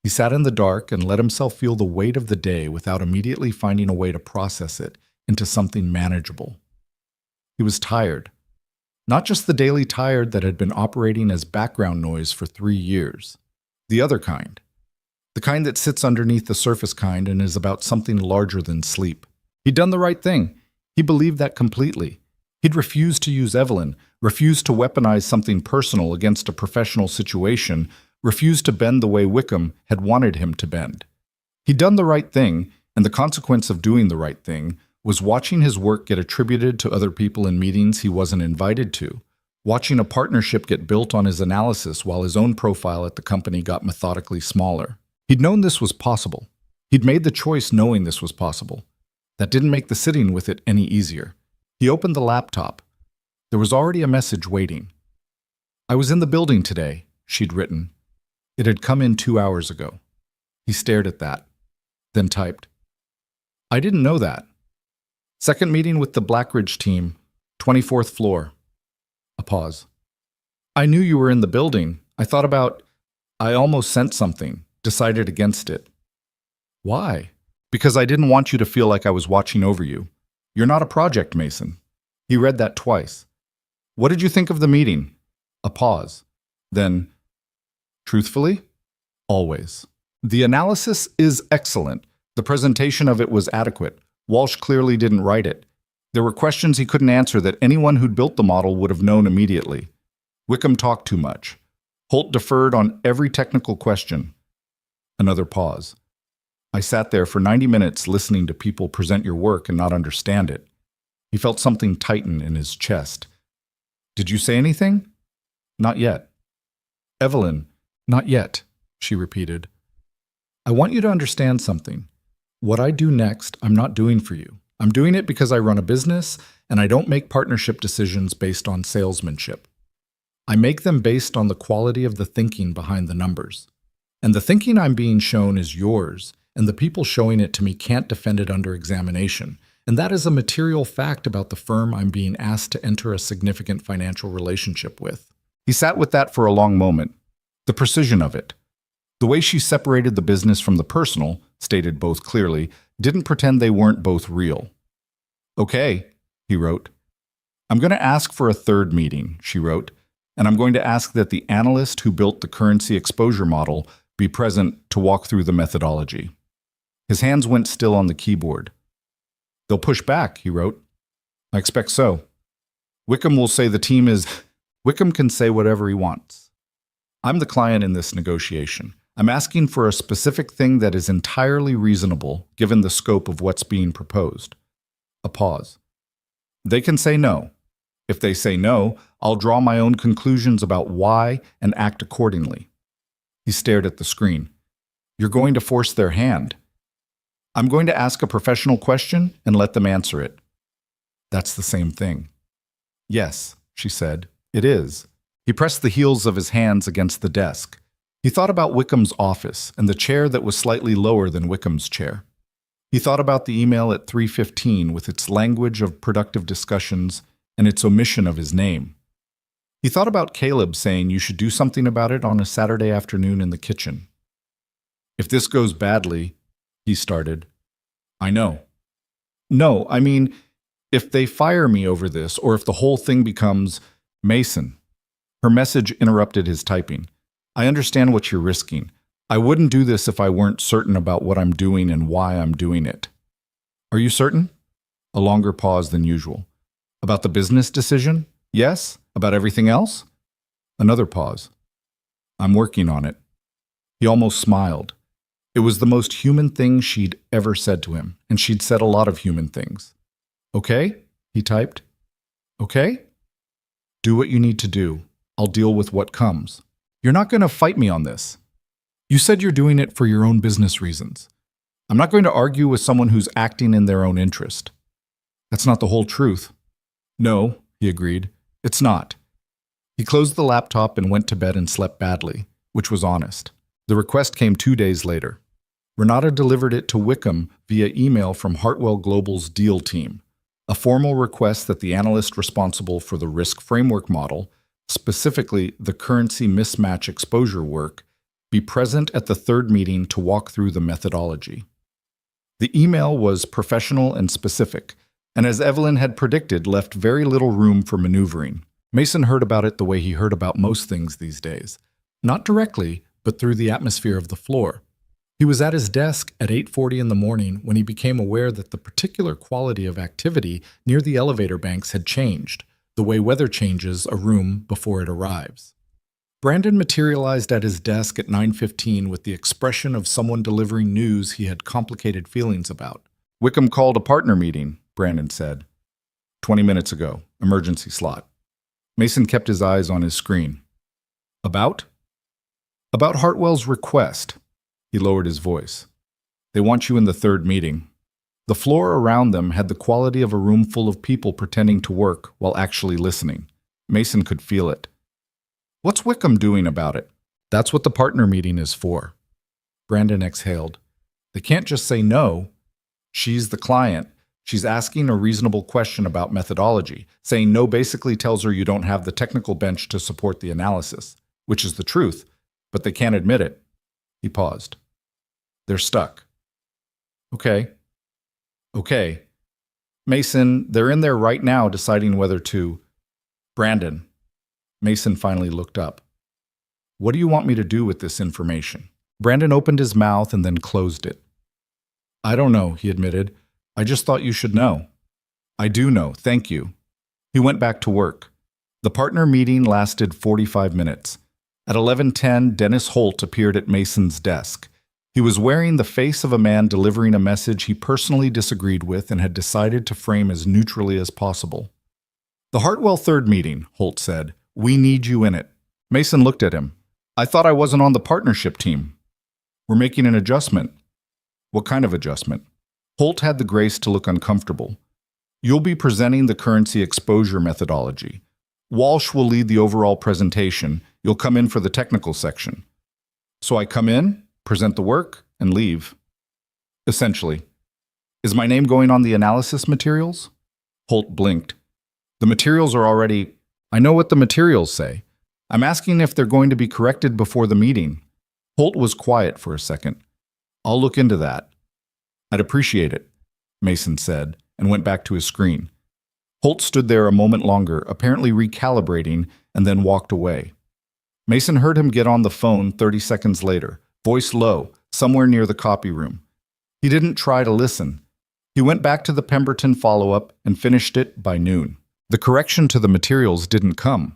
He sat in the dark and let himself feel the weight of the day without immediately finding a way to process it into something manageable. He was tired. Not just the daily tired that had been operating as background noise for 3 years. The other kind. The kind that sits underneath the surface kind and is about something larger than sleep. He'd done the right thing. He believed that completely. He'd refused to use Evelyn, refused to weaponize something personal against a professional situation, refused to bend the way Wickham had wanted him to bend. He'd done the right thing, and the consequence of doing the right thing was watching his work get attributed to other people in meetings he wasn't invited to, watching a partnership get built on his analysis while his own profile at the company got methodically smaller. He'd known this was possible. He'd made the choice knowing this was possible. That didn't make the sitting with it any easier. He opened the laptop. There was already a message waiting. "I was in the building today," she'd written. It had come in 2 hours ago. He stared at that, then typed, "I didn't know that. Second meeting with the Blackridge team, 24th floor." A pause. "I knew you were in the building. I almost sent something, decided against it." "Why?" "Because I didn't want you to feel like I was watching over you. You're not a project, Mason." He read that twice. "What did you think of the meeting?" A pause. Then, "Truthfully? Always. The analysis is excellent. The presentation of it was adequate. Walsh clearly didn't write it. There were questions he couldn't answer that anyone who'd built the model would have known immediately. Wickham talked too much. Holt deferred on every technical question." Another pause. "I sat there for 90 minutes listening to people present your work and not understand it." He felt something tighten in his chest. "Did you say anything?" "Not yet." "Evelyn, not yet," she repeated. "I want you to understand something. What I do next, I'm not doing for you. I'm doing it because I run a business, and I don't make partnership decisions based on salesmanship. I make them based on the quality of the thinking behind the numbers. And the thinking I'm being shown is yours, and the people showing it to me can't defend it under examination. And that is a material fact about the firm I'm being asked to enter a significant financial relationship with." He sat with that for a long moment. The precision of it. The way she separated the business from the personal, stated both clearly, didn't pretend they weren't both real. "Okay," he wrote. "I'm going to ask for a third meeting," she wrote, "and I'm going to ask that the analyst who built the currency exposure model be present to walk through the methodology." His hands went still on the keyboard. "They'll push back," he wrote. "I expect so. Wickham will say the team is..." Wickham can say whatever he wants. "I'm the client in this negotiation. I'm asking for a specific thing that is entirely reasonable given the scope of what's being proposed." A pause. "They can say no. If they say no, I'll draw my own conclusions about why and act accordingly." He stared at the screen. "You're going to force their hand." "I'm going to ask a professional question and let them answer it." "That's the same thing." "Yes," she said, "it is." He pressed the heels of his hands against the desk. He thought about Wickham's office and the chair that was slightly lower than Wickham's chair. He thought about the email at 3:15 with its language of productive discussions and its omission of his name. He thought about Caleb saying you should do something about it on a Saturday afternoon in the kitchen. "If this goes badly," he started. "I know." "No, I mean, if they fire me over this, or if the whole thing becomes..." "Mason." Her message interrupted his typing. "I understand what you're risking. I wouldn't do this if I weren't certain about what I'm doing and why I'm doing it." "Are you certain?" A longer pause than usual. "About the business decision? Yes? About everything else?" Another pause. "I'm working on it." He almost smiled. It was the most human thing she'd ever said to him, and she'd said a lot of human things. "Okay?" he typed. "Okay? Do what you need to do. I'll deal with what comes. You're not going to fight me on this. You said you're doing it for your own business reasons. I'm not going to argue with someone who's acting in their own interest. That's not the whole truth." "No," he agreed. "It's not." He closed the laptop and went to bed and slept badly, which was honest. The request came 2 days later. Renata delivered it to Wickham via email from Hartwell Global's deal team, a formal request that the analyst responsible for the risk framework model, specifically the currency mismatch exposure work, be present at the third meeting to walk through the methodology. The email was professional and specific, and as Evelyn had predicted, left very little room for maneuvering. Mason heard about it the way he heard about most things these days. Not directly, but through the atmosphere of the floor. He was at his desk at 8:40 in the morning when he became aware that the particular quality of activity near the elevator banks had changed, the way weather changes a room before it arrives. Brandon materialized at his desk at 9:15 with the expression of someone delivering news he had complicated feelings about. "Wickham called a partner meeting," Brandon said. 20 minutes ago, emergency slot. Mason kept his eyes on his screen. About? About Hartwell's request. He lowered his voice. "They want you in the third meeting." The floor around them had the quality of a room full of people pretending to work while actually listening. Mason could feel it. "What's Wickham doing about it?" "That's what the partner meeting is for." Brandon exhaled. "They can't just say no. She's the client. She's asking a reasonable question about methodology. Saying no basically tells her you don't have the technical bench to support the analysis, which is the truth, but they can't admit it." He paused. "They're stuck." Okay. Mason, they're in there right now deciding whether to... Brandon. Mason finally looked up. "What do you want me to do with this information?" Brandon opened his mouth and then closed it. "I don't know," he admitted. "I just thought you should know." "I do know, thank you." He went back to work. The partner meeting lasted 45 minutes. At 11:10, Dennis Holt appeared at Mason's desk. He was wearing the face of a man delivering a message he personally disagreed with and had decided to frame as neutrally as possible. "The Hartwell third meeting," Holt said. "We need you in it." Mason looked at him. "I thought I wasn't on the partnership team." "We're making an adjustment." "What kind of adjustment?" Holt had the grace to look uncomfortable. "You'll be presenting the currency exposure methodology. Walsh will lead the overall presentation. You'll come in for the technical section." "So I come in, present the work, and leave?" "Essentially." "Is my name going on the analysis materials?" Holt blinked. "The materials are already... I know what the materials say. I'm asking if they're going to be corrected before the meeting." Holt was quiet for a second. "I'll look into that." "I'd appreciate it," Mason said, and went back to his screen. Holt stood there a moment longer, apparently recalibrating, and then walked away. Mason heard him get on the phone 30 seconds later, voice low, somewhere near the copy room. He didn't try to listen. He went back to the Pemberton follow-up and finished it by noon. The correction to the materials didn't come.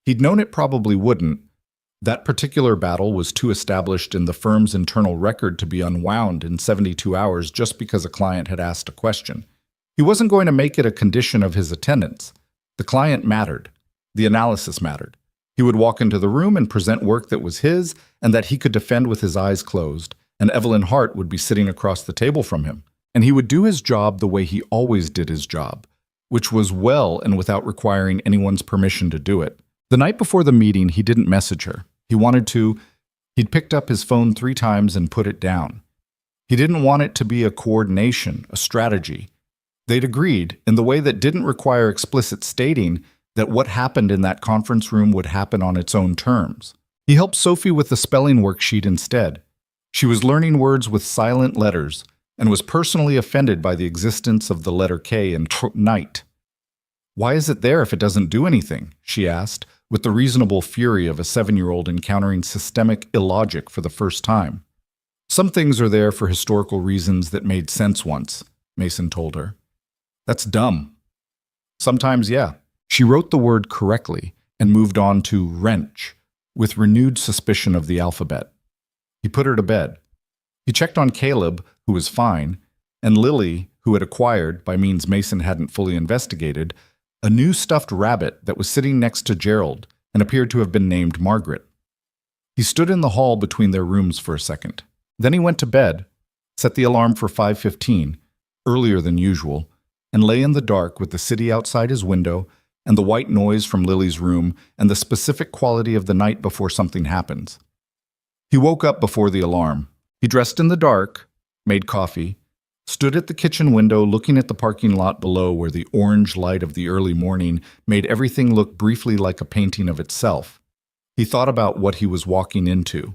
He'd known it probably wouldn't. That particular battle was too established in the firm's internal record to be unwound in 72 hours just because a client had asked a question. He wasn't going to make it a condition of his attendance. The client mattered. The analysis mattered. He would walk into the room and present work that was his and that he could defend with his eyes closed, and Evelyn Hart would be sitting across the table from him. And he would do his job the way he always did his job, which was well and without requiring anyone's permission to do it. The night before the meeting, he didn't message her. He wanted to. He'd picked up his phone 3 times and put it down. He didn't want it to be a coordination, a strategy. They'd agreed, in the way that didn't require explicit stating, that what happened in that conference room would happen on its own terms. He helped Sophie with the spelling worksheet instead. She was learning words with silent letters and was personally offended by the existence of the letter K in night. "Why is it there if it doesn't do anything?" she asked, with the reasonable fury of a 7-year-old encountering systemic illogic for the first time. "Some things are there for historical reasons that made sense once," Mason told her. "That's dumb." "Sometimes, yeah." She wrote the word correctly and moved on to wrench, with renewed suspicion of the alphabet. He put her to bed. He checked on Caleb, who was fine, and Lily, who had acquired, by means Mason hadn't fully investigated, a new stuffed rabbit that was sitting next to Gerald and appeared to have been named Margaret. He stood in the hall between their rooms for a second. Then he went to bed, set the alarm for 5:15, earlier than usual, and lay in the dark with the city outside his window and the white noise from Lily's room and the specific quality of the night before something happens. He woke up before the alarm. He dressed in the dark, made coffee, stood at the kitchen window looking at the parking lot below where the orange light of the early morning made everything look briefly like a painting of itself. He thought about what he was walking into.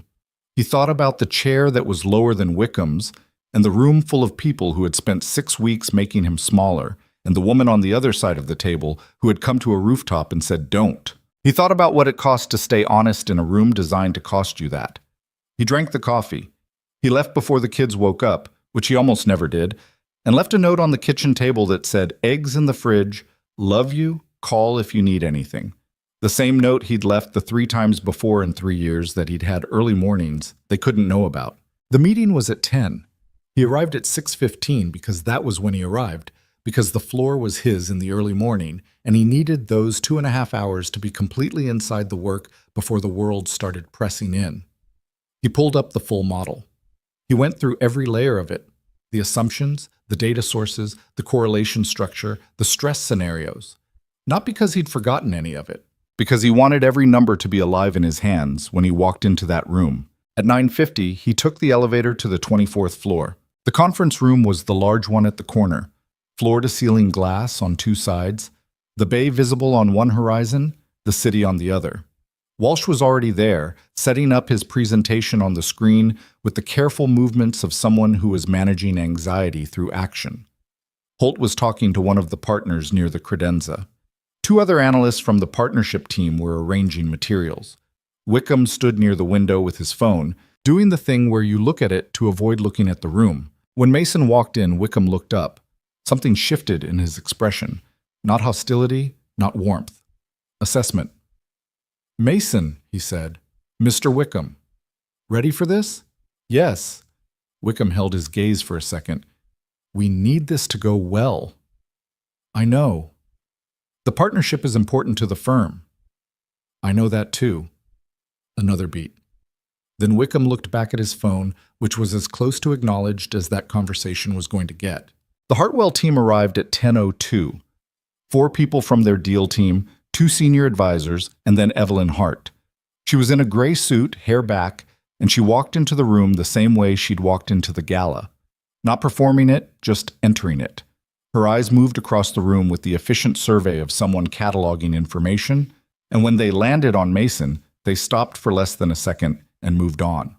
He thought about the chair that was lower than Wickham's and the room full of people who had spent 6 weeks making him smaller, and the woman on the other side of the table who had come to a rooftop and said, "Don't." He thought about what it cost to stay honest in a room designed to cost you that. He drank the coffee. He left before the kids woke up, which he almost never did, and left a note on the kitchen table that said, "Eggs in the fridge, love you, call if you need anything." The same note he'd left the 3 times before in 3 years that he'd had early mornings they couldn't know about. The meeting was at 10. He arrived at 6:15 because that was when he arrived, because the floor was his in the early morning, and he needed those 2.5 hours to be completely inside the work before the world started pressing in. He pulled up the full model. He went through every layer of it, the assumptions, the data sources, the correlation structure, the stress scenarios. Not because he'd forgotten any of it, because he wanted every number to be alive in his hands when he walked into that room. At 9:50, he took the elevator to the 24th floor. The conference room was the large one at the corner, floor-to-ceiling glass on 2 sides, the bay visible on one horizon, the city on the other. Walsh was already there, setting up his presentation on the screen with the careful movements of someone who was managing anxiety through action. Holt was talking to one of the partners near the credenza. 2 other analysts from the partnership team were arranging materials. Wickham stood near the window with his phone, doing the thing where you look at it to avoid looking at the room. When Mason walked in, Wickham looked up. Something shifted in his expression. Not hostility, not warmth. Assessment. "Mason," he said. "Mr. Wickham. Ready for this?" "Yes." Wickham held his gaze for a second. "We need this to go well." "I know." "The partnership is important to the firm." "I know that too." Another beat. Then Wickham looked back at his phone, which was as close to acknowledged as that conversation was going to get. The Hartwell team arrived at 10:02. 4 people from their deal team, 2 senior advisors, and then Evelyn Hart. She was in a gray suit, hair back, and she walked into the room the same way she'd walked into the gala. Not performing it, just entering it. Her eyes moved across the room with the efficient survey of someone cataloging information, and when they landed on Mason, they stopped for less than a second and moved on.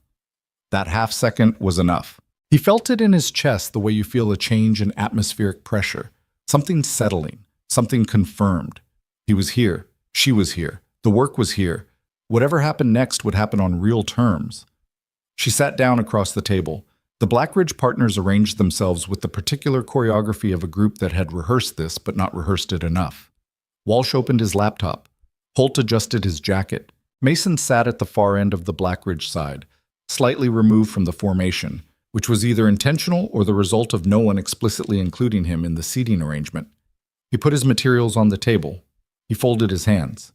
That half second was enough. He felt it in his chest the way you feel a change in atmospheric pressure, something settling, something confirmed. He was here, she was here, the work was here. Whatever happened next would happen on real terms. She sat down across the table. The Blackridge partners arranged themselves with the particular choreography of a group that had rehearsed this but not rehearsed it enough. Walsh opened his laptop. Holt adjusted his jacket. Mason sat at the far end of the Blackridge side, slightly removed from the formation, which was either intentional or the result of no one explicitly including him in the seating arrangement. He put his materials on the table. He folded his hands.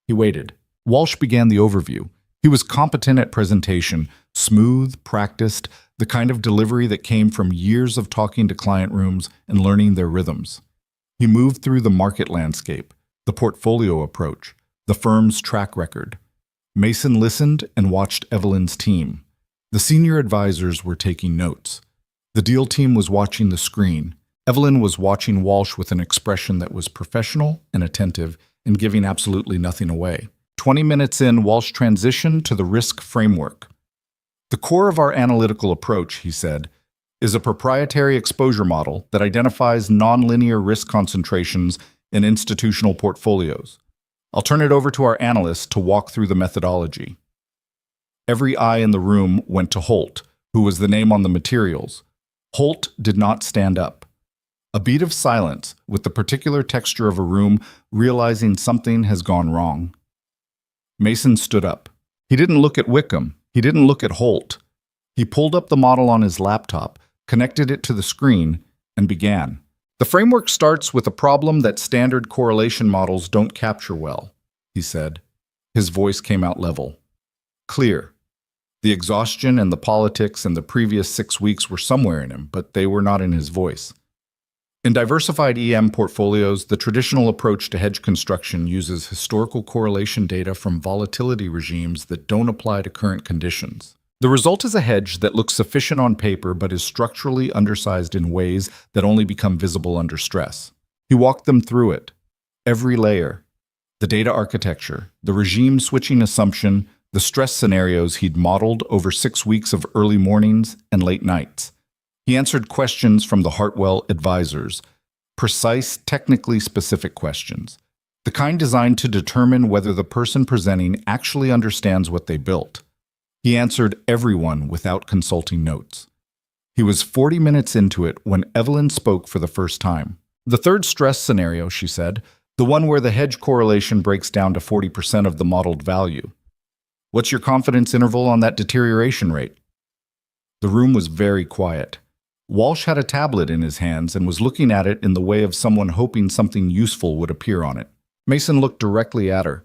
He waited. Walsh began the overview. He was competent at presentation, smooth, practiced, the kind of delivery that came from years of talking to client rooms and learning their rhythms. He moved through the market landscape, the portfolio approach, the firm's track record. Mason listened and watched Evelyn's team. The senior advisors were taking notes. The deal team was watching the screen. Evelyn was watching Walsh with an expression that was professional and attentive and giving absolutely nothing away. 20 minutes in, Walsh transitioned to the risk framework. "The core of our analytical approach," he said, "is a proprietary exposure model that identifies nonlinear risk concentrations in institutional portfolios. I'll turn it over to our analysts to walk through the methodology." Every eye in the room went to Holt, who was the name on the materials. Holt did not stand up. A beat of silence, with the particular texture of a room realizing something has gone wrong. Mason stood up. He didn't look at Wickham. He didn't look at Holt. He pulled up the model on his laptop, connected it to the screen, and began. "The framework starts with a problem that standard correlation models don't capture well," he said. His voice came out level. Clear. The exhaustion and the politics and the previous 6 weeks were somewhere in him, but they were not in his voice. In diversified EM portfolios, the traditional approach to hedge construction uses historical correlation data from volatility regimes that don't apply to current conditions. The result is a hedge that looks sufficient on paper but is structurally undersized in ways that only become visible under stress. He walked them through it. Every layer. The data architecture, the regime switching assumption, the stress scenarios he'd modeled over 6 weeks of early mornings and late nights. He answered questions from the Hartwell advisors, precise, technically specific questions, the kind designed to determine whether the person presenting actually understands what they built. He answered everyone without consulting notes. He was 40 minutes into it when Evelyn spoke for the first time. The third stress scenario, she said, the one where the hedge correlation breaks down to 40% of the modeled value. What's your confidence interval on that deterioration rate? The room was very quiet. Walsh had a tablet in his hands and was looking at it in the way of someone hoping something useful would appear on it. Mason looked directly at her.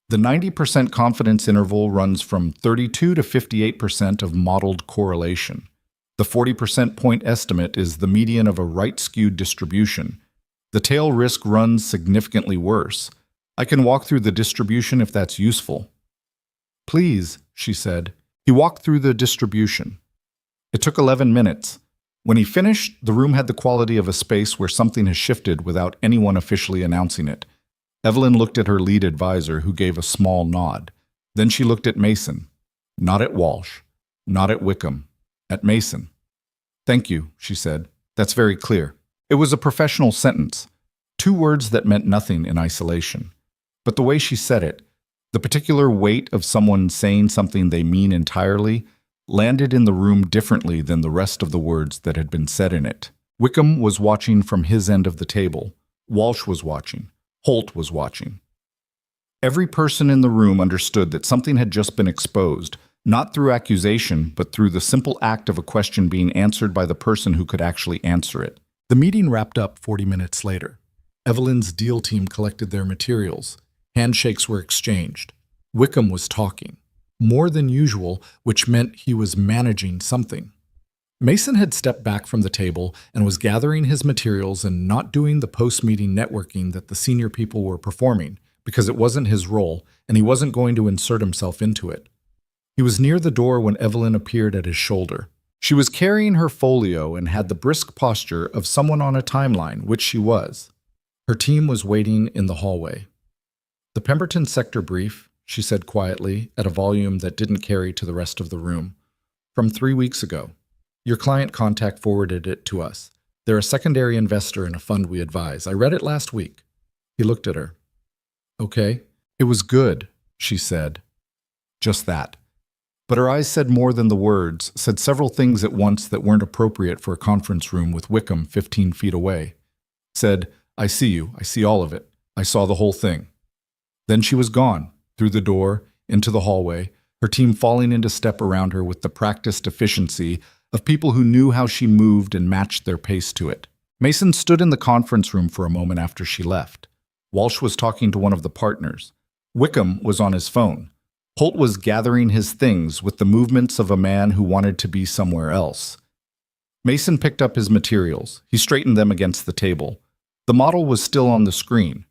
The 90% confidence interval runs from 32 to 58% of modeled correlation. The 40% point estimate is the median of a right-skewed distribution. The tail risk runs significantly worse. I can walk through the distribution if that's useful. Please, she said. He walked through the distribution. It took 11 minutes. When he finished, the room had the quality of a space where something has shifted without anyone officially announcing it. Evelyn looked at her lead advisor, who gave a small nod. Then she looked at Mason. Not at Walsh. Not at Wickham. At Mason. Thank you, she said. That's very clear. It was a professional sentence. 2 words that meant nothing in isolation. But the way she said it, the particular weight of someone saying something they mean entirely, landed in the room differently than the rest of the words that had been said in it. Wickham was watching from his end of the table. Walsh was watching. Holt was watching. Every person in the room understood that something had just been exposed, not through accusation, but through the simple act of a question being answered by the person who could actually answer it. The meeting wrapped up 40 minutes later. Evelyn's deal team collected their materials. Handshakes were exchanged. Wickham was talking. More than usual, which meant he was managing something. Mason had stepped back from the table and was gathering his materials and not doing the post-meeting networking that the senior people were performing, because it wasn't his role, and he wasn't going to insert himself into it. He was near the door when Evelyn appeared at his shoulder. She was carrying her folio and had the brisk posture of someone on a timeline, which she was. Her team was waiting in the hallway. The Pemberton sector brief, she said quietly, at a volume that didn't carry to the rest of the room. From 3 weeks ago. Your client contact forwarded it to us. They're a secondary investor in a fund we advise. I read it last week. He looked at her. Okay. It was good, she said. Just that. But her eyes said more than the words, said several things at once that weren't appropriate for a conference room with Wickham 15 feet away. Said, I see you. I see all of it. I saw the whole thing. Then she was gone, through the door, into the hallway, her team falling into step around her with the practiced efficiency of people who knew how she moved and matched their pace to it. Mason stood in the conference room for a moment after she left. Walsh was talking to one of the partners. Wickham was on his phone. Holt was gathering his things with the movements of a man who wanted to be somewhere else. Mason picked up his materials. He straightened them against the table. The model was still on the screen.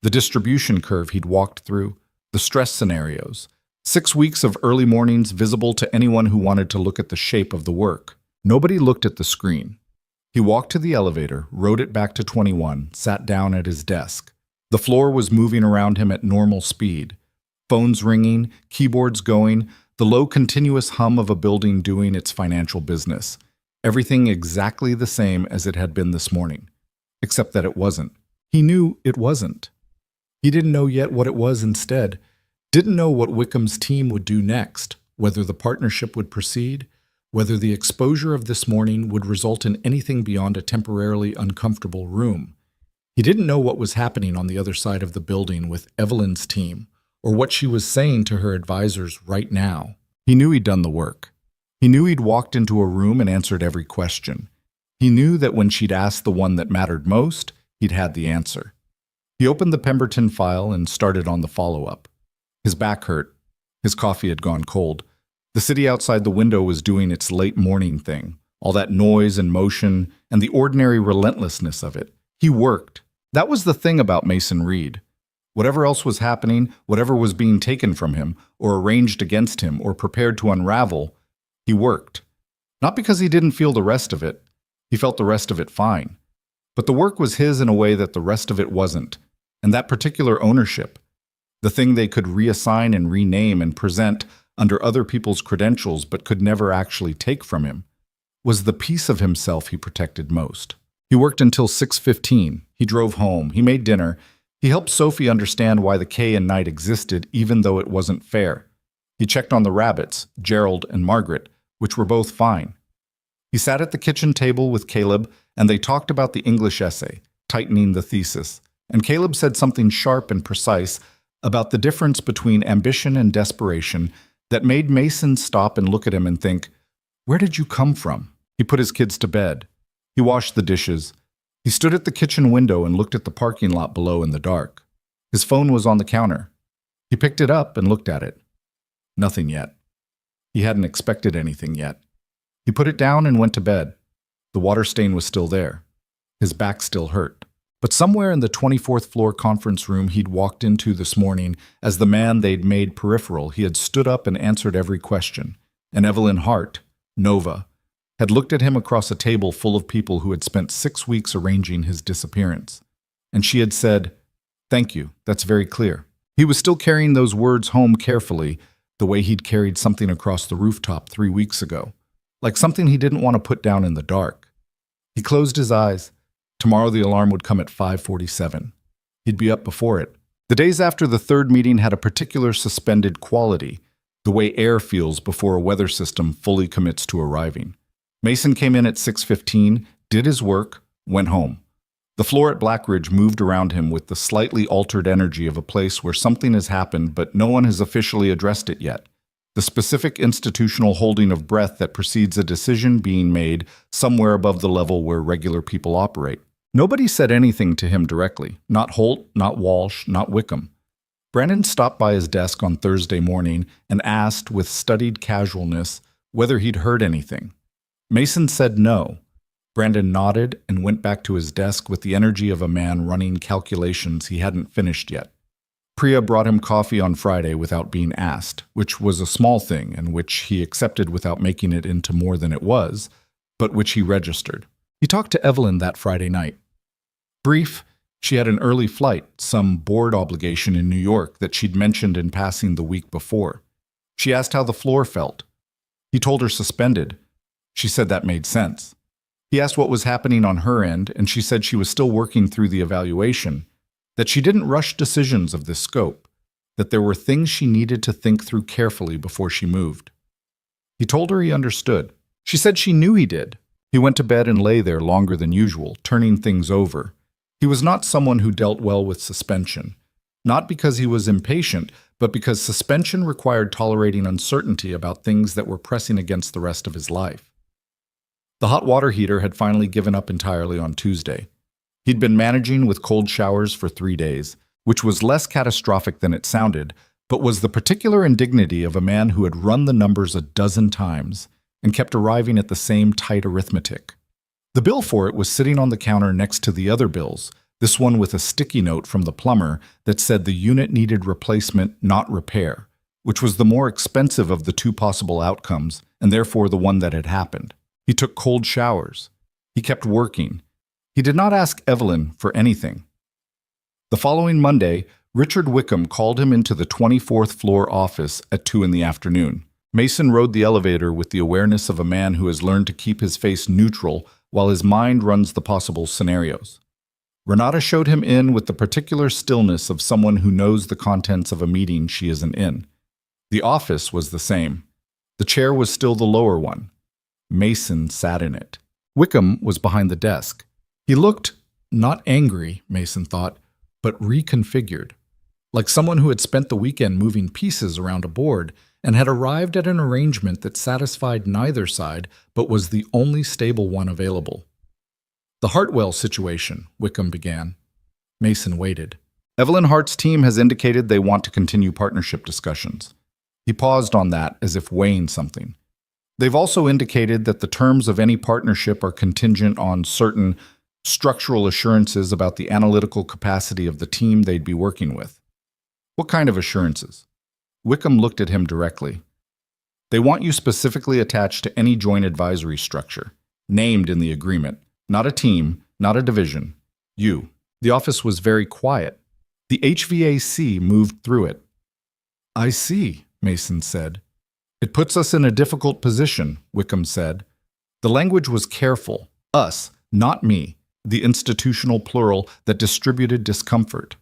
The distribution curve he'd walked through, the stress scenarios, 6 weeks of early mornings visible to anyone who wanted to look at the shape of the work. Nobody looked at the screen. He walked to the elevator, rode it back to 21, sat down at his desk. The floor was moving around him at normal speed. Phones ringing, keyboards going, the low continuous hum of a building doing its financial business. Everything exactly the same as it had been this morning. Except that it wasn't. He knew it wasn't. He didn't know yet what it was instead. Didn't know what Wickham's team would do next, whether the partnership would proceed, whether the exposure of this morning would result in anything beyond a temporarily uncomfortable room. He didn't know what was happening on the other side of the building with Evelyn's team, or what she was saying to her advisors right now. He knew he'd done the work. He knew he'd walked into a room and answered every question. He knew that when she'd asked the one that mattered most, he'd had the answer. He opened the Pemberton file and started on the follow-up. His back hurt. His coffee had gone cold. The city outside the window was doing its late morning thing, all that noise and motion and the ordinary relentlessness of it. He worked. That was the thing about Mason Reed. Whatever else was happening, whatever was being taken from him, or arranged against him, or prepared to unravel, he worked. Not because he didn't feel the rest of it. He felt the rest of it fine. But the work was his in a way that the rest of it wasn't. And that particular ownership, the thing they could reassign and rename and present under other people's credentials but could never actually take from him, was the piece of himself he protected most. He worked until 6:15. He drove home. He made dinner. He helped Sophie understand why the K in night existed even though it wasn't fair. He checked on the rabbits, Gerald and Margaret, which were both fine. He sat at the kitchen table with Caleb, and they talked about the English essay, tightening the thesis. And Caleb said something sharp and precise about the difference between ambition and desperation that made Mason stop and look at him and think, "Where did you come from?" He put his kids to bed. He washed the dishes. He stood at the kitchen window and looked at the parking lot below in the dark. His phone was on the counter. He picked it up and looked at it. Nothing yet. He hadn't expected anything yet. He put it down and went to bed. The water stain was still there. His back still hurt. But somewhere in the 24th floor conference room he'd walked into this morning, as the man they'd made peripheral, he had stood up and answered every question. And Evelyn Hart, Nova, had looked at him across a table full of people who had spent 6 weeks arranging his disappearance. And she had said, "Thank you, that's very clear." He was still carrying those words home carefully, the way he'd carried something across the rooftop 3 weeks ago, like something he didn't want to put down in the dark. He closed his eyes. Tomorrow the alarm would come at 5:47. He'd be up before it. The days after the third meeting had a particular suspended quality, the way air feels before a weather system fully commits to arriving. Mason came in at 6:15, did his work, went home. The floor at Blackridge moved around him with the slightly altered energy of a place where something has happened but no one has officially addressed it yet. The specific institutional holding of breath that precedes a decision being made somewhere above the level where regular people operate. Nobody said anything to him directly. Not Holt, not Walsh, not Wickham. Brandon stopped by his desk on Thursday morning and asked with studied casualness whether he'd heard anything. Mason said no. Brandon nodded and went back to his desk with the energy of a man running calculations he hadn't finished yet. Priya brought him coffee on Friday without being asked, which was a small thing and which he accepted without making it into more than it was, but which he registered. He talked to Evelyn that Friday night. Brief, she had an early flight, some board obligation in New York that she'd mentioned in passing the week before. She asked how the floor felt. He told her suspended. She said that made sense. He asked what was happening on her end, and she said she was still working through the evaluation, that she didn't rush decisions of this scope, that there were things she needed to think through carefully before she moved. He told her he understood. She said she knew he did. He went to bed and lay there longer than usual, turning things over. He was not someone who dealt well with suspension, not because he was impatient, but because suspension required tolerating uncertainty about things that were pressing against the rest of his life. The hot water heater had finally given up entirely on Tuesday. He'd been managing with cold showers for 3 days, which was less catastrophic than it sounded, but was the particular indignity of a man who had run the numbers a dozen times and kept arriving at the same tight arithmetic. The bill for it was sitting on the counter next to the other bills, this one with a sticky note from the plumber that said the unit needed replacement, not repair, which was the more expensive of the two possible outcomes, and therefore the one that had happened. He took cold showers. He kept working. He did not ask Evelyn for anything. The following Monday, Richard Wickham called him into the 24th floor office at 2 p.m. Mason rode the elevator with the awareness of a man who has learned to keep his face neutral while his mind runs the possible scenarios. Renata showed him in with the particular stillness of someone who knows the contents of a meeting she isn't in. The office was the same. The chair was still the lower one. Mason sat in it. Wickham was behind the desk. He looked, not angry, Mason thought, but reconfigured, like someone who had spent the weekend moving pieces around a board and had arrived at an arrangement that satisfied neither side but was the only stable one available. "The Hartwell situation," Wickham began. Mason waited. "Evelyn Hart's team has indicated they want to continue partnership discussions." He paused on that as if weighing something. "They've also indicated that the terms of any partnership are contingent on certain structural assurances about the analytical capacity of the team they'd be working with." "What kind of assurances?" Wickham looked at him directly. "They want you specifically attached to any joint advisory structure, named in the agreement. Not a team, not a division. You." The office was very quiet. The HVAC moved through it. "I see," Mason said. "It puts us in a difficult position," Wickham said. The language was careful. Us, not me, the institutional plural that distributed discomfort.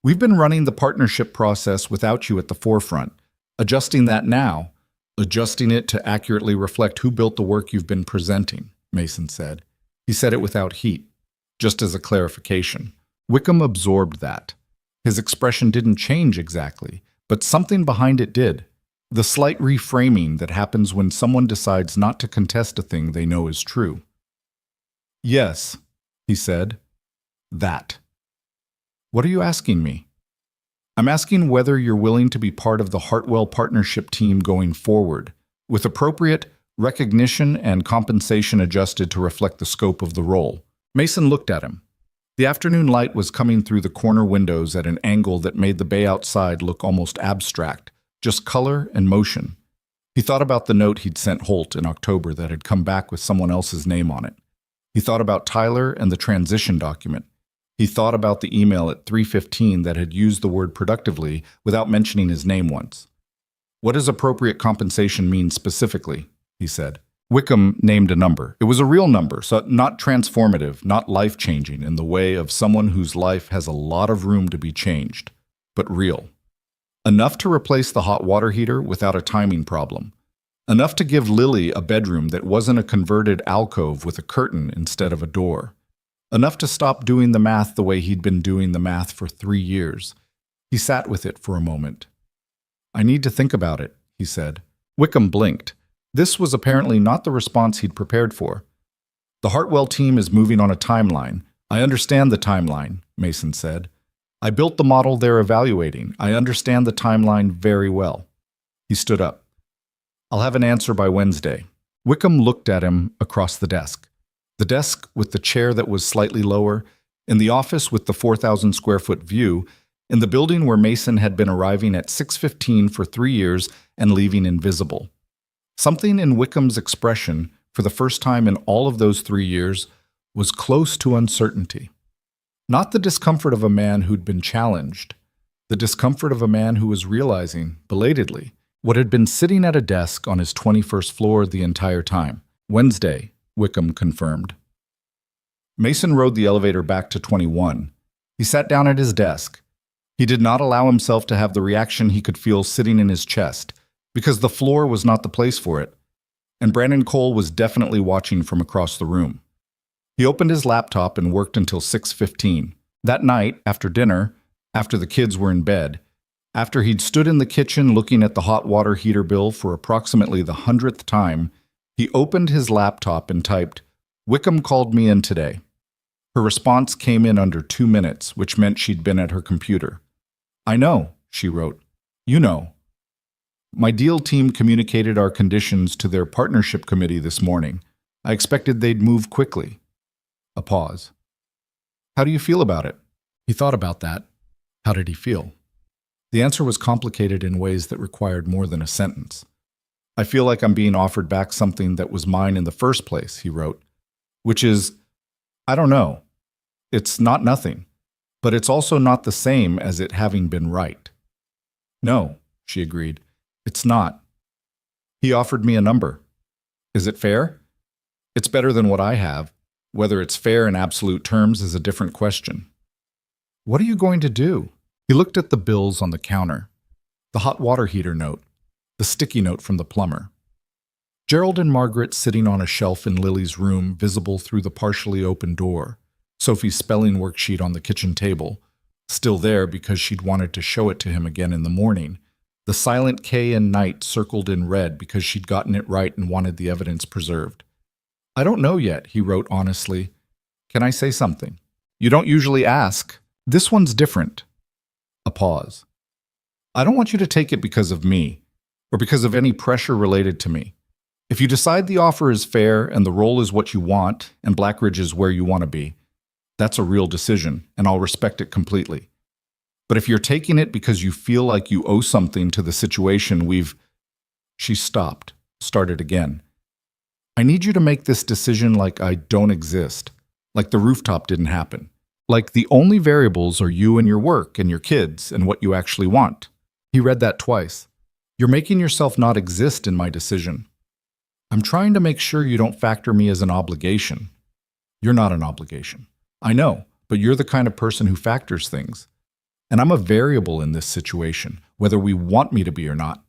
"We've been running the partnership process without you at the forefront. Adjusting that now, adjusting it to accurately reflect who built the work you've been presenting, Mason said. He said it without heat, just as a clarification. Wickham absorbed that. His expression didn't change exactly, but something behind it did. The slight reframing that happens when someone decides not to contest a thing they know is true. Yes, he said. That. What are you asking me? I'm asking whether you're willing to be part of the Hartwell partnership team going forward, with appropriate recognition and compensation adjusted to reflect the scope of the role. Mason looked at him. The afternoon light was coming through the corner windows at an angle that made the bay outside look almost abstract, just color and motion. He thought about the note he'd sent Holt in October that had come back with someone else's name on it. He thought about Tyler and the transition document. He thought about the email at 3:15 that had used the word productively without mentioning his name once. What does appropriate compensation mean specifically? He said. Wickham named a number. It was a real number, so not transformative, not life-changing in the way of someone whose life has a lot of room to be changed, but real. Enough to replace the hot water heater without a timing problem. Enough to give Lily a bedroom that wasn't a converted alcove with a curtain instead of a door. Enough to stop doing the math the way he'd been doing the math for 3 years. He sat with it for a moment. I need to think about it, he said. Wickham blinked. This was apparently not the response he'd prepared for. The Hartwell team is moving on a timeline. I understand the timeline, Mason said. I built the model they're evaluating. I understand the timeline very well. He stood up. I'll have an answer by Wednesday. Wickham looked at him across the desk. The desk with the chair that was slightly lower, in the office with the 4,000 square foot view, in the building where Mason had been arriving at 6:15 for 3 years and leaving invisible. Something in Wickham's expression, for the first time in all of those 3 years, was close to uncertainty. Not the discomfort of a man who'd been challenged, the discomfort of a man who was realizing, belatedly, what had been sitting at a desk on his 21st floor the entire time. Wednesday, Wickham confirmed. Mason rode the elevator back to 21. He sat down at his desk. He did not allow himself to have the reaction he could feel sitting in his chest, because the floor was not the place for it, and Brandon Cole was definitely watching from across the room. He opened his laptop and worked until 6:15. That night, after dinner, after the kids were in bed, after he'd stood in the kitchen looking at the hot water heater bill for approximately the 100th time, he opened his laptop and typed, "Wickham called me in today." Her response came in under 2 minutes, which meant she'd been at her computer. "I know," she wrote. "You know. My deal team communicated our conditions to their partnership committee this morning. I expected they'd move quickly." A pause. "How do you feel about it?" He thought about that. How did he feel? The answer was complicated in ways that required more than a sentence. "I feel like I'm being offered back something that was mine in the first place," he wrote, "which is, I don't know. It's not nothing, but it's also not the same as it having been right." "No," she agreed, "it's not." He offered me a number. "Is it fair?" "It's better than what I have. Whether it's fair in absolute terms is a different question." "What are you going to do?" He looked at the bills on the counter. The hot water heater note. The sticky note from the plumber. Gerald and Margaret sitting on a shelf in Lily's room, visible through the partially open door. Sophie's spelling worksheet on the kitchen table, still there because she'd wanted to show it to him again in the morning. The silent K in night circled in red because she'd gotten it right and wanted the evidence preserved. "I don't know yet," he wrote honestly. "Can I say something?" "You don't usually ask. This one's different." A pause. "I don't want you to take it because of me, or because of any pressure related to me. If you decide the offer is fair and the role is what you want and Blackridge is where you want to be, that's a real decision, and I'll respect it completely. But if you're taking it because you feel like you owe something to the situation we've—" She stopped, started again. "I need you to make this decision like I don't exist, like the rooftop didn't happen, like the only variables are you and your work and your kids and what you actually want." He read that twice. "You're making yourself not exist in my decision. I'm trying to make sure you don't factor me as an obligation. You're not an obligation. I know, but you're the kind of person who factors things. And I'm a variable in this situation, whether we want me to be or not.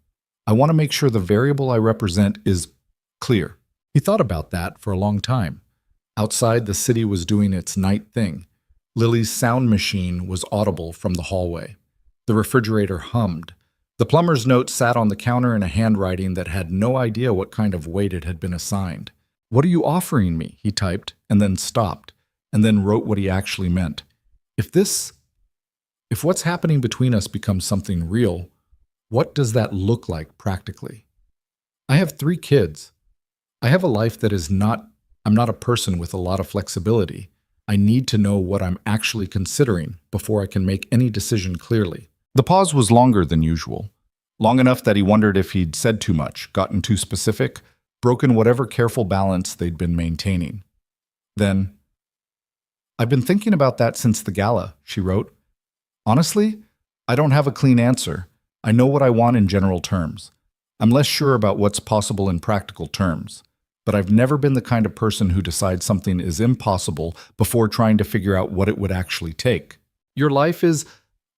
I want to make sure the variable I represent is clear. He thought about that for a long time. Outside, the city was doing its night thing. Lily's sound machine was audible from the hallway. The refrigerator hummed. The plumber's note sat on the counter in a handwriting that had no idea what kind of weight it had been assigned. "What are you offering me?" he typed, and then stopped, and then wrote what he actually meant. If what's happening between us becomes something real, what does that look like practically? I have 3 kids. I have a life that is not, I'm not a person with a lot of flexibility. I need to know what I'm actually considering before I can make any decision clearly. The pause was longer than usual, long enough that he wondered if he'd said too much, gotten too specific, broken whatever careful balance they'd been maintaining. Then, "I've been thinking about that since the gala," she wrote. "Honestly, I don't have a clean answer. I know what I want in general terms. I'm less sure about what's possible in practical terms. But I've never been the kind of person who decides something is impossible before trying to figure out what it would actually take. Your life is,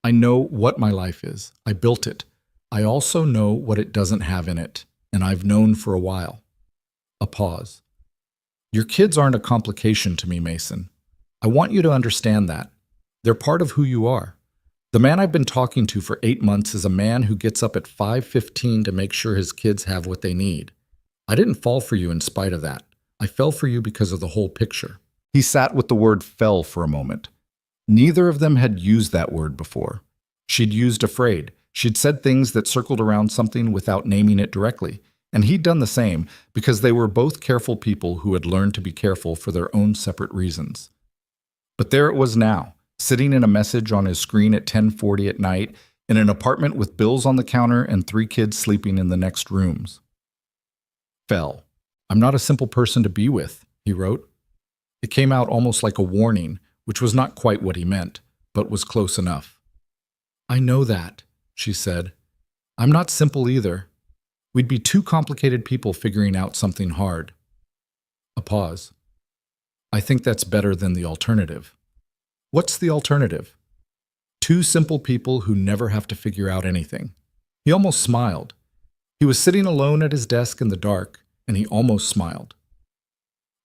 I know what my life is. I built it. I also know what it doesn't have in it, and I've known for a while." A pause. "Your kids aren't a complication to me, Mason. I want you to understand that. They're part of who you are. The man I've been talking to for 8 months is a man who gets up at 5:15 to make sure his kids have what they need. I didn't fall for you in spite of that. I fell for you because of the whole picture." He sat with the word "fell" for a moment. Neither of them had used that word before. She'd used "afraid." She'd said things that circled around something without naming it directly. And he'd done the same because they were both careful people who had learned to be careful for their own separate reasons. But there it was now, sitting in a message on his screen at 10:40 at night in an apartment with bills on the counter and 3 kids sleeping in the next rooms. "Fell. I'm not a simple person to be with," he wrote. It came out almost like a warning, which was not quite what he meant, but was close enough. "I know that," she said. "I'm not simple either. We'd be 2 complicated people figuring out something hard." A pause. "I think that's better than the alternative." "What's the alternative?" 2 simple people who never have to figure out anything. He almost smiled. He was sitting alone at his desk in the dark, and he almost smiled.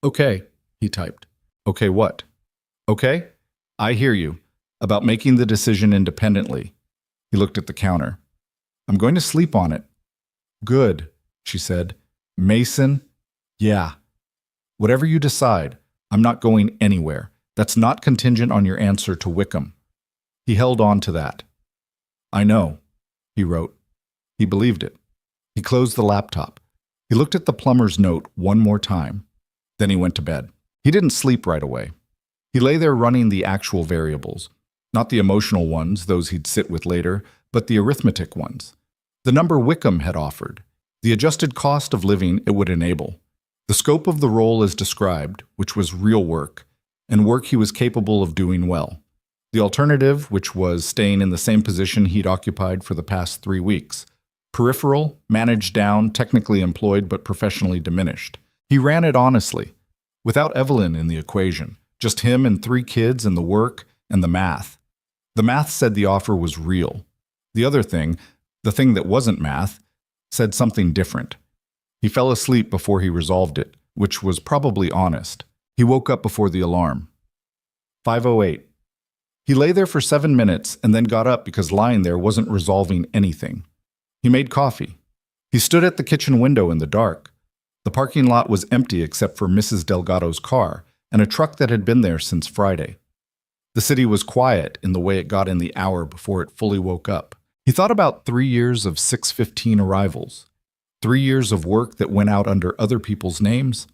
"Okay," he typed. "Okay what?" "Okay, I hear you. About making the decision independently." He looked at the counter. "I'm going to sleep on it." "Good," she said. "Mason, yeah. Whatever you decide, I'm not going anywhere. That's not contingent on your answer to Wickham." He held on to that. "I know," he wrote. He believed it. He closed the laptop. He looked at the plumber's note one more time. Then he went to bed. He didn't sleep right away. He lay there running the actual variables. Not the emotional ones, those he'd sit with later, but the arithmetic ones. The number Wickham had offered. The adjusted cost of living it would enable. The scope of the role as described, which was real work, and work he was capable of doing well. The alternative, which was staying in the same position he'd occupied for the past 3 weeks. Peripheral, managed down, technically employed but professionally diminished. He ran it honestly, without Evelyn in the equation, just him and 3 kids and the work and the math. The math said the offer was real. The other thing, the thing that wasn't math, said something different. He fell asleep before he resolved it, which was probably honest. He woke up before the alarm. 5:08. He lay there for 7 minutes and then got up because lying there wasn't resolving anything. He made coffee. He stood at the kitchen window in the dark. The parking lot was empty except for Mrs. Delgado's car and a truck that had been there since Friday. The city was quiet in the way it got in the hour before it fully woke up. He thought about 3 years of 6:15 arrivals, 3 years of work that went out under other people's names,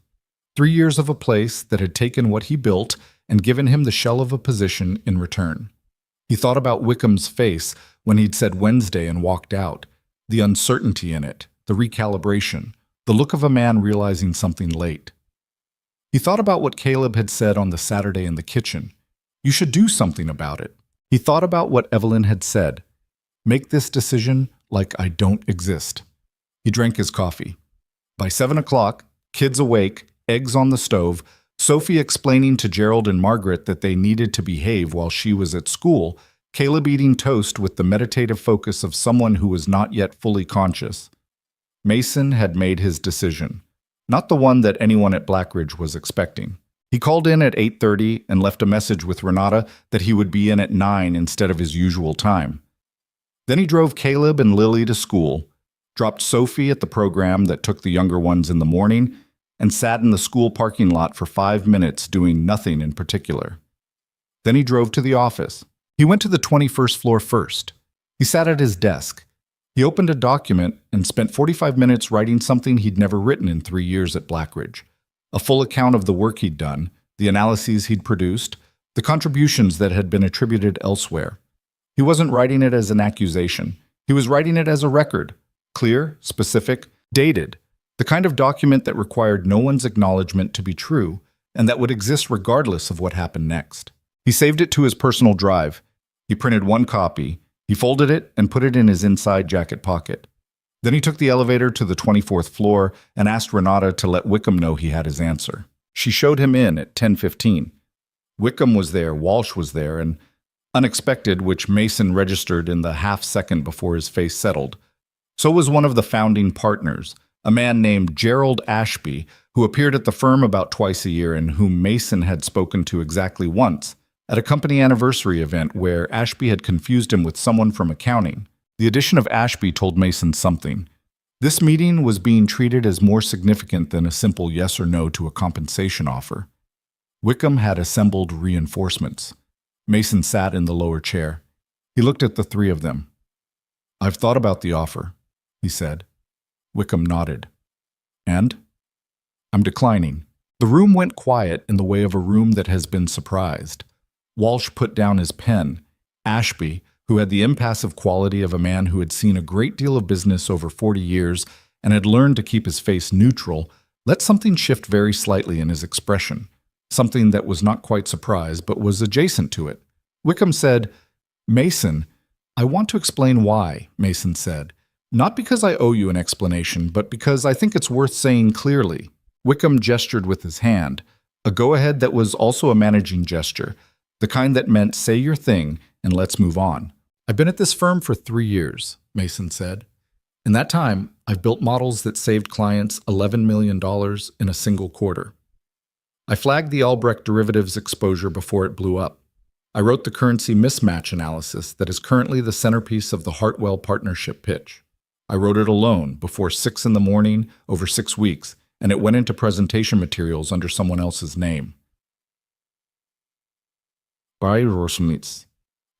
3 years of a place that had taken what he built and given him the shell of a position in return. He thought about Wickham's face when he'd said Wednesday and walked out, the uncertainty in it, the recalibration, the look of a man realizing something late. He thought about what Caleb had said on the Saturday in the kitchen. You should do something about it. He thought about what Evelyn had said. Make this decision like I don't exist. He drank his coffee. By 7 o'clock, kids awake, eggs on the stove, Sophie explaining to Gerald and Margaret that they needed to behave while she was at school, Caleb eating toast with the meditative focus of someone who was not yet fully conscious. Mason had made his decision, not the one that anyone at Blackridge was expecting. He called in at 8:30 and left a message with Renata that he would be in at 9 instead of his usual time. Then he drove Caleb and Lily to school, dropped Sophie at the program that took the younger ones in the morning, and sat in the school parking lot for 5 minutes doing nothing in particular. Then he drove to the office. He went to the 21st floor first. He sat at his desk. He opened a document and spent 45 minutes writing something he'd never written in 3 years at Blackridge. A full account of the work he'd done, the analyses he'd produced, the contributions that had been attributed elsewhere. He wasn't writing it as an accusation. He was writing it as a record, clear, specific, dated, the kind of document that required no one's acknowledgement to be true and that would exist regardless of what happened next. He saved it to his personal drive. He printed one copy. He folded it and put it in his inside jacket pocket. Then he took the elevator to the 24th floor and asked Renata to let Wickham know he had his answer. She showed him in at 10:15. Wickham was there, Walsh was there, and unexpected, which Mason registered in the half-second before his face settled. So was one of the founding partners, a man named Gerald Ashby, who appeared at the firm about twice a year and whom Mason had spoken to exactly once, at a company anniversary event where Ashby had confused him with someone from accounting. The addition of Ashby told Mason something. This meeting was being treated as more significant than a simple yes or no to a compensation offer. Wickham had assembled reinforcements. Mason sat in the lower chair. He looked at the three of them. "I've thought about the offer," he said. Wickham nodded. "And?" "I'm declining." The room went quiet in the way of a room that has been surprised. Walsh put down his pen. Ashby, who had the impassive quality of a man who had seen a great deal of business over 40 years and had learned to keep his face neutral, let something shift very slightly in his expression, something that was not quite surprise but was adjacent to it. Wickham said, "Mason, I want to explain why," Mason said. "Not because I owe you an explanation, but because I think it's worth saying clearly." Wickham gestured with his hand, a go-ahead that was also a managing gesture, the kind that meant say your thing and let's move on. "I've been at this firm for 3 years, Mason said. In that time, I've built models that saved clients $11 million in a single quarter. I flagged the Albrecht derivatives exposure before it blew up. I wrote the currency mismatch analysis that is currently the centerpiece of the Hartwell partnership pitch. I wrote it alone before 6 in the morning over 6 weeks, and it went into presentation materials under someone else's name." By Rosnitz.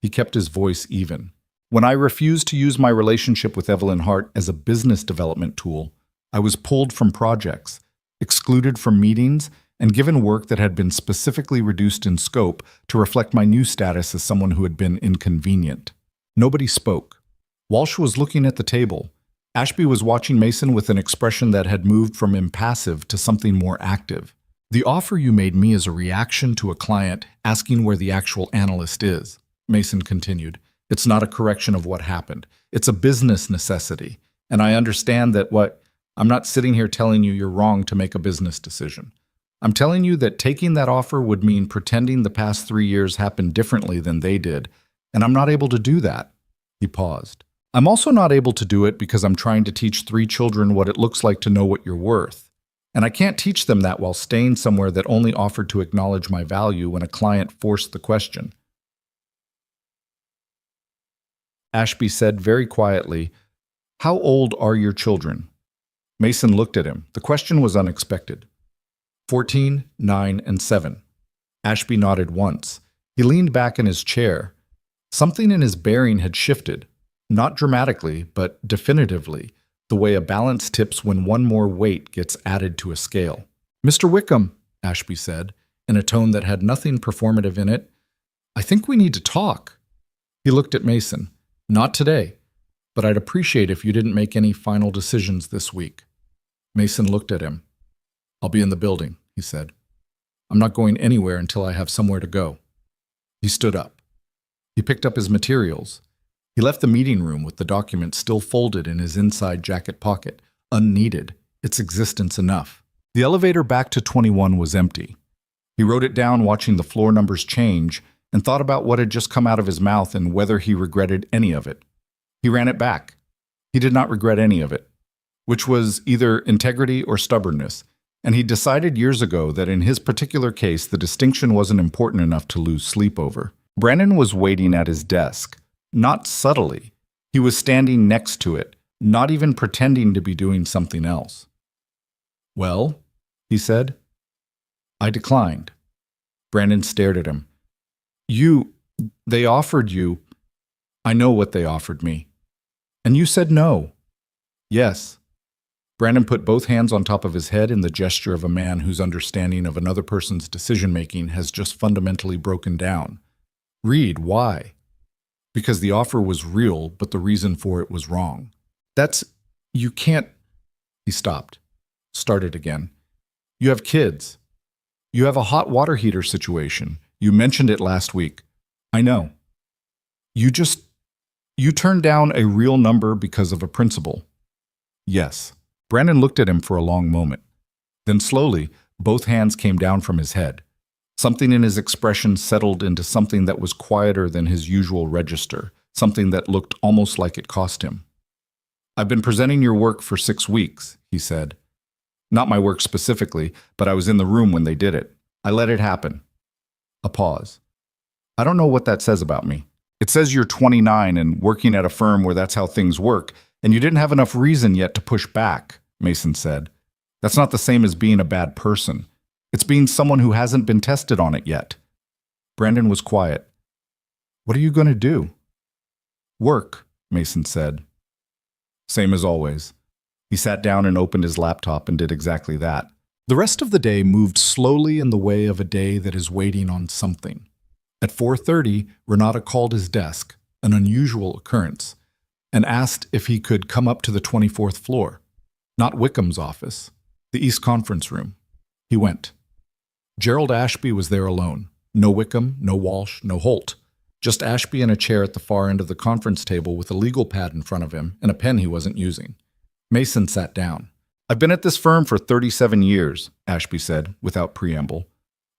He kept his voice even. "When I refused to use my relationship with Evelyn Hart as a business development tool, I was pulled from projects, excluded from meetings, and given work that had been specifically reduced in scope to reflect my new status as someone who had been inconvenient." Nobody spoke. Walsh was looking at the table. Ashby was watching Mason with an expression that had moved from impassive to something more active. "The offer you made me is a reaction to a client asking where the actual analyst is," Mason continued. "It's not a correction of what happened. It's a business necessity. And I understand that I'm not sitting here telling you you're wrong to make a business decision. I'm telling you that taking that offer would mean pretending the past 3 years happened differently than they did, and I'm not able to do that." He paused. "I'm also not able to do it because I'm trying to teach 3 children what it looks like to know what you're worth. And I can't teach them that while staying somewhere that only offered to acknowledge my value when a client forced the question." Ashby said very quietly, "How old are your children?" Mason looked at him. The question was unexpected. 14, 9, and 7. Ashby nodded once. He leaned back in his chair. Something in his bearing had shifted, not dramatically, but definitively, the way a balance tips when one more weight gets added to a scale. "Mr. Wickham," Ashby said, in a tone that had nothing performative in it, "I think we need to talk." He looked at Mason. "Not today, but I'd appreciate if you didn't make any final decisions this week." Mason looked at him. "I'll be in the building," he said. "I'm not going anywhere until I have somewhere to go." He stood up. He picked up his materials. He left the meeting room with the document still folded in his inside jacket pocket, unneeded, its existence enough. The elevator back to 21 was empty. He wrote it down watching the floor numbers change and thought about what had just come out of his mouth and whether he regretted any of it. He ran it back. He did not regret any of it. which was either integrity or stubbornness, and he decided years ago that in his particular case the distinction wasn't important enough to lose sleep over. Brandon was waiting at his desk, not subtly. He was standing next to it, not even pretending to be doing something else. "Well?" he said. I declined. Brandon stared at him. They offered you. I know what they offered me. And you said no." "Yes." Brandon put both hands on top of his head in the gesture of a man whose understanding of another person's decision-making has just fundamentally broken down. "Reed, why?" "Because the offer was real, but the reason for it was wrong." You can't." He stopped, started again. "You have kids. You have a hot water heater situation. You mentioned it last week." "I know." You turned down a real number because of a principle." "Yes." Brandon looked at him for a long moment. Then slowly, both hands came down from his head. Something in his expression settled into something that was quieter than his usual register, something that looked almost like it cost him. "I've been presenting your work for 6 weeks," he said. "Not my work specifically, but I was in the room when they did it. I let it happen." A pause. "I don't know what that says about me. It says you're 29 and working at a firm where that's how things work, and you didn't have enough reason yet to push back," Mason said. "That's not the same as being a bad person. It's being someone who hasn't been tested on it yet." Brandon was quiet. "What are you going to do?" "Work," Mason said. Same as always. He sat down and opened his laptop and did exactly that. The rest of the day moved slowly in the way of a day that is waiting on something. At 4:30, Renata called his desk, an unusual occurrence, and asked if he could come up to the 24th floor. Not Wickham's office, the East Conference Room. He went. Gerald Ashby was there alone. No Wickham, no Walsh, no Holt. Just Ashby in a chair at the far end of the conference table with a legal pad in front of him and a pen he wasn't using. Mason sat down. "I've been at this firm for 37 years, Ashby said, without preamble.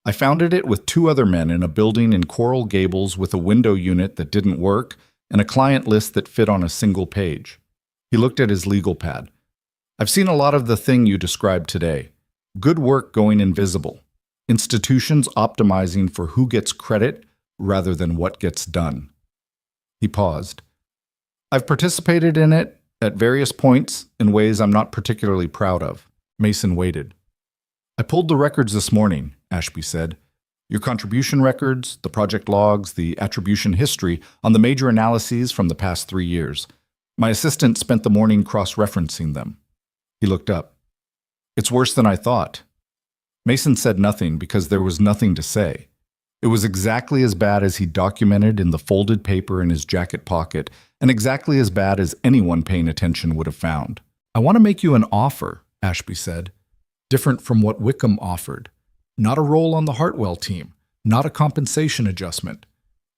"I founded it with 2 other men in a building in Coral Gables with a window unit that didn't work and a client list that fit on a single page." He looked at his legal pad. "I've seen a lot of the thing you described today. Good work going invisible. Institutions optimizing for who gets credit rather than what gets done." He paused. "I've participated in it at various points in ways I'm not particularly proud of." Mason waited. "I pulled the records this morning," Ashby said. "Your contribution records, the project logs, the attribution history on the major analyses from the past 3 years. My assistant spent the morning cross-referencing them." He looked up. "It's worse than I thought." Mason said nothing because there was nothing to say. It was exactly as bad as he documented in the folded paper in his jacket pocket, and exactly as bad as anyone paying attention would have found. "I want to make you an offer," Ashby said. "Different from what Wickham offered. Not a role on the Hartwell team, not a compensation adjustment.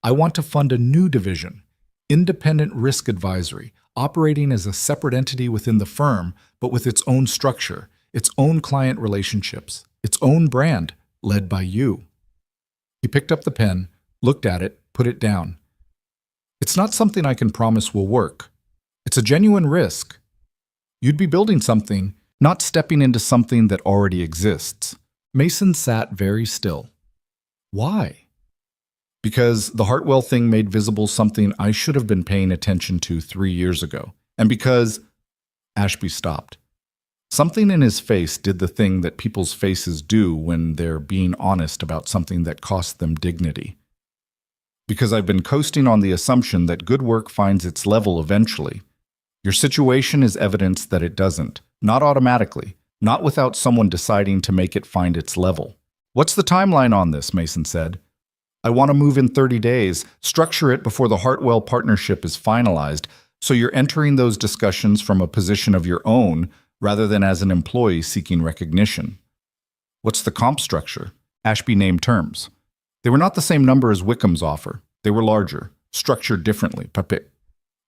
I want to fund a new division, independent risk advisory, operating as a separate entity within the firm, but with its own structure, its own client relationships, its own brand, led by you." He picked up the pen, looked at it, put it down. "It's not something I can promise will work. It's a genuine risk. You'd be building something, not stepping into something that already exists." Mason sat very still. "Why?" "Because the Hartwell thing made visible something I should have been paying attention to 3 years ago. And because—" Ashby stopped. Something in his face did the thing that people's faces do when they're being honest about something that costs them dignity. "Because I've been coasting on the assumption that good work finds its level eventually. Your situation is evidence that it doesn't. Not automatically. Not without someone deciding to make it find its level." "What's the timeline on this?" Mason said. "I want to move in 30 days, structure it before the Hartwell partnership is finalized, so you're entering those discussions from a position of your own rather than as an employee seeking recognition." "What's the comp structure?" Ashby named terms. They were not the same number as Wickham's offer. They were larger, structured differently.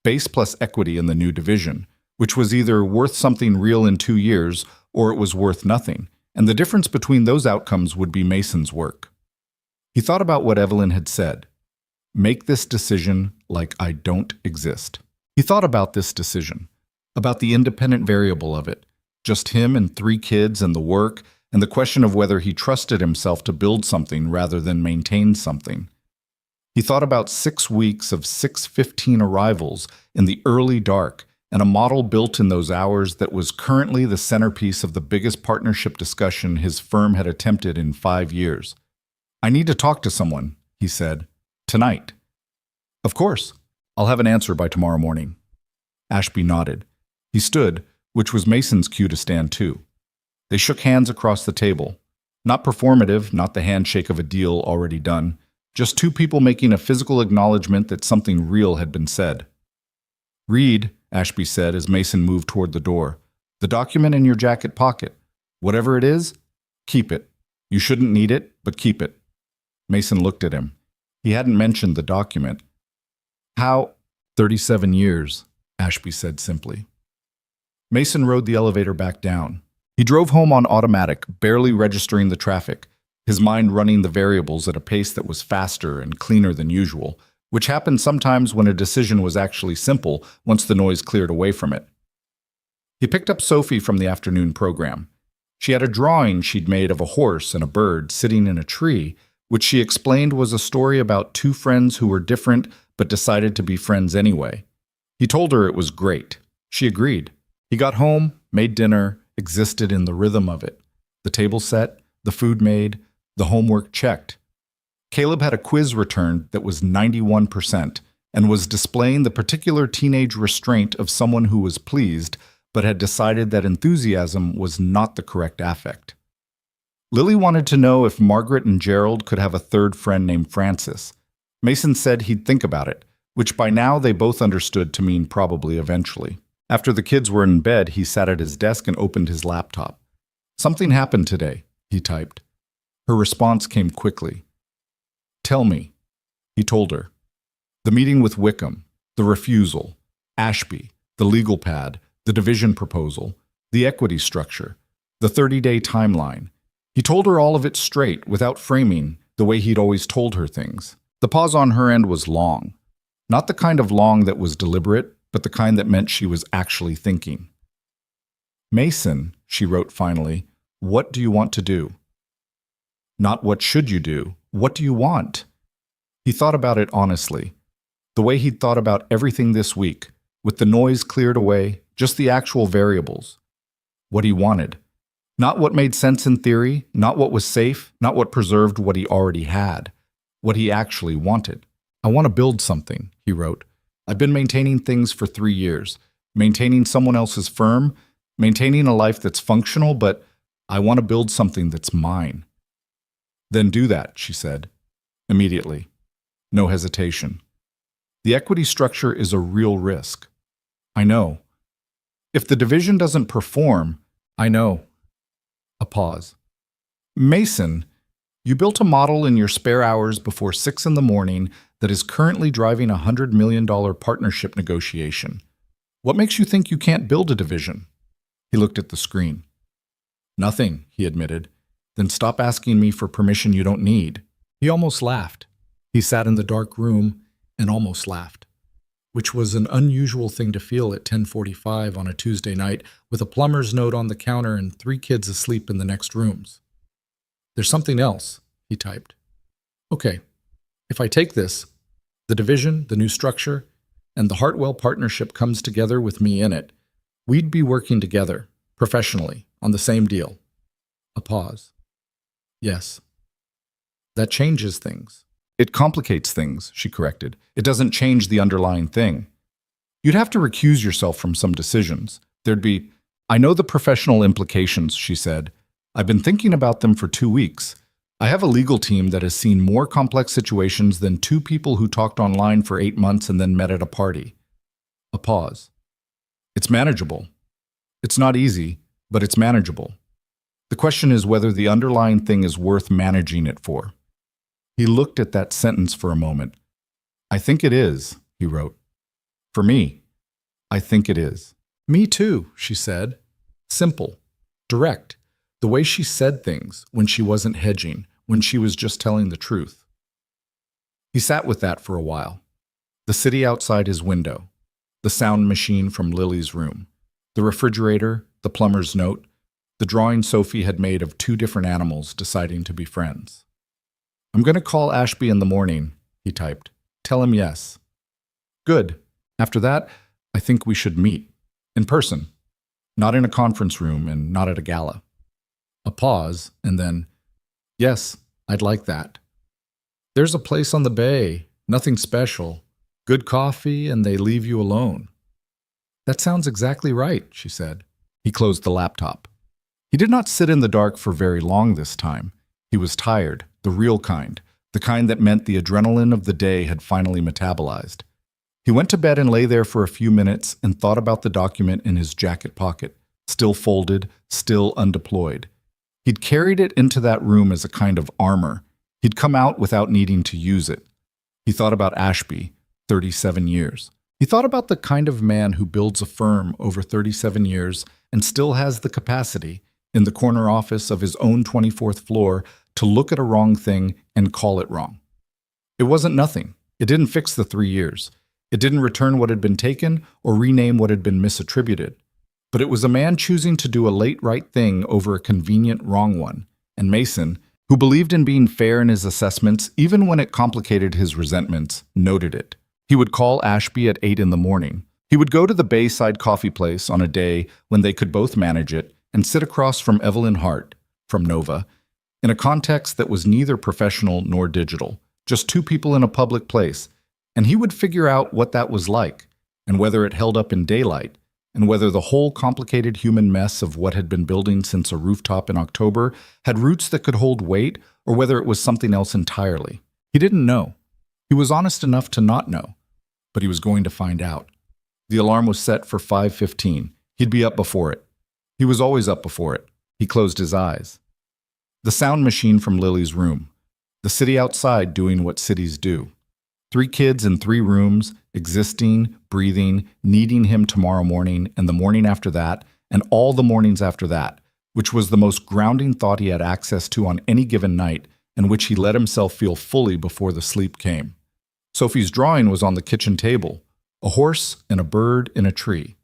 Base plus equity in the new division, which was either worth something real in 2 years or it was worth nothing, and the difference between those outcomes would be Mason's work. He thought about what Evelyn had said. "Make this decision like I don't exist." He thought about this decision. about the independent variable of it, just him and 3 kids and the work, and the question of whether he trusted himself to build something rather than maintain something. He thought about 6 weeks of 6:15 arrivals in the early dark and a model built in those hours that was currently the centerpiece of the biggest partnership discussion his firm had attempted in 5 years. "I need to talk to someone," he said. "Tonight." "Of course. I'll have an answer by tomorrow morning." Ashby nodded. He stood, which was Mason's cue to stand too. They shook hands across the table. Not performative, not the handshake of a deal already done. Just 2 people making a physical acknowledgement that something real had been said. "Read," Ashby said as Mason moved toward the door. "The document in your jacket pocket. Whatever it is, keep it. You shouldn't need it, but keep it." Mason looked at him. He hadn't mentioned the document. "How?" 37 years, Ashby said simply. Mason rode the elevator back down. He drove home on automatic, barely registering the traffic, his mind running the variables at a pace that was faster and cleaner than usual, which happened sometimes when a decision was actually simple once the noise cleared away from it. He picked up Sophie from the afternoon program. She had a drawing she'd made of a horse and a bird sitting in a tree, which she explained was a story about 2 friends who were different but decided to be friends anyway. He told her it was great. She agreed. He got home, made dinner, existed in the rhythm of it. The table set, the food made, the homework checked. Caleb had a quiz returned that was 91% and was displaying the particular teenage restraint of someone who was pleased but had decided that enthusiasm was not the correct affect. Lily wanted to know if Margaret and Gerald could have a 3rd friend named Francis. Mason said he'd think about it, which by now they both understood to mean probably eventually. After the kids were in bed, he sat at his desk and opened his laptop. "Something happened today," he typed. Her response came quickly. "Tell me," he told her. The meeting with Wickham, the refusal, Ashby, the legal pad, the division proposal, the equity structure, the 30-day timeline. He told her all of it straight, without framing, the way he'd always told her things. The pause on her end was long. Not the kind of long that was deliberate, but the kind that meant she was actually thinking. "Mason," she wrote finally, "what do you want to do?" Not what should you do, what do you want? He thought about it honestly, the way he'd thought about everything this week, with the noise cleared away, just the actual variables. What he wanted. Not what made sense in theory, not what was safe, not what preserved what he already had. What he actually wanted. "I want to build something," he wrote. "I've been maintaining things for 3 years, maintaining someone else's firm, maintaining a life that's functional, but I want to build something that's mine." "Then do that," she said. Immediately. No hesitation. "The equity structure is a real risk." "I know." "If the division doesn't perform," "I know." A pause. "Mason, you built a model in your spare hours before 6 in the morning that is currently driving a $100 million partnership negotiation. What makes you think you can't build a division?" He looked at the screen. "Nothing," he admitted. "Then stop asking me for permission you don't need." He almost laughed. He sat in the dark room and almost laughed, which was an unusual thing to feel at 10:45 on a Tuesday night with a plumber's note on the counter and 3 kids asleep in the next rooms. "There's something else," he typed. "Okay, if I take this, the division, the new structure, and the Hartwell partnership comes together with me in it, we'd be working together, professionally, on the same deal." A pause. "Yes." "That changes things." "It complicates things," she corrected. "It doesn't change the underlying thing. You'd have to recuse yourself from some decisions. There'd be—" "I know the professional implications," she said. "I've been thinking about them for 2 weeks. I have a legal team that has seen more complex situations than 2 people who talked online for 8 months and then met at a party." A pause. "It's manageable. It's not easy, but it's manageable. The question is whether the underlying thing is worth managing it for." He looked at that sentence for a moment. "I think it is," he wrote. "For me, I think it is." "Me too," she said. Simple, direct, the way she said things when she wasn't hedging, when she was just telling the truth. He sat with that for a while. The city outside his window, the sound machine from Lily's room, The refrigerator, the plumber's note, the drawing Sophie had made of two different animals deciding to be friends. "I'm going to call Ashby in the morning," he typed. "Tell him yes." "Good. After that, I think we should meet. In person. Not in a conference room and not at a gala." A pause, and then, "Yes, I'd like that. There's a place on the bay, nothing special. Good coffee, and they leave you alone." "That sounds exactly right," she said. He closed the laptop. He did not sit in the dark for very long this time. He was tired, the real kind, the kind that meant the adrenaline of the day had finally metabolized. He went to bed and lay there for a few minutes and thought about the document in his jacket pocket, still folded, still undeployed. He'd carried it into that room as a kind of armor. He'd come out without needing to use it. He thought about Ashby, 37 years. He thought about the kind of man who builds a firm over 37 years and still has the capacity, in the corner office of his own 24th floor, to look at a wrong thing and call it wrong. It wasn't nothing. It didn't fix the 3 years. It didn't return what had been taken or rename what had been misattributed. But it was a man choosing to do a late right thing over a convenient wrong one, and Mason, who believed in being fair in his assessments even when it complicated his resentments, noted it. He would call Ashby at 8 in the morning. He would go to the Bayside coffee place on a day when they could both manage it and sit across from Evelyn Hart, from Nova, in a context that was neither professional nor digital, just two people in a public place, and he would figure out what that was like, and whether it held up in daylight, and whether the whole complicated human mess of what had been building since a rooftop in October had roots that could hold weight, or whether it was something else entirely. He didn't know. He was honest enough to not know, but he was going to find out. The alarm was set for 5:15. He'd be up before it. He was always up before it. He closed his eyes. The sound machine from Lily's room. The city outside doing what cities do. 3 kids in 3 rooms, existing, breathing, needing him tomorrow morning and the morning after that, and all the mornings after that, which was the most grounding thought he had access to on any given night, and which he let himself feel fully before the sleep came. Sophie's drawing was on the kitchen table, a horse and a bird in a tree.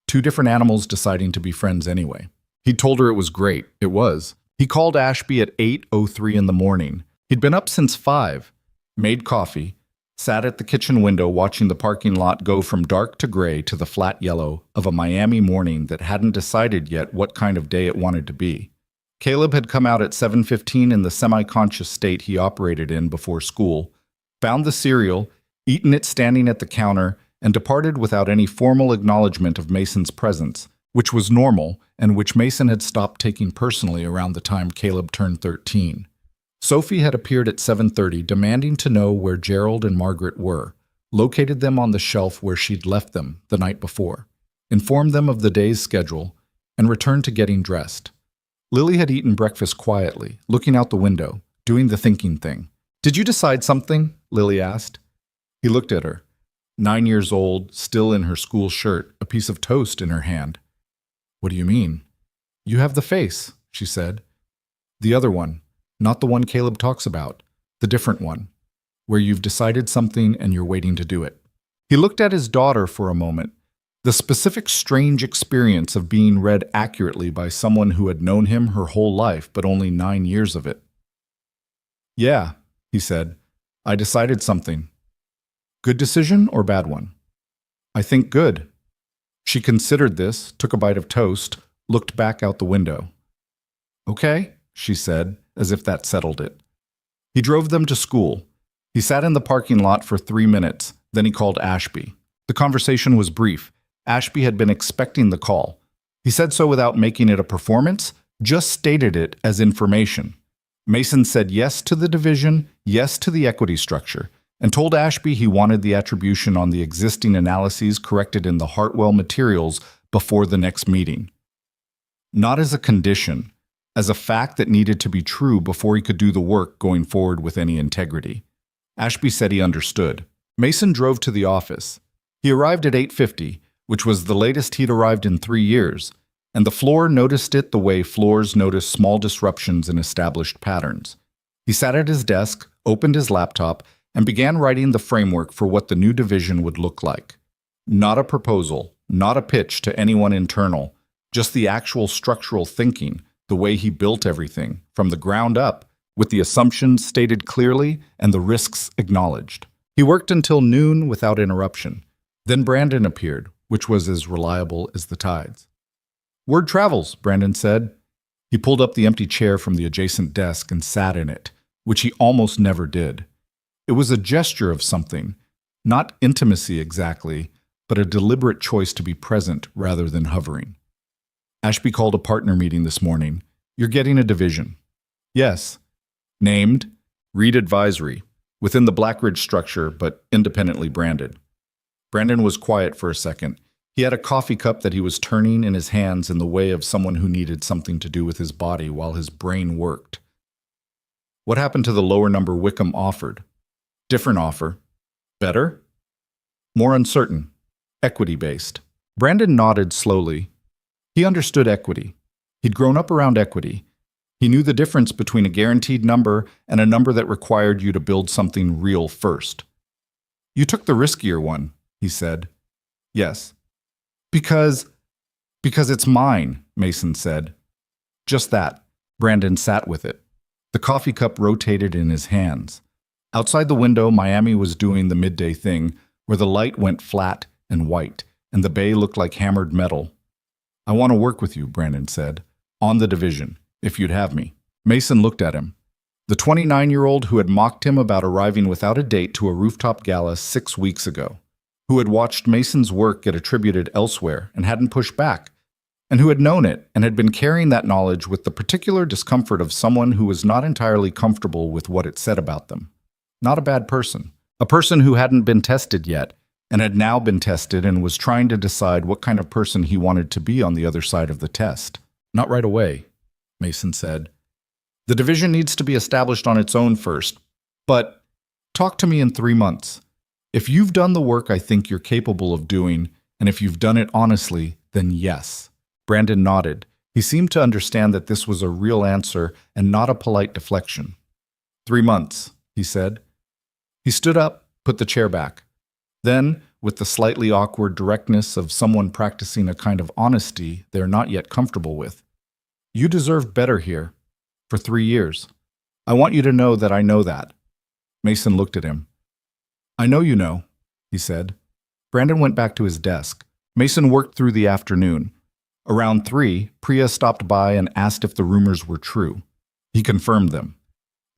2 different animals deciding to be friends anyway. He told her it was great. It was. He called Ashby at 8:03 in the morning. He'd been up since 5, made coffee, sat at the kitchen window watching the parking lot go from dark to gray to the flat yellow of a Miami morning that hadn't decided yet what kind of day it wanted to be. Caleb had come out at 7:15 in the semi-conscious state he operated in before school, found the cereal, eaten it standing at the counter, and departed without any formal acknowledgement of Mason's presence, which was normal and which Mason had stopped taking personally around the time Caleb turned 13. Sophie had appeared at 7:30 demanding to know where Gerald and Margaret were, located them on the shelf where she'd left them the night before, informed them of the day's schedule, and returned to getting dressed. Lily had eaten breakfast quietly, looking out the window, doing the thinking thing. "Did you decide something?" Lily asked. He looked at her. 9 years old, still in her school shirt, a piece of toast in her hand. "What do you mean?" "You have the face," she said. "The other one. Not the one Caleb talks about, the different one, where you've decided something and you're waiting to do it." He looked at his daughter for a moment, the specific strange experience of being read accurately by someone who had known him her whole life but only 9 years of it. "Yeah," he said, "I decided something." "Good decision or bad one?" "I think good." She considered this, took a bite of toast, looked back out the window. "Okay," she said, as if that settled it. He drove them to school. He sat in the parking lot for 3 minutes, then he called Ashby. The conversation was brief. Ashby had been expecting the call. He said so without making it a performance, just stated it as information. Mason said yes to the division, yes to the equity structure, and told Ashby he wanted the attribution on the existing analyses corrected in the Hartwell materials before the next meeting. Not as a condition, as a fact that needed to be true before he could do the work going forward with any integrity. Ashby said he understood. Mason drove to the office. He arrived at 8:50, which was the latest he'd arrived in 3 years, and the floor noticed it the way floors notice small disruptions in established patterns. He sat at his desk, opened his laptop, and began writing the framework for what the new division would look like. Not a proposal, not a pitch to anyone internal, just the actual structural thinking, the way he built everything, from the ground up, with the assumptions stated clearly and the risks acknowledged. He worked until noon without interruption. Then Brandon appeared, which was as reliable as the tides. "Word travels," Brandon said. He pulled up the empty chair from the adjacent desk and sat in it, which he almost never did. It was a gesture of something, not intimacy exactly, but a deliberate choice to be present rather than hovering. "Ashby called a partner meeting this morning. You're getting a division." "Yes." "Named Reed Advisory, within the Blackridge structure, but independently branded." Brandon was quiet for a second. He had a coffee cup that he was turning in his hands in the way of someone who needed something to do with his body while his brain worked. "What happened to the lower number Wickham offered?" "Different offer." "Better?" "More uncertain. Equity-based." Brandon nodded slowly. He understood equity. He'd grown up around equity. He knew the difference between a guaranteed number and a number that required you to build something real first. "You took the riskier one," he said. "Yes." Because it's mine," Mason said. Just that. Brandon sat with it. The coffee cup rotated in his hands. Outside the window, Miami was doing the midday thing, where the light went flat and white, and the bay looked like hammered metal. "I want to work with you," Brandon said. "On the division, if you'd have me." Mason looked at him. The 29-year-old who had mocked him about arriving without a date to a rooftop gala 6 weeks ago, who had watched Mason's work get attributed elsewhere and hadn't pushed back, and who had known it and had been carrying that knowledge with the particular discomfort of someone who was not entirely comfortable with what it said about them. Not a bad person. A person who hadn't been tested yet, and had now been tested and was trying to decide what kind of person he wanted to be on the other side of the test. "Not right away," Mason said. "The division needs to be established on its own first, but talk to me in 3 months. If you've done the work I think you're capable of doing, and if you've done it honestly, then yes." Brandon nodded. He seemed to understand that this was a real answer and not a polite deflection. 3 months, he said. He stood up, put the chair back. Then, with the slightly awkward directness of someone practicing a kind of honesty they're not yet comfortable with, "You deserved better here. For 3 years. I want you to know that I know that." Mason looked at him. "I know you know," he said. Brandon went back to his desk. Mason worked through the afternoon. Around 3, Priya stopped by and asked if the rumors were true. He confirmed them.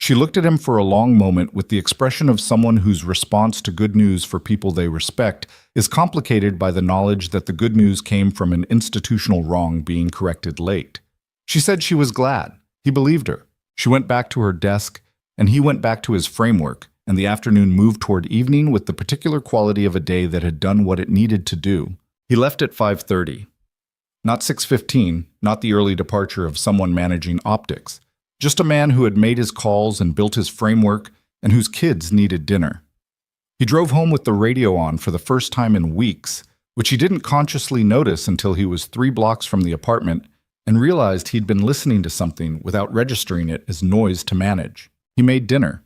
She looked at him for a long moment with the expression of someone whose response to good news for people they respect is complicated by the knowledge that the good news came from an institutional wrong being corrected late. She said she was glad. He believed her. She went back to her desk, and he went back to his framework, and the afternoon moved toward evening with the particular quality of a day that had done what it needed to do. He left at 5:30. Not 6:15, not the early departure of someone managing optics. Just a man who had made his calls and built his framework and whose kids needed dinner. He drove home with the radio on for the first time in weeks, which he didn't consciously notice until he was 3 blocks from the apartment and realized he'd been listening to something without registering it as noise to manage. He made dinner.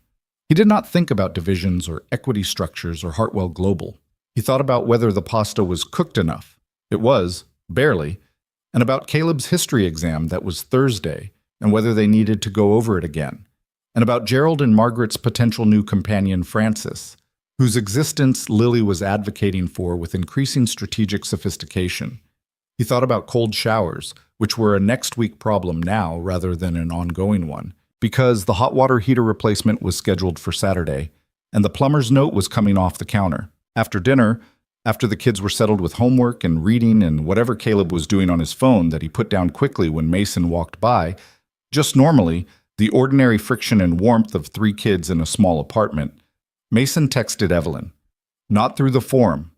He did not think about divisions or equity structures or Hartwell Global. He thought about whether the pasta was cooked enough. It was, barely, and about Caleb's history exam that was Thursday, and whether they needed to go over it again, and about Gerald and Margaret's potential new companion, Francis, whose existence Lily was advocating for with increasing strategic sophistication. He thought about cold showers, which were a next-week problem now rather than an ongoing one, because the hot water heater replacement was scheduled for Saturday, and the plumber's note was coming off the counter. After dinner, after the kids were settled with homework and reading and whatever Caleb was doing on his phone that he put down quickly when Mason walked by, just normally, the ordinary friction and warmth of 3 kids in a small apartment, Mason texted Evelyn. Not through the forum.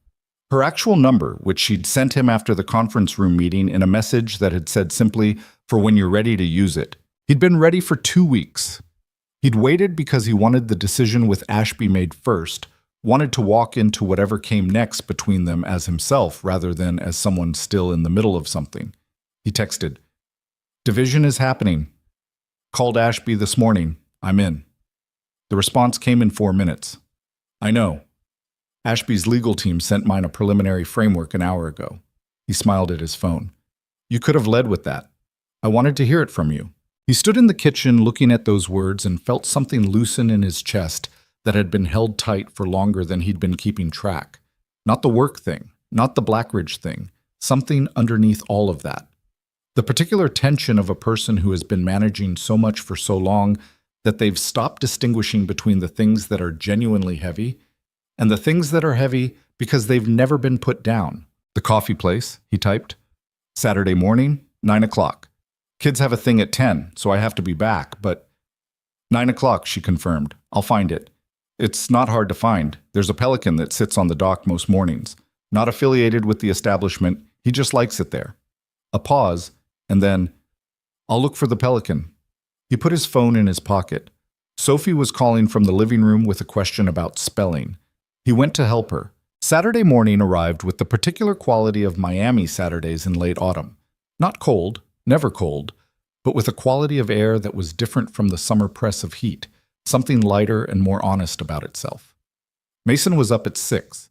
Her actual number, which she'd sent him after the conference room meeting in a message that had said simply, "For when you're ready to use it." He'd been ready for 2 weeks. He'd waited because he wanted the decision with Ashby made first, wanted to walk into whatever came next between them as himself rather than as someone still in the middle of something. He texted, "Division is happening. Called Ashby this morning. I'm in." The response came in 4 minutes. "I know. Ashby's legal team sent mine a preliminary framework an hour ago." He smiled at his phone. You could have led with that. I wanted to hear it from you. He stood in the kitchen looking at those words and felt something loosen in his chest that had been held tight for longer than he'd been keeping track. Not the work thing, not the Blackridge thing, something underneath all of that. The particular tension of a person who has been managing so much for so long that they've stopped distinguishing between the things that are genuinely heavy and the things that are heavy because they've never been put down. The coffee place, he typed. Saturday morning, 9 o'clock. Kids have a thing at 10, so I have to be back, but 9 o'clock, she confirmed. I'll find it. It's not hard to find. There's a pelican that sits on the dock most mornings. Not affiliated with the establishment, he just likes it there. A pause, and then, I'll look for the pelican. He put his phone in his pocket. Sophie was calling from the living room with a question about spelling. He went to help her. Saturday morning arrived with the particular quality of Miami Saturdays in late autumn. Not cold, never cold, but with a quality of air that was different from the summer press of heat, something lighter and more honest about itself. Mason was up at 6.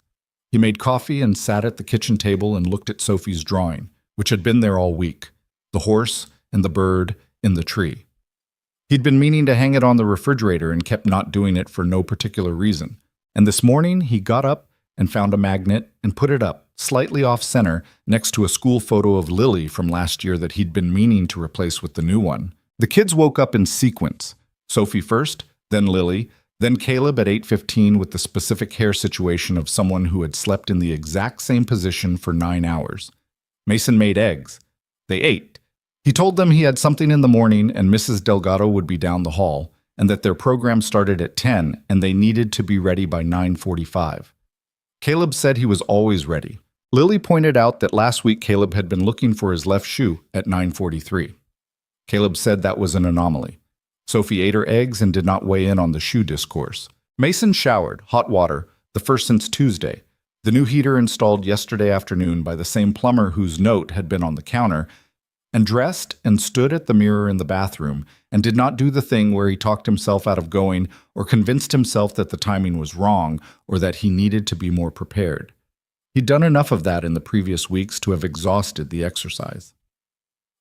He made coffee and sat at the kitchen table and looked at Sophie's drawing, which had been there all week, the horse and the bird in the tree. He'd been meaning to hang it on the refrigerator and kept not doing it for no particular reason. And this morning he got up and found a magnet and put it up, slightly off-center, next to a school photo of Lily from last year that he'd been meaning to replace with the new one. The kids woke up in sequence. Sophie first, then Lily, then Caleb at 8:15 with the specific hair situation of someone who had slept in the exact same position for 9 hours. Mason made eggs. They ate. He told them he had something in the morning and Mrs. Delgado would be down the hall, and that their program started at 10 and they needed to be ready by 9:45. Caleb said he was always ready. Lily pointed out that last week Caleb had been looking for his left shoe at 9:43. Caleb said that was an anomaly. Sophie ate her eggs and did not weigh in on the shoe discourse. Mason showered, hot water, the first since Tuesday. The new heater installed yesterday afternoon by the same plumber whose note had been on the counter, and dressed and stood at the mirror in the bathroom and did not do the thing where he talked himself out of going or convinced himself that the timing was wrong or that he needed to be more prepared. He'd done enough of that in the previous weeks to have exhausted the exercise.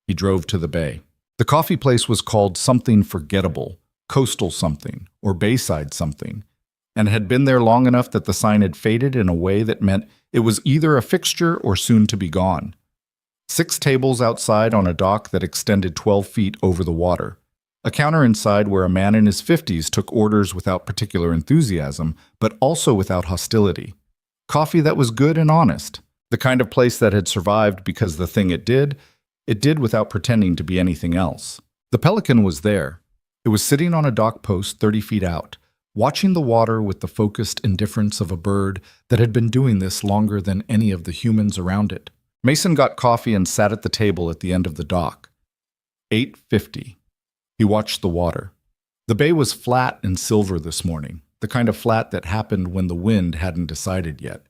He drove to the bay. The coffee place was called something forgettable, coastal something, or bayside something, and had been there long enough that the sign had faded in a way that meant it was either a fixture or soon to be gone. 6 tables outside on a dock that extended 12 feet over the water. A counter inside where a man in his 50s took orders without particular enthusiasm, but also without hostility. Coffee that was good and honest. The kind of place that had survived because the thing it did without pretending to be anything else. The pelican was there. It was sitting on a dock post 30 feet out, watching the water with the focused indifference of a bird that had been doing this longer than any of the humans around it. Mason got coffee and sat at the table at the end of the dock. 8:50. He watched the water. The bay was flat and silver this morning, the kind of flat that happened when the wind hadn't decided yet.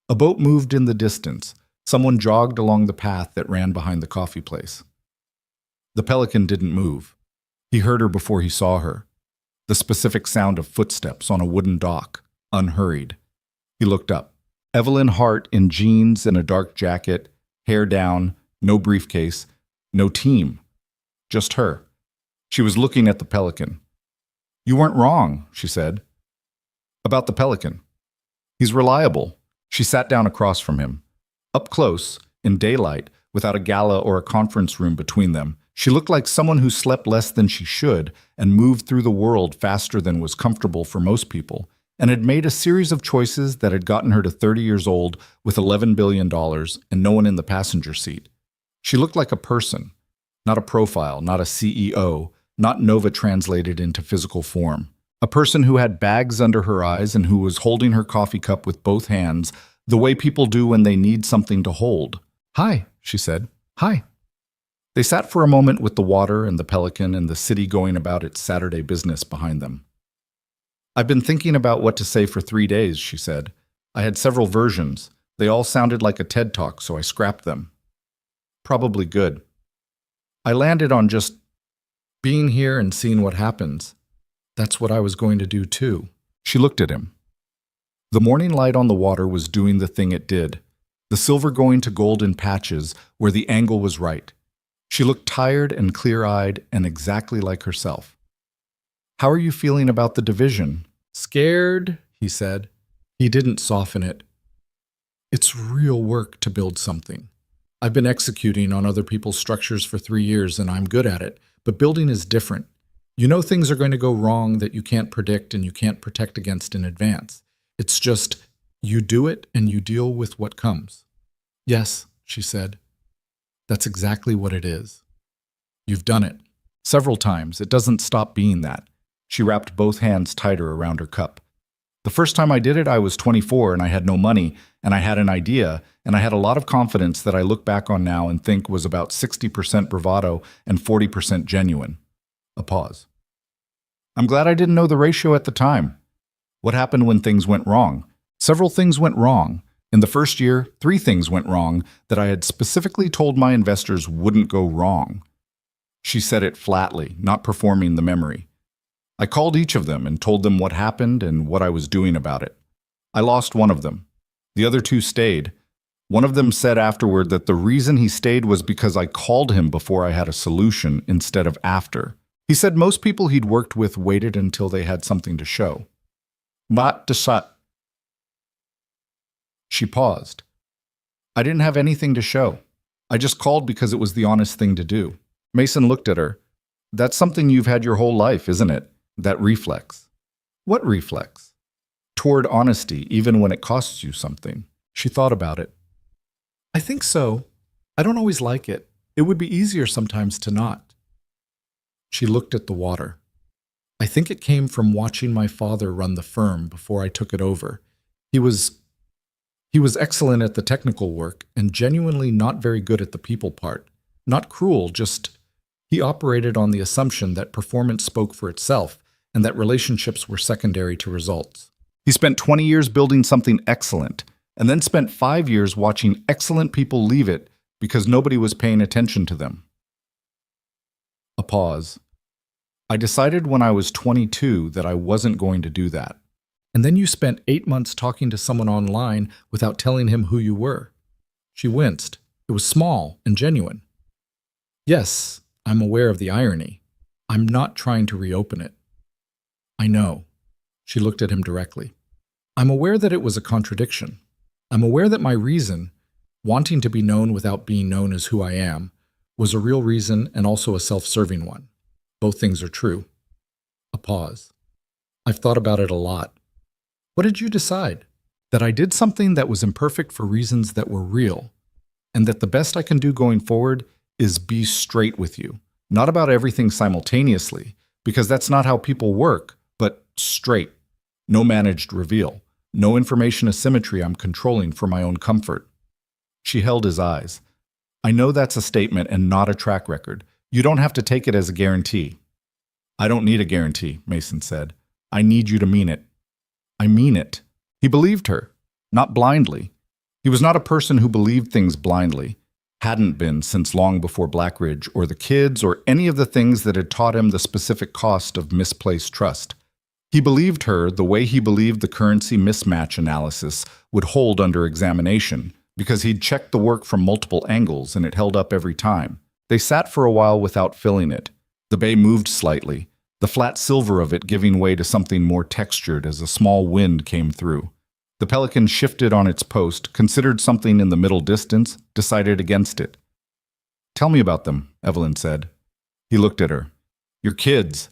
A boat moved in the distance. Someone jogged along the path that ran behind the coffee place. The pelican didn't move. He heard her before he saw her. The specific sound of footsteps on a wooden dock, unhurried. He looked up. Evelyn Hart in jeans and a dark jacket, hair down, no briefcase, no team. Just her. She was looking at the pelican. You weren't wrong, she said. About the pelican. He's reliable. She sat down across from him. Up close, in daylight, without a gala or a conference room between them, she looked like someone who slept less than she should and moved through the world faster than was comfortable for most people, and had made a series of choices that had gotten her to 30 years old with $11 billion and no one in the passenger seat. She looked like a person, not a profile, not a CEO, not Nova translated into physical form. A person who had bags under her eyes and who was holding her coffee cup with both hands, the way people do when they need something to hold. Hi, she said. Hi. They sat for a moment with the water and the pelican and the city going about its Saturday business behind them. I've been thinking about what to say for 3 days, she said. I had several versions. They all sounded like a TED Talk, so I scrapped them. Probably good. I landed on just being here and seeing what happens. That's what I was going to do too. She looked at him. The morning light on the water was doing the thing it did. the silver going to gold in patches where the angle was right. She looked tired and clear-eyed and exactly like herself. "How are you feeling about the division?" "Scared," he said. He didn't soften it. "It's real work to build something. I've been executing on other people's structures for 3 years and I'm good at it, but building is different. You know things are going to go wrong that you can't predict and you can't protect against in advance. It's just, you do it and you deal with what comes." "Yes," she said. "That's exactly what it is. You've done it. Several times. It doesn't stop being that." She wrapped both hands tighter around her cup. "The first time I did it, I was 24 and I had no money, and I had an idea, and I had a lot of confidence that I look back on now and think was about 60% bravado and 40% genuine." A pause. "I'm glad I didn't know the ratio at the time. What happened when things went wrong?" "Several things went wrong. In the first year, 3 things went wrong that I had specifically told my investors wouldn't go wrong." She said it flatly, not performing the memory. "I called each of them and told them what happened and what I was doing about it. I lost one of them. The other 2 stayed. One of them said afterward that the reason he stayed was because I called him before I had a solution instead of after. He said most people he'd worked with waited until they had something to show." "But desat." She paused. "I didn't have anything to show. I just called because it was the honest thing to do." Mason looked at her. "That's something you've had your whole life, isn't it? That reflex." "What reflex?" "Toward honesty, even when it costs you something." She thought about it. "I think so. I don't always like it. It would be easier sometimes to not." She looked at the water. "I think it came from watching my father run the firm before I took it over. He was excellent at the technical work and genuinely not very good at the people part. Not cruel, just he operated on the assumption that performance spoke for itself and that relationships were secondary to results. He spent 20 years building something excellent and then spent 5 years watching excellent people leave it because nobody was paying attention to them." A pause. "I decided when I was 22 that I wasn't going to do that." "And then you spent 8 months talking to someone online without telling him who you were." She winced. It was small and genuine. "Yes, I'm aware of the irony. I'm not trying to reopen it." "I know." She looked at him directly. "I'm aware that it was a contradiction. I'm aware that my reason, wanting to be known without being known as who I am, was a real reason and also a self-serving one. Both things are true." A pause. "I've thought about it a lot. What did you decide?" "That I did something that was imperfect for reasons that were real, and that the best I can do going forward is be straight with you. Not about everything simultaneously, because that's not how people work, but straight. No managed reveal. No information asymmetry I'm controlling for my own comfort." She held his eyes. "I know that's a statement and not a track record. You don't have to take it as a guarantee." "I don't need a guarantee," Mason said. "I need you to mean it." "I mean it." He believed her, not blindly. He was not a person who believed things blindly, hadn't been since long before Blackridge or the kids or any of the things that had taught him the specific cost of misplaced trust. He believed her the way he believed the currency mismatch analysis would hold under examination, because he'd checked the work from multiple angles and it held up every time. They sat for a while without filling it. The bay moved slightly, the flat silver of it giving way to something more textured as a small wind came through. The Pelican shifted on its post, considered something in the middle distance, decided against it. "Tell me about them," Evelyn said. He looked at her. "Your kids.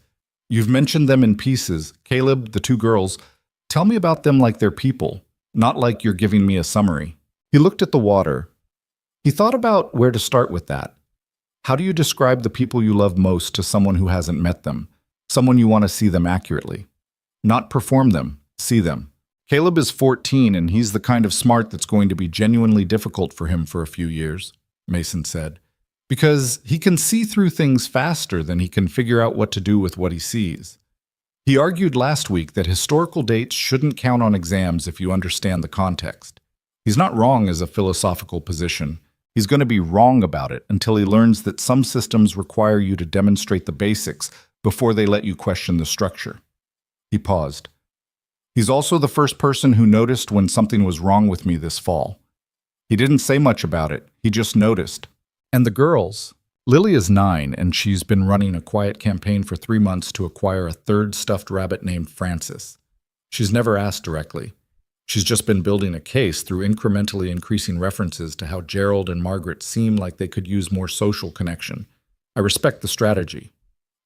You've mentioned them in pieces. Caleb, the 2 girls. Tell me about them like they're people, not like you're giving me a summary." He looked at the water. He thought about where to start with that. How do you describe the people you love most to someone who hasn't met them? Someone you want to see them accurately. Not perform them, see them. Caleb is 14 and he's the kind of smart that's going to be genuinely difficult for him for a few years, Mason said, because he can see through things faster than he can figure out what to do with what he sees. He argued last week that historical dates shouldn't count on exams if you understand the context. He's not wrong as a philosophical position. He's going to be wrong about it until he learns that some systems require you to demonstrate the basics before they let you question the structure. He paused. He's also the first person who noticed when something was wrong with me this fall. He didn't say much about it. He just noticed. And the girls? Lily is 9, and she's been running a quiet campaign for 3 months to acquire a third stuffed rabbit named Francis. She's never asked directly. She's just been building a case through incrementally increasing references to how Gerald and Margaret seem like they could use more social connection. I respect the strategy.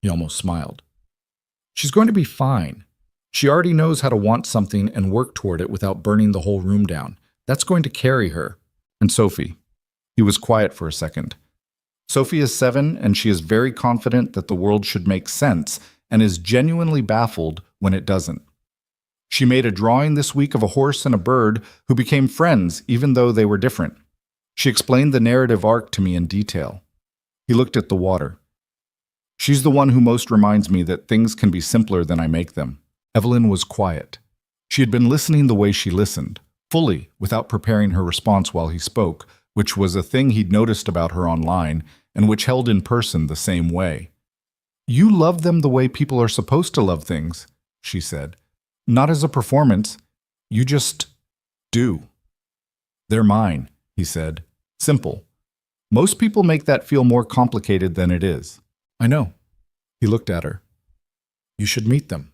He almost smiled. She's going to be fine. She already knows how to want something and work toward it without burning the whole room down. That's going to carry her. And Sophie. He was quiet for a second. Sophie is 7, and she is very confident that the world should make sense and is genuinely baffled when it doesn't. She made a drawing this week of a horse and a bird who became friends even though they were different. She explained the narrative arc to me in detail. He looked at the water. She's the one who most reminds me that things can be simpler than I make them. Evelyn was quiet. She had been listening the way she listened, fully, without preparing her response while he spoke, which was a thing he'd noticed about her online and which held in person the same way. "You love them the way people are supposed to love things," she said. "Not as a performance. You just do." "They're mine," he said. "Simple. Most people make that feel more complicated than it is." "I know." He looked at her. "You should meet them.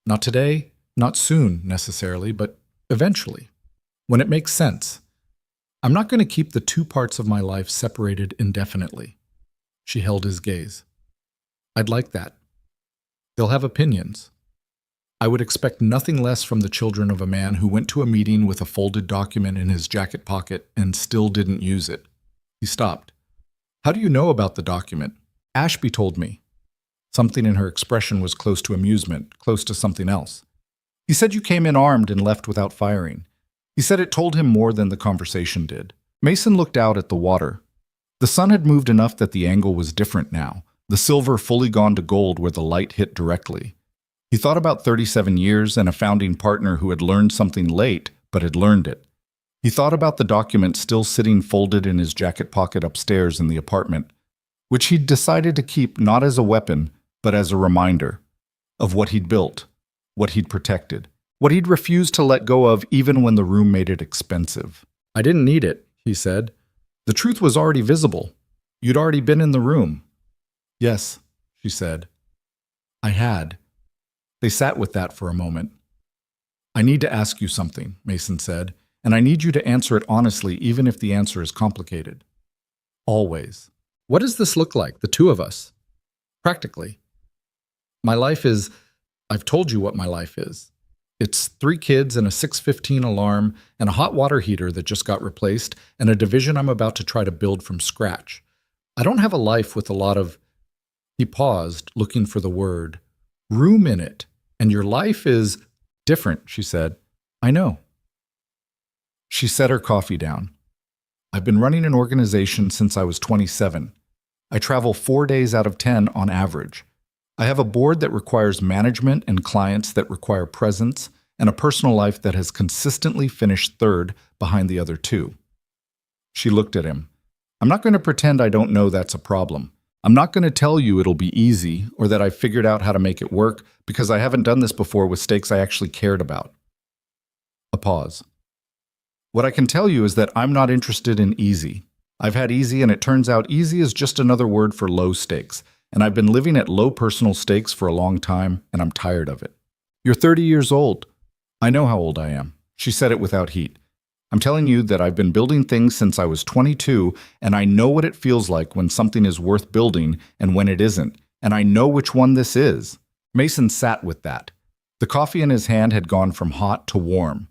Not today, not soon necessarily, but eventually, when it makes sense. I'm not going to keep the two parts of my life separated indefinitely." She held his gaze. "I'd like that. They'll have opinions. I would expect nothing less from the children of a man who went to a meeting with a folded document in his jacket pocket and still didn't use it." He stopped. "How do you know about the document?" "Ashby told me." Something in her expression was close to amusement, close to something else. "He said you came in armed and left without firing. He said it told him more than the conversation did." Mason looked out at the water. The sun had moved enough that the angle was different now, the silver fully gone to gold where the light hit directly. He thought about 37 years and a founding partner who had learned something late, but had learned it. He thought about the document still sitting folded in his jacket pocket upstairs in the apartment, which he'd decided to keep not as a weapon, but as a reminder of what he'd built, what he'd protected, what he'd refused to let go of even when the room made it expensive. "I didn't need it," he said. "The truth was already visible. You'd already been in the room." "Yes," she said. "I had." They sat with that for a moment. "I need to ask you something," Mason said, "and I need you to answer it honestly even if the answer is complicated." "Always." "What does this look like, the two of us?" "Practically. My life is, I've told you what my life is. It's 3 kids and a 6:15 alarm and a hot water heater that just got replaced and a division I'm about to try to build from scratch. I don't have a life with a lot of," he paused, looking for the word, "room in it. And your life is different," she said. "I know." She set her coffee down. "I've been running an organization since I was 27. I travel 4 days out of 10 on average. I have a board that requires management and clients that require presence and a personal life that has consistently finished third behind the other 2. She looked at him. "I'm not going to pretend I don't know that's a problem. I'm not going to tell you it'll be easy or that I've figured out how to make it work because I haven't done this before with stakes I actually cared about." A pause. "What I can tell you is that I'm not interested in easy. I've had easy, and it turns out easy is just another word for low stakes. And I've been living at low personal stakes for a long time, and I'm tired of it." "You're 30 years old." "I know how old I am." She said it without heat. "I'm telling you that I've been building things since I was 22, and I know what it feels like when something is worth building and when it isn't, and I know which one this is." Mason sat with that. The coffee in his hand had gone from hot to warm.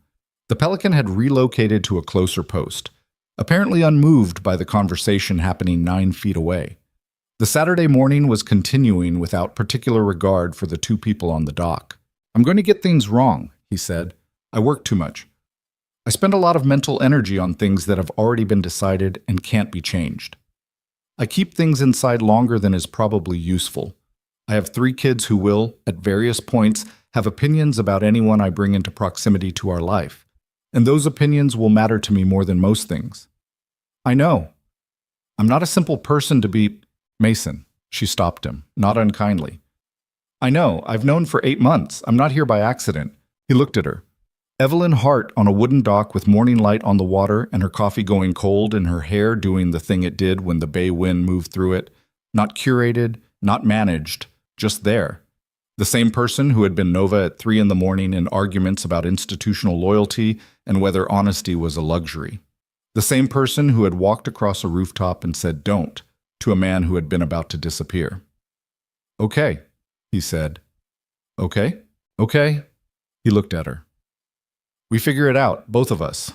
The Pelican had relocated to a closer post, apparently unmoved by the conversation happening 9 feet away. The Saturday morning was continuing without particular regard for the 2 people on the dock. "I'm going to get things wrong," he said. "I work too much. I spend a lot of mental energy on things that have already been decided and can't be changed. I keep things inside longer than is probably useful. I have 3 kids who will, at various points, have opinions about anyone I bring into proximity to our life, and those opinions will matter to me more than most things. I know. I'm not a simple person to be—" "Mason," she stopped him, not unkindly. "I know. I've known for 8 months. I'm not here by accident." He looked at her. Evelyn Hart on a wooden dock with morning light on the water and her coffee going cold and her hair doing the thing it did when the bay wind moved through it. Not curated, not managed, just there. The same person who had been Nova at 3 in the morning in arguments about institutional loyalty and whether honesty was a luxury. The same person who had walked across a rooftop and said don't to a man who had been about to disappear. Okay, he said. Okay, okay. He looked at her. We figure it out, both of us.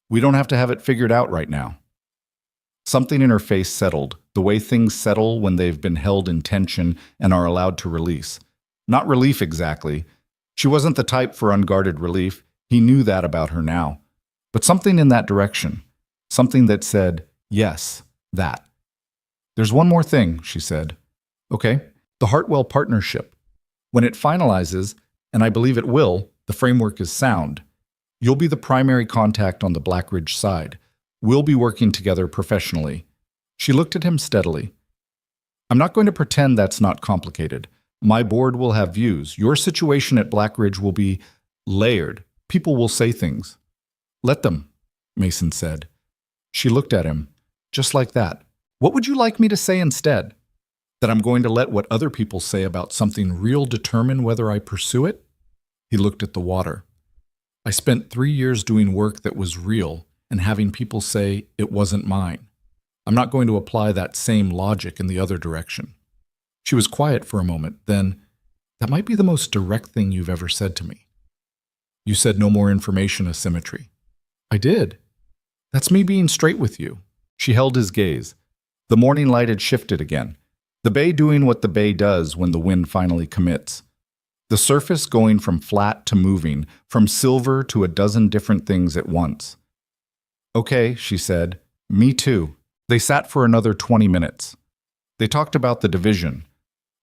We don't have to have it figured out right now. Something in her face settled, the way things settle when they've been held in tension and are allowed to release. Not relief exactly. She wasn't the type for unguarded relief. He knew that about her now. But something in that direction. Something that said, yes, that. There's one more thing, she said. Okay, the Hartwell partnership. When it finalizes, and I believe it will, the framework is sound. You'll be the primary contact on the Blackridge side. We'll be working together professionally. She looked at him steadily. I'm not going to pretend that's not complicated. My board will have views. Your situation at Blackridge will be layered. People will say things. Let them, Mason said. She looked at him, just like that. What would you like me to say instead? That I'm going to let what other people say about something real determine whether I pursue it? He looked at the water. I spent 3 years doing work that was real and having people say it wasn't mine. I'm not going to apply that same logic in the other direction. She was quiet for a moment, then, that might be the most direct thing you've ever said to me. You said no more information asymmetry. I did. That's me being straight with you. She held his gaze. The morning light had shifted again. The bay doing what the bay does when the wind finally commits. The surface going from flat to moving, from silver to a dozen different things at once. Okay, she said. Me too. They sat for another 20 minutes. They talked about the division,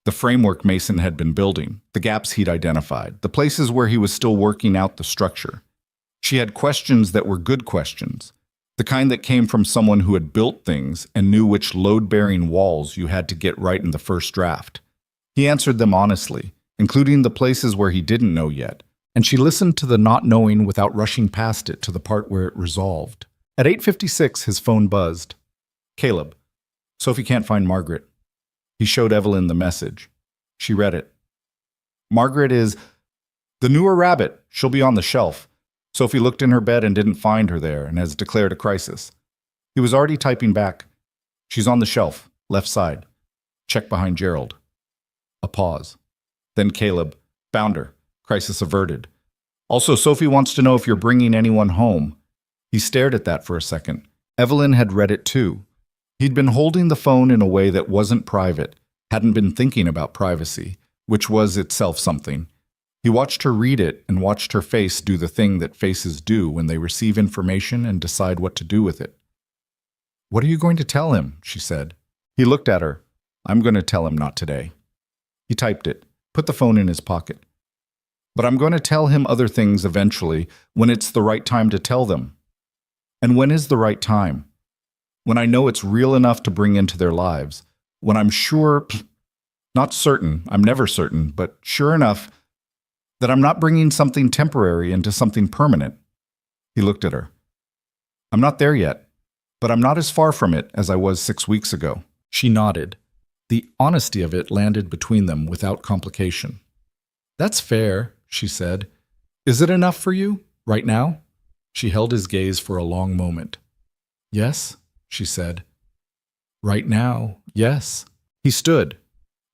the framework Mason had been building, the gaps he'd identified, the places where he was still working out the structure. She had questions that were good questions, the kind that came from someone who had built things and knew which load-bearing walls you had to get right in the first draft. He answered them honestly, including the places where he didn't know yet, and she listened to the not knowing without rushing past it to the part where it resolved. At 8:56, his phone buzzed. Caleb. Sophie can't find Margaret. He showed Evelyn the message. She read it. Margaret is the newer rabbit. She'll be on the shelf. Sophie looked in her bed and didn't find her there and has declared a crisis. He was already typing back. She's on the shelf, left side. Check behind Gerald. A pause. Then Caleb. Found her. Crisis averted. Also, Sophie wants to know if you're bringing anyone home. He stared at that for a second. Evelyn had read it too. He'd been holding the phone in a way that wasn't private, hadn't been thinking about privacy, which was itself something. He watched her read it and watched her face do the thing that faces do when they receive information and decide what to do with it. What are you going to tell him? She said. He looked at her. I'm going to tell him not today. He typed it, put the phone in his pocket. But I'm going to tell him other things eventually when it's the right time to tell them. And when is the right time? When I know it's real enough to bring into their lives. When I'm sure, not certain, I'm never certain, but sure enough that I'm not bringing something temporary into something permanent. He looked at her. I'm not there yet, but I'm not as far from it as I was 6 weeks ago. She nodded. The honesty of it landed between them without complication. That's fair, she said. Is it enough for you, right now? She held his gaze for a long moment. Yes, she said. Right now, yes. He stood.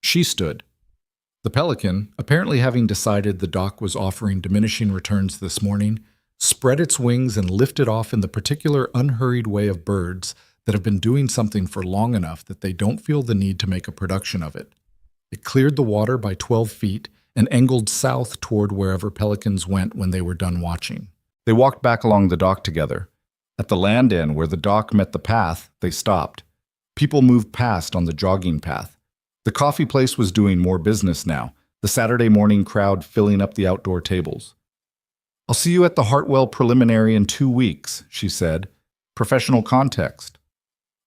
She stood. The Pelican, apparently having decided the dock was offering diminishing returns this morning, spread its wings and lifted off in the particular unhurried way of birds that have been doing something for long enough that they don't feel the need to make a production of it. It cleared the water by 12 feet and angled south toward wherever pelicans went when they were done watching. They walked back along the dock together. At the land end where the dock met the path, they stopped. People moved past on the jogging path. The coffee place was doing more business now, the Saturday morning crowd filling up the outdoor tables. I'll see you at the Hartwell preliminary in 2 weeks, she said. Professional context.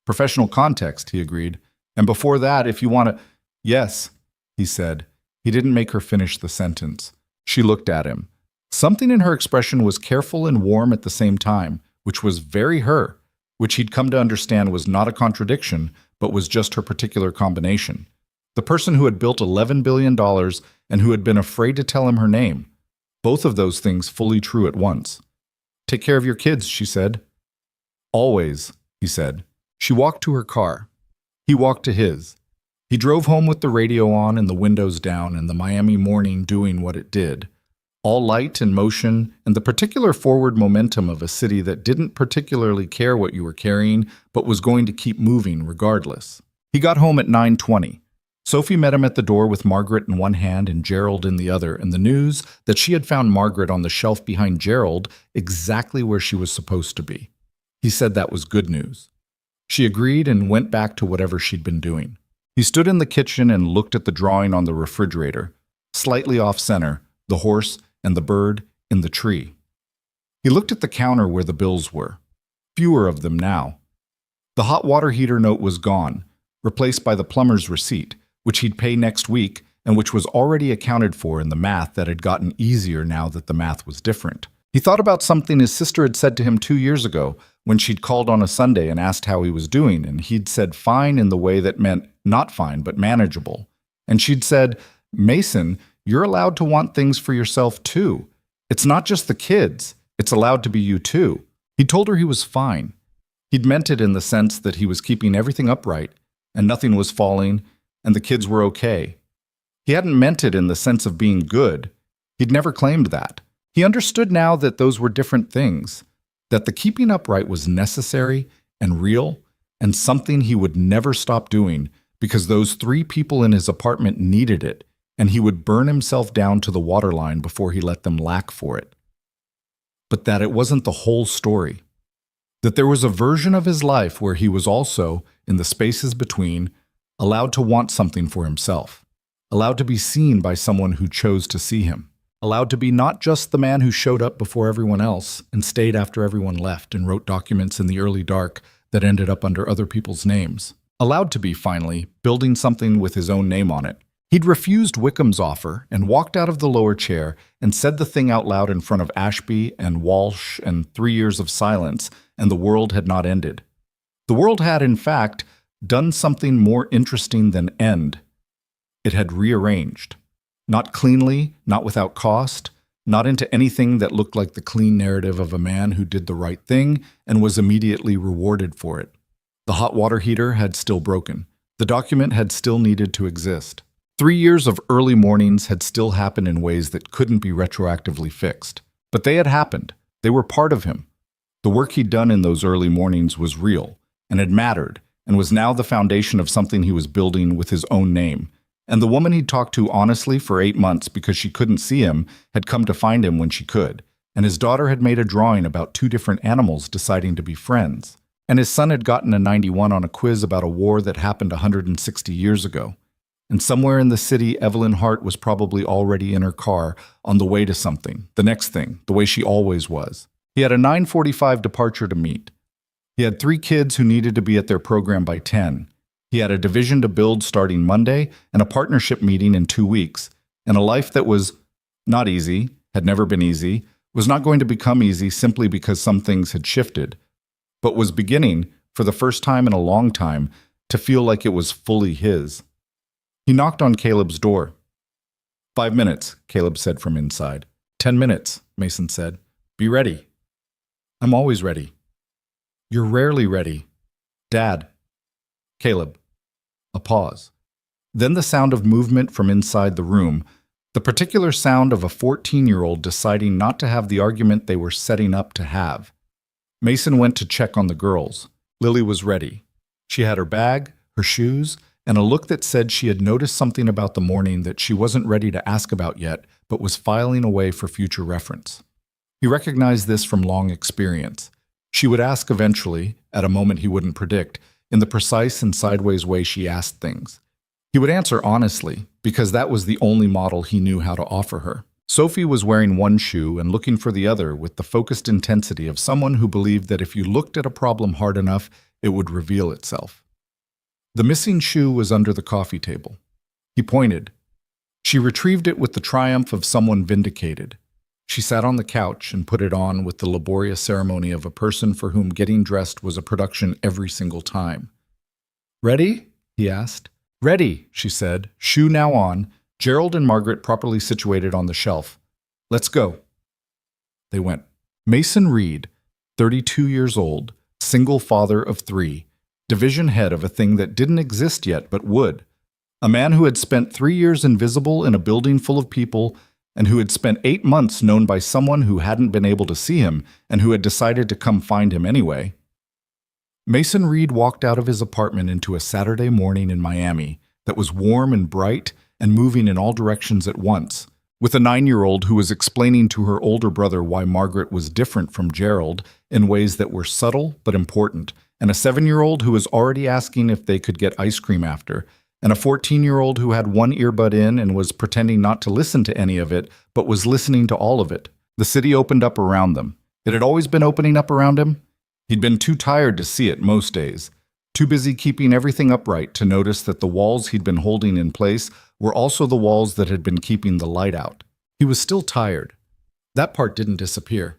Professional context, he agreed. And before that, if you want to... Yes, he said. He didn't make her finish the sentence. She looked at him. Something in her expression was careful and warm at the same time, which was very her, which he'd come to understand was not a contradiction, but was just her particular combination. The person who had built $11 billion and who had been afraid to tell him her name. Both of those things fully true at once. "Take care of your kids," she said. "Always," he said. She walked to her car. He walked to his. He drove home with the radio on and the windows down and the Miami morning doing what it did. All light and motion and the particular forward momentum of a city that didn't particularly care what you were carrying, but was going to keep moving regardless. He got home at 9:20. Sophie met him at the door with Margaret in one hand and Gerald in the other, and the news that she had found Margaret on the shelf behind Gerald exactly where she was supposed to be. He said that was good news. She agreed and went back to whatever she'd been doing. He stood in the kitchen and looked at the drawing on the refrigerator, slightly off-center, the horse and the bird in the tree. He looked at the counter where the bills were. Fewer of them now. The hot water heater note was gone, replaced by the plumber's receipt, which he'd pay next week and which was already accounted for in the math that had gotten easier now that the math was different. He thought about something his sister had said to him 2 years ago when she'd called on a Sunday and asked how he was doing, and he'd said fine in the way that meant not fine but manageable. And she'd said, "Mason, you're allowed to want things for yourself too. It's not just the kids. It's allowed to be you too." He told her he was fine. He'd meant it in the sense that he was keeping everything upright and nothing was falling and the kids were okay. He hadn't meant it in the sense of being good. He'd never claimed that. He understood now that those were different things, that the keeping upright was necessary and real and something he would never stop doing because those 3 people in his apartment needed it, and he would burn himself down to the waterline before he let them lack for it. But that it wasn't the whole story. That there was a version of his life where he was also, in the spaces between, allowed to want something for himself, allowed to be seen by someone who chose to see him, allowed to be not just the man who showed up before everyone else and stayed after everyone left and wrote documents in the early dark that ended up under other people's names, allowed to be, finally, building something with his own name on it. He'd refused Wickham's offer and walked out of the lower chair and said the thing out loud in front of Ashby and Walsh and 3 years of silence, and the world had not ended. The world had, in fact, done something more interesting than end. It had rearranged. Not cleanly, not without cost, not into anything that looked like the clean narrative of a man who did the right thing and was immediately rewarded for it. The hot water heater had still broken. The document had still needed to exist. 3 years of early mornings had still happened in ways that couldn't be retroactively fixed. But they had happened. They were part of him. The work he'd done in those early mornings was real, and had mattered, and was now the foundation of something he was building with his own name. And the woman he'd talked to honestly for 8 months because she couldn't see him had come to find him when she could. And his daughter had made a drawing about 2 different animals deciding to be friends. And his son had gotten a 91 on a quiz about a war that happened 160 years ago. And somewhere in the city, Evelyn Hart was probably already in her car on the way to something, the next thing, the way she always was. He had a 9:45 departure to meet. He had 3 kids who needed to be at their program by 10. He had a division to build starting Monday and a partnership meeting in 2 weeks, and a life that was not easy, had never been easy, was not going to become easy simply because some things had shifted, but was beginning, for the first time in a long time, to feel like it was fully his. He knocked on Caleb's door. 5 minutes, Caleb said from inside. 10 minutes, Mason said. Be ready. I'm always ready. You're rarely ready. Dad. Caleb. A pause. Then the sound of movement from inside the room, the particular sound of a 14-year-old deciding not to have the argument they were setting up to have. Mason went to check on the girls. Lily was ready. She had her bag, her shoes, and a look that said she had noticed something about the morning that she wasn't ready to ask about yet, but was filing away for future reference. He recognized this from long experience. She would ask eventually, at a moment he wouldn't predict, in the precise and sideways way she asked things. He would answer honestly, because that was the only model he knew how to offer her. Sophie was wearing one shoe and looking for the other with the focused intensity of someone who believed that if you looked at a problem hard enough, it would reveal itself. The missing shoe was under the coffee table. He pointed. She retrieved it with the triumph of someone vindicated. She sat on the couch and put it on with the laborious ceremony of a person for whom getting dressed was a production every single time. "Ready?" he asked. "Ready," she said, shoe now on, Gerald and Margaret properly situated on the shelf. "Let's go." They went. Mason Reed, 32 years old, single father of 3, division head of a thing that didn't exist yet but would. A man who had spent 3 years invisible in a building full of people and who had spent 8 months known by someone who hadn't been able to see him and who had decided to come find him anyway. Mason Reed walked out of his apartment into a Saturday morning in Miami that was warm and bright and moving in all directions at once, with a 9-year-old who was explaining to her older brother why Margaret was different from Gerald in ways that were subtle but important, and a 7-year-old who was already asking if they could get ice cream after, and a 14-year-old who had one earbud in and was pretending not to listen to any of it, but was listening to all of it. The city opened up around them. It had always been opening up around him. He'd been too tired to see it most days, too busy keeping everything upright to notice that the walls he'd been holding in place were also the walls that had been keeping the light out. He was still tired. That part didn't disappear.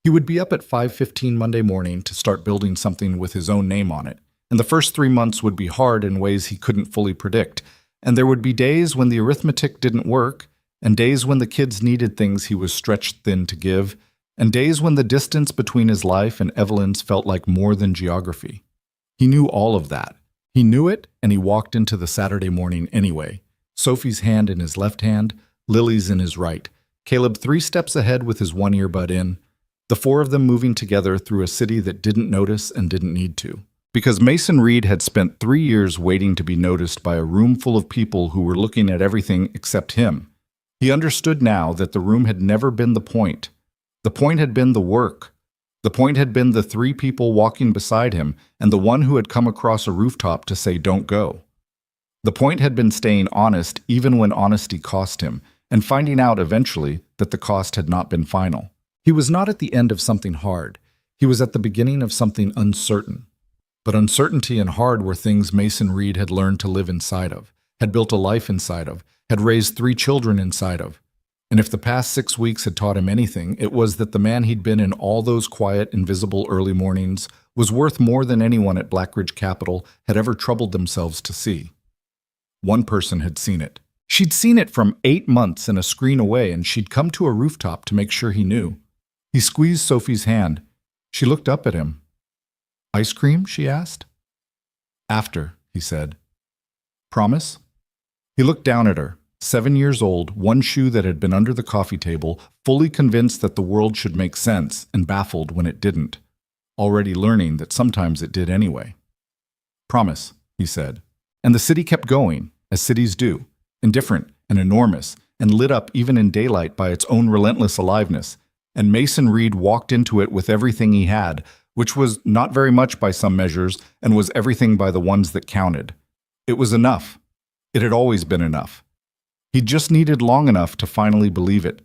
He would be up at 5:15 Monday morning to start building something with his own name on it, and the first 3 months would be hard in ways he couldn't fully predict, and there would be days when the arithmetic didn't work, and days when the kids needed things he was stretched thin to give, and days when the distance between his life and Evelyn's felt like more than geography. He knew all of that. He knew it, and he walked into the Saturday morning anyway, Sophie's hand in his left hand, Lily's in his right, Caleb 3 steps ahead with his one earbud in, the 4 of them moving together through a city that didn't notice and didn't need to. Because Mason Reed had spent 3 years waiting to be noticed by a room full of people who were looking at everything except him. He understood now that the room had never been the point. The point had been the work. The point had been the 3 people walking beside him and the one who had come across a rooftop to say don't go. The point had been staying honest even when honesty cost him, and finding out eventually that the cost had not been final. He was not at the end of something hard. He was at the beginning of something uncertain. But uncertainty and hard were things Mason Reed had learned to live inside of, had built a life inside of, had raised 3 children inside of. And if the past 6 weeks had taught him anything, it was that the man he'd been in all those quiet, invisible early mornings was worth more than anyone at Blackridge Capital had ever troubled themselves to see. One person had seen it. She'd seen it from 8 months and a screen away, and she'd come to a rooftop to make sure he knew. He squeezed Sophie's hand. She looked up at him. "Ice cream?" she asked. "After," he said. "Promise?" He looked down at her, 7 years old, one shoe that had been under the coffee table, fully convinced that the world should make sense and baffled when it didn't, already learning that sometimes it did anyway. "Promise," he said. And the city kept going, as cities do, indifferent and enormous, and lit up even in daylight by its own relentless aliveness, and Mason Reed walked into it with everything he had, which was not very much by some measures, and was everything by the ones that counted. It was enough. It had always been enough. He just needed long enough to finally believe it.